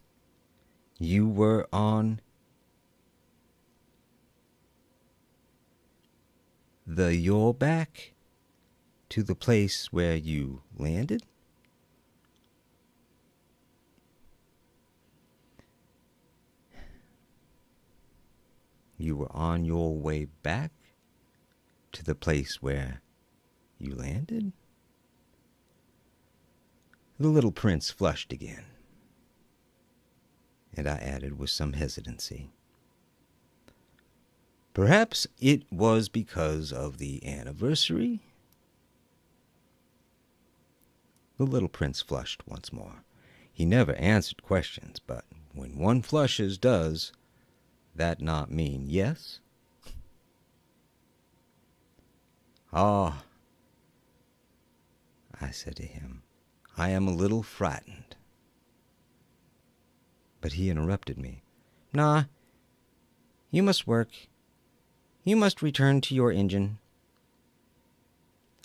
You were on your back to the place where you landed?" "You were on your way back to the place where you landed?" The little prince flushed again, and I added with some hesitancy, "Perhaps it was because of the anniversary?" The little prince flushed once more. He never answered questions, but when one flushes, does that not mean yes? "Ah," I said to him, "I am a little frightened." But he interrupted me. "Nah, you must work. You must return to your engine.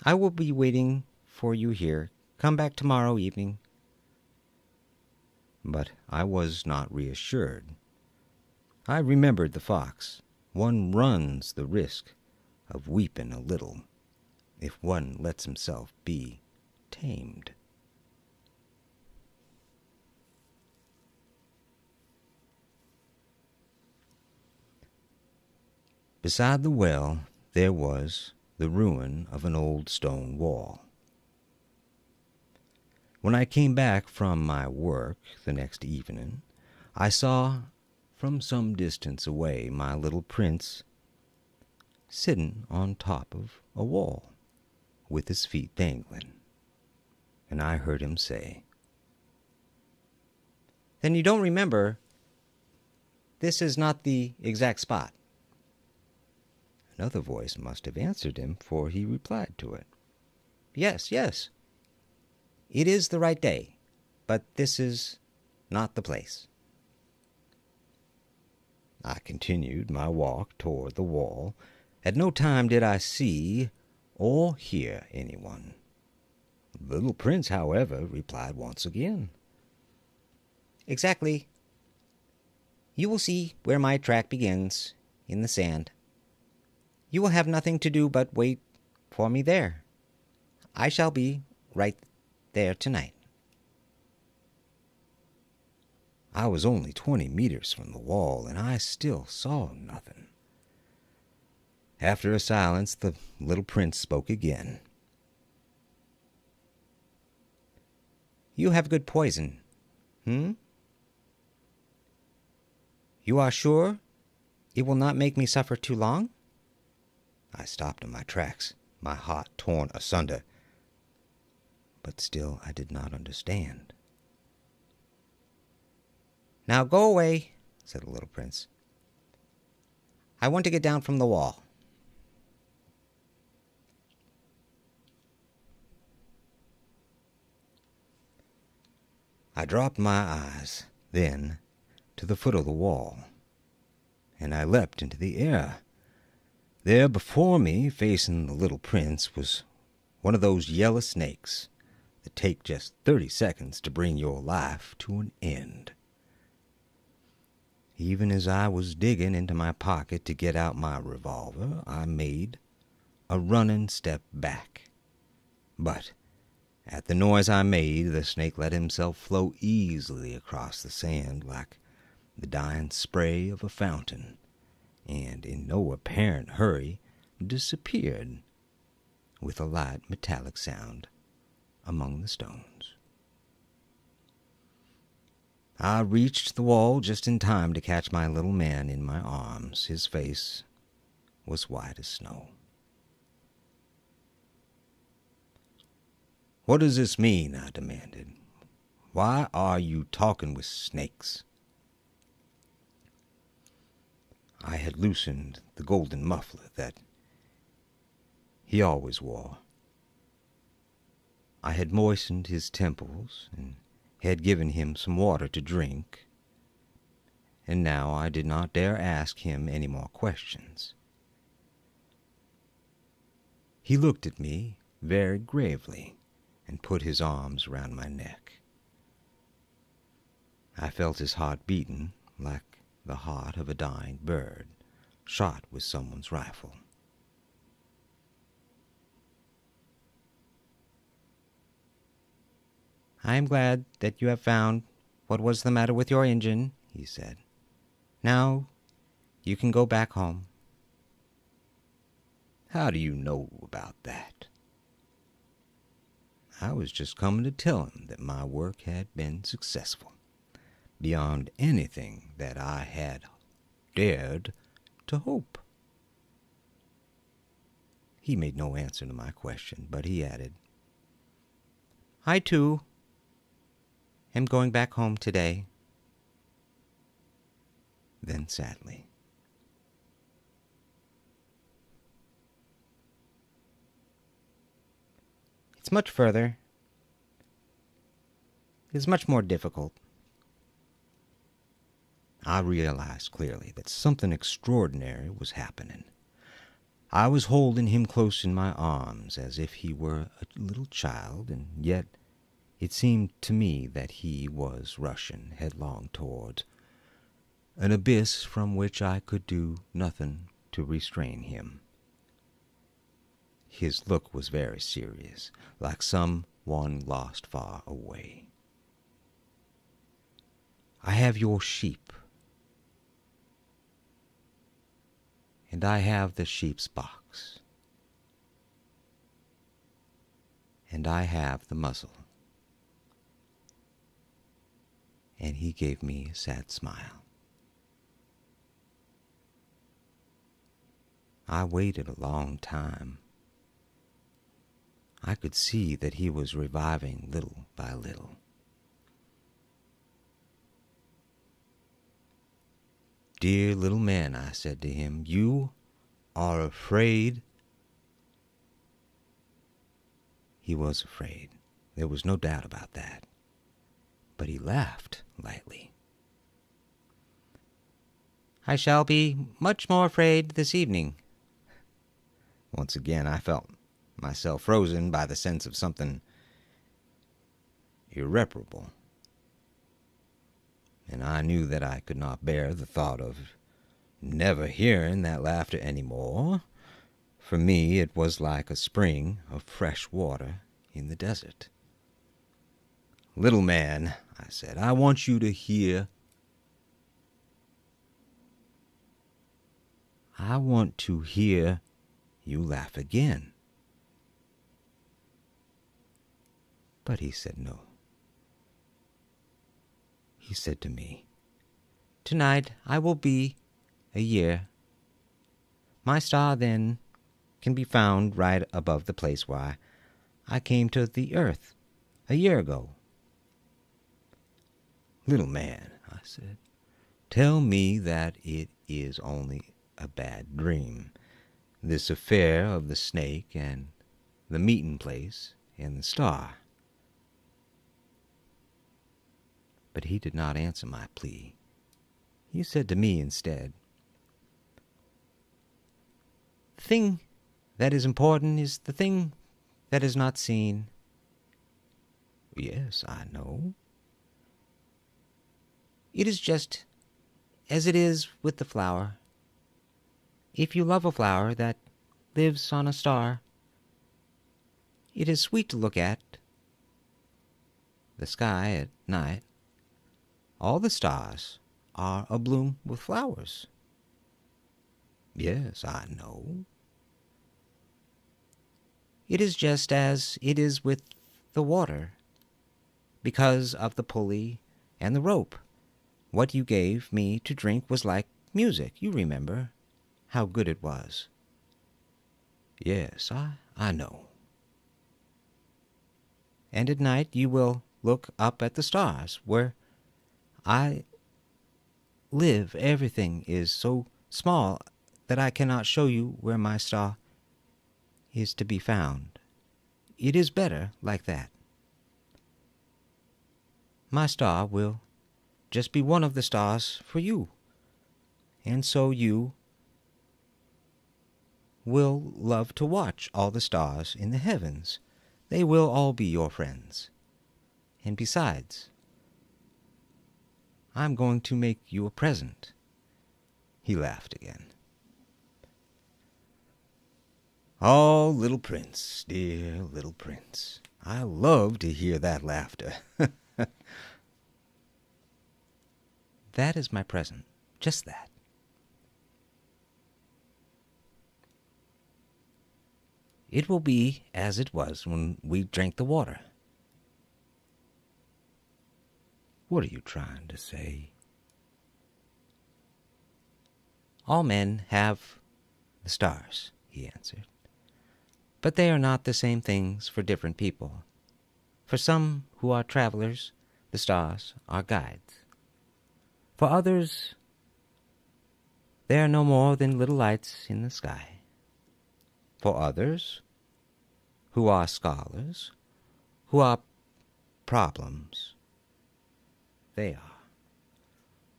I will be waiting for you here. Come back tomorrow evening." But I was not reassured. I remembered the fox. One runs the risk of weeping a little if one lets himself be tamed. Beside the well, there was the ruin of an old stone wall. When I came back from my work the next evening, I saw from some distance away my little prince sitting on top of a wall with his feet dangling, and I heard him say, "Then you don't remember this is not the exact spot?" Another voice must have answered him, for he replied to it, Yes, yes. It is the right day, but this is not the place." I continued my walk toward the wall. At no time did I see or hear anyone. The little prince, however, replied once again. Exactly. You will see where my track begins, in the sand. You will have nothing to do but wait for me there. I shall be right there tonight. I was only 20 meters from the wall, and I still saw nothing. After a silence, the little prince spoke again. You have good poison, You are sure it will not make me suffer too long? I stopped in my tracks, my heart torn asunder. But still I did not understand. Now go away, said the little prince. I want to get down from the wall. I dropped my eyes, then, to the foot of the wall, and I leapt into the air. There before me, facing the little prince, was one of those yellow snakes that take just 30 seconds to bring your life to an end. Even as I was digging into my pocket to get out my revolver, I made a running step back. But at the noise I made, the snake let himself flow easily across the sand like the dying spray of a fountain, and in no apparent hurry disappeared with a light metallic sound among the stones. I reached the wall just in time to catch my little man in my arms. His face was white as snow. "What does this mean?" I demanded. "Why are you talking with snakes?" I had loosened the golden muffler that he always wore. I had moistened his temples and had given him some water to drink, and now I did not dare ask him any more questions. He looked at me very gravely and put his arms round my neck. I felt his heart beating like the heart of a dying bird shot with someone's rifle. I am glad that you have found what was the matter with your engine, he said. Now you can go back home. How do you know about that? I was just coming to tell him that my work had been successful, beyond anything that I had dared to hope. He made no answer to my question, but he added, I, too, am going back home today. Then sadly, It's much further. It's much more difficult. I realized clearly that something extraordinary was happening. I was holding him close in my arms as if he were a little child, and yet it seemed to me that he was rushing headlong towards an abyss from which I could do nothing to restrain him. His look was very serious, like some one lost far away. I have your sheep, and I have the sheep's box, and I have the muzzle. And he gave me a sad smile. I waited a long time. I could see that he was reviving little by little. "Dear little man," I said to him, "you are afraid." He was afraid. There was no doubt about that. But he laughed lightly. I shall be much more afraid this evening. Once again I felt myself frozen by the sense of something irreparable, and I knew that I could not bear the thought of never hearing that laughter any more. For me it was like a spring of fresh water in the desert. "Little man," I said, "I want you to hear. I want to hear you laugh again." But he said no. He said to me, "Tonight I will be a year. My star then can be found right above the place where I came to the earth a year ago." "Little man," I said, "tell me that it is only a bad dream, this affair of the snake and the meeting place and the star." But he did not answer my plea. He said to me instead, "The thing that is important is the thing that is not seen." "Yes, I know." "It is just as it is with the flower. If you love a flower that lives on a star, it is sweet to look at the sky at night. All the stars are abloom with flowers." "Yes, I know." "It is just as it is with the water, because of the pulley and the rope. What you gave me to drink was like music. You remember how good it was." "Yes, I know." "And at night you will look up at the stars. Where I live, everything is so small that I cannot show you where my star is to be found. It is better like that. My star will just be one of the stars for you, and so you will love to watch all the stars in the heavens. They will all be your friends. And besides, I'm going to make you a present." He laughed again. "Oh, little prince, dear little prince, I love to hear that laughter." "That is my present, just that." "It will be as it was when we drank the water." "What are you trying to say?" "All men have the stars," he answered. "But they are not the same things for different people. For some who are travelers, the stars are guides. For others, they are no more than little lights in the sky. For others, who are scholars, who are problems, they are.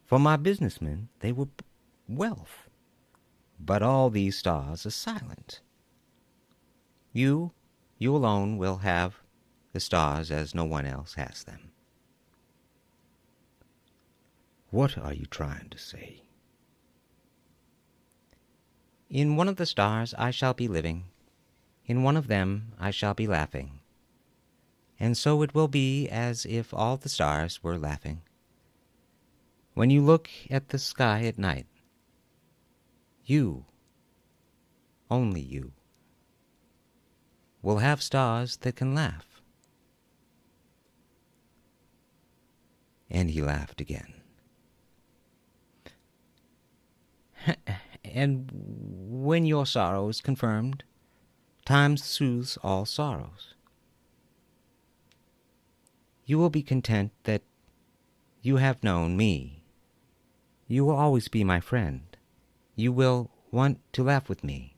For my businessmen, they were wealth. But all these stars are silent. You alone will have the stars as no one else has them." "What are you trying to say?" "In one of the stars I shall be living. In one of them I shall be laughing. And so it will be as if all the stars were laughing. When you look at the sky at night, you, only you, will have stars that can laugh." And he laughed again. "And when your sorrow is confirmed, time soothes all sorrows. You will be content that you have known me. You will always be my friend. You will want to laugh with me.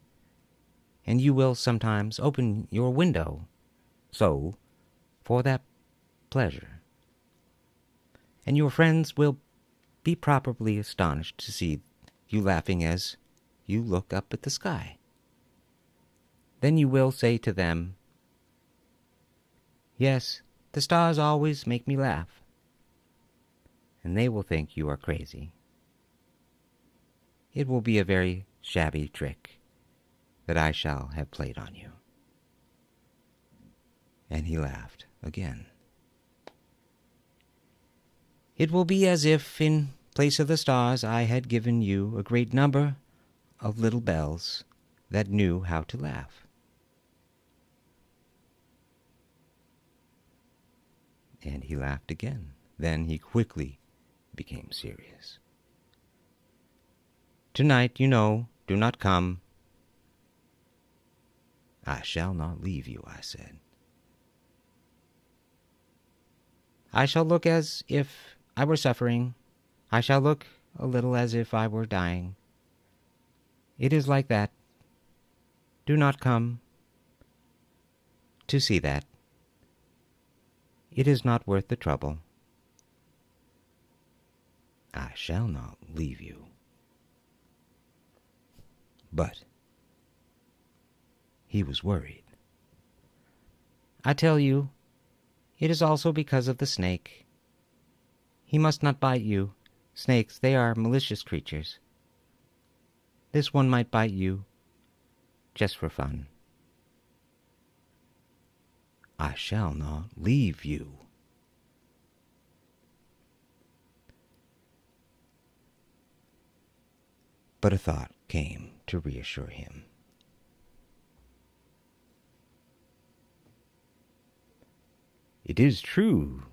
And you will sometimes open your window, so, for that pleasure. And your friends will be properly astonished to see you laughing as you look up at the sky. Then you will say to them, "Yes, the stars always make me laugh." And they will think you are crazy. It will be a very shabby trick that I shall have played on you. And he laughed again. It will be as if, in place of the stars, I had given you a great number of little bells that knew how to laugh. And he laughed again. Then he quickly became serious. "Tonight, you know, do not come." "I shall not leave you," I said. "I shall look as if I were suffering. I shall look a little as if I were dying. It is like that. Do not come to see that. It is not worth the trouble." "I shall not leave you." But he was worried. "I tell you, it is also because of the snake. He must not bite you. Snakes, they are malicious creatures. This one might bite you, just for fun." "I shall not leave you." But a thought came to reassure him. "It is true.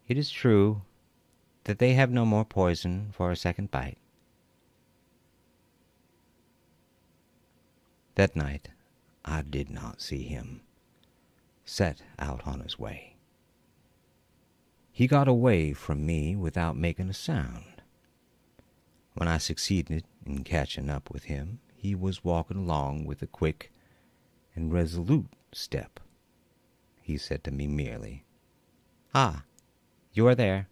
It is true that they have no more poison for a second bite." That night I did not see him set out on his way. He got away from me without making a sound. When I succeeded in catching up with him, he was walking along with a quick and resolute step. He said to me merely, "Ah, you are there."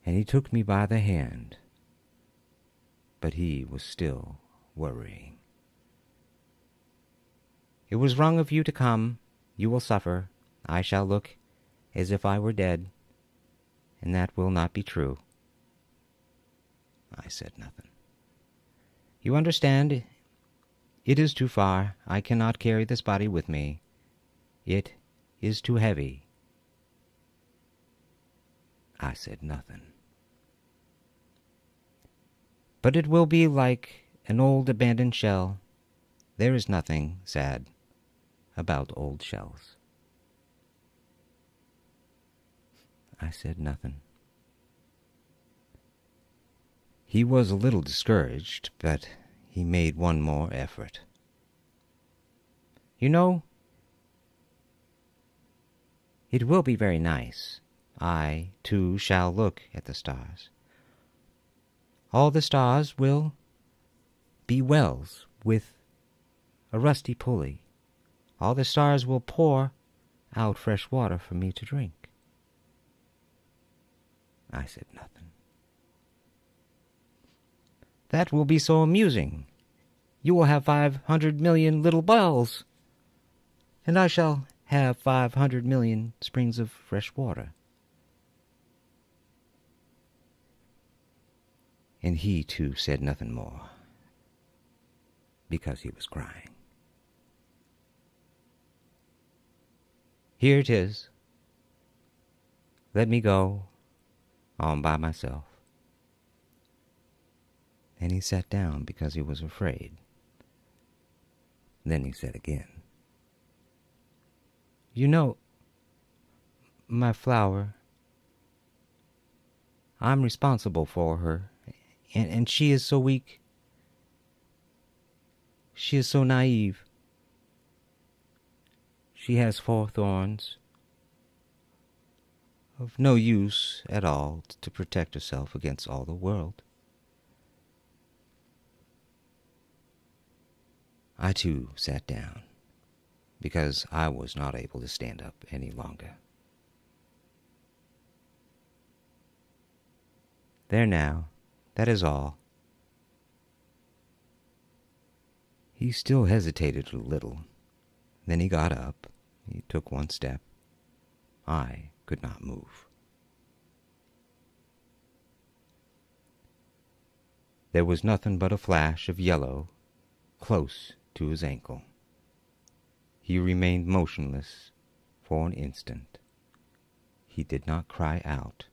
And he took me by the hand, but he was still worrying. "It was wrong of you to come. You will suffer. I shall look as if I were dead, and that will not be true." I said nothing. "You understand, it is too far. I cannot carry this body with me. It is too heavy." I said nothing. "But it will be like an old abandoned shell. There is nothing sad about old shells." I said nothing. He was a little discouraged, but he made one more effort. "You know, it will be very nice. I, too, shall look at the stars. All the stars will be wells with a rusty pulley. All the stars will pour out fresh water for me to drink." I said nothing. "That will be so amusing. You will have 500 million little wells, and I shall have 500 million springs of fresh water." And he, too, said nothing more, because he was crying. "Here it is. Let me go on by myself." And he sat down because he was afraid. Then he said again, "You know, my flower, I'm responsible for her, and she is so weak. She is so naive. She has 4 thorns. of no use at all to protect herself against all the world. I too sat down, because I was not able to stand up any longer. There now, that is all. He still hesitated a little. Then he got up. He took one step. I could not move. There was nothing but a flash of yellow close to his ankle. He remained motionless for an instant. He did not cry out.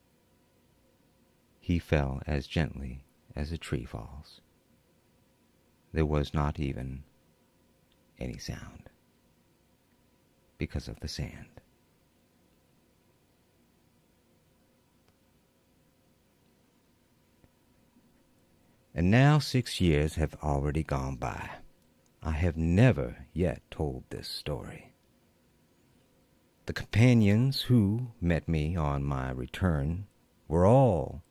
He fell as gently as a tree falls. There was not even any sound because of the sand. And now 6 years have already gone by. I have never yet told this story. The companions who met me on my return were all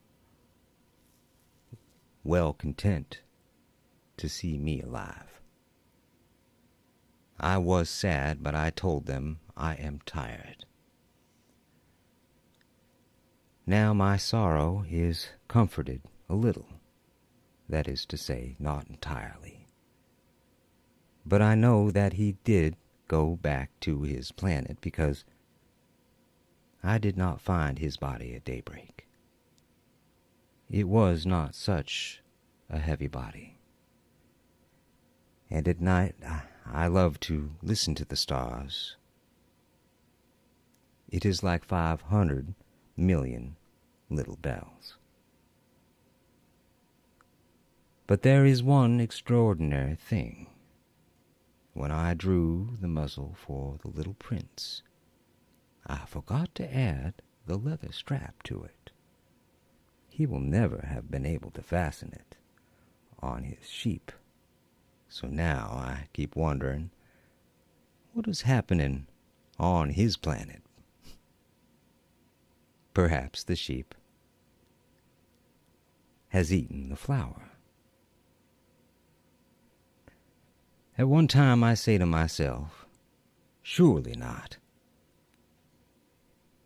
well content to see me alive. I was sad, but I told them I am tired. Now my sorrow is comforted a little, that is to say, not entirely. But I know that he did go back to his planet because I did not find his body at daybreak. It was not such a heavy body. And at night I love to listen to the stars. It is like 500 million little bells. But there is one extraordinary thing. When I drew the muzzle for the little prince, I forgot to add the leather strap to it. He will never have been able to fasten it on his sheep. So now I keep wondering what is happening on his planet. Perhaps the sheep has eaten the flour. At one time I say to myself, surely not.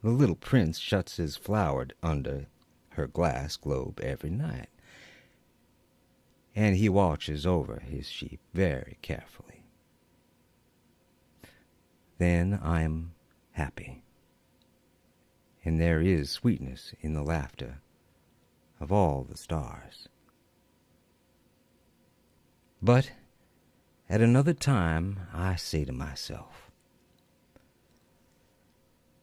The little prince shuts his flour under her glass globe every night, and he watches over his sheep very carefully. Then I am happy, and there is sweetness in the laughter of all the stars. But at another time I say to myself,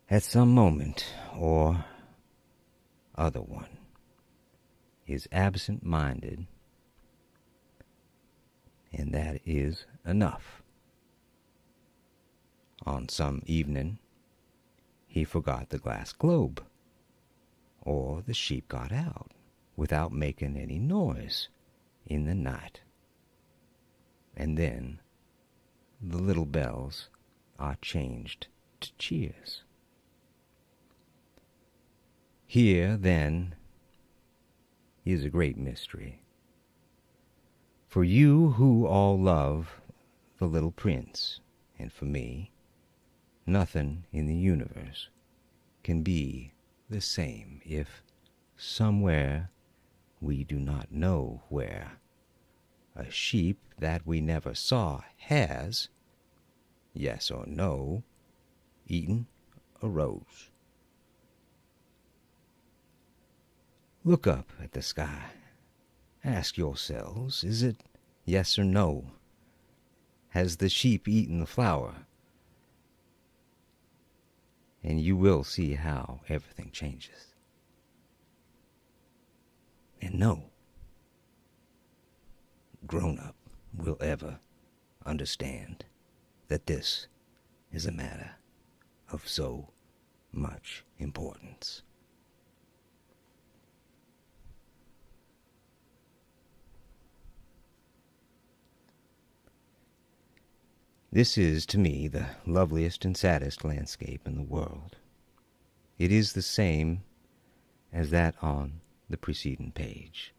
at some moment or other one is absent-minded, and that is enough. On some evening he forgot the glass globe, or the sheep got out without making any noise in the night. And then the little bells are changed to cheers. Here, then, is a great mystery. For you who all love the little prince, and for me, nothing in the universe can be the same if somewhere, we do not know where, a sheep that we never saw has, yes or no, eaten a rose. Look up at the sky. Ask yourselves, is it yes or no? Has the sheep eaten the flour? And you will see how everything changes. And no grown-up will ever understand that this is a matter of so much importance. This is, to me, the loveliest and saddest landscape in the world. It is the same as that on the preceding page.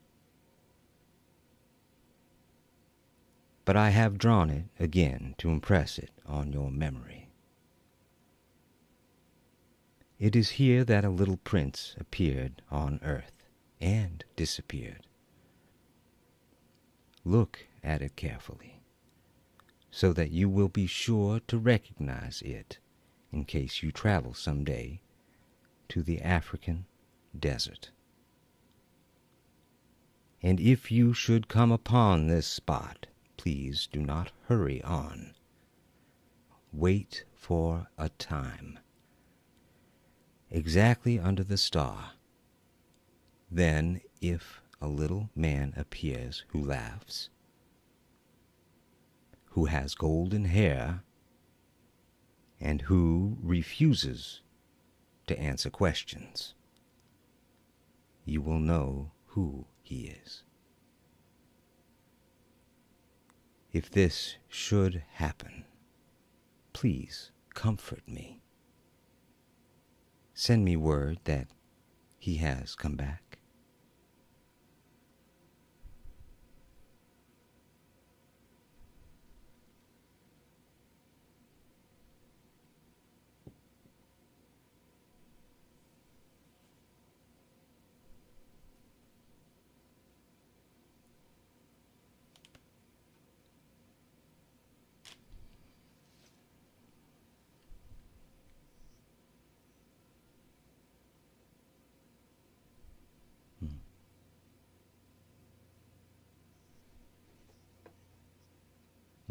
But I have drawn it again to impress it on your memory. It is here that a little prince appeared on earth and disappeared. Look at it carefully, so that you will be sure to recognize it in case you travel someday to the African desert. And if you should come upon this spot, please do not hurry on. Wait for a time, exactly under the star. Then, if a little man appears who laughs, who has golden hair, and who refuses to answer questions, you will know who he is. If this should happen, please comfort me. Send me word that he has come back.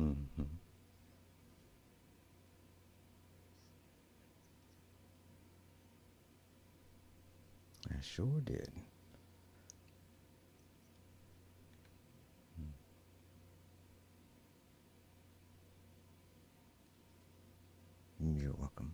Mm-hmm. I sure did. You're welcome.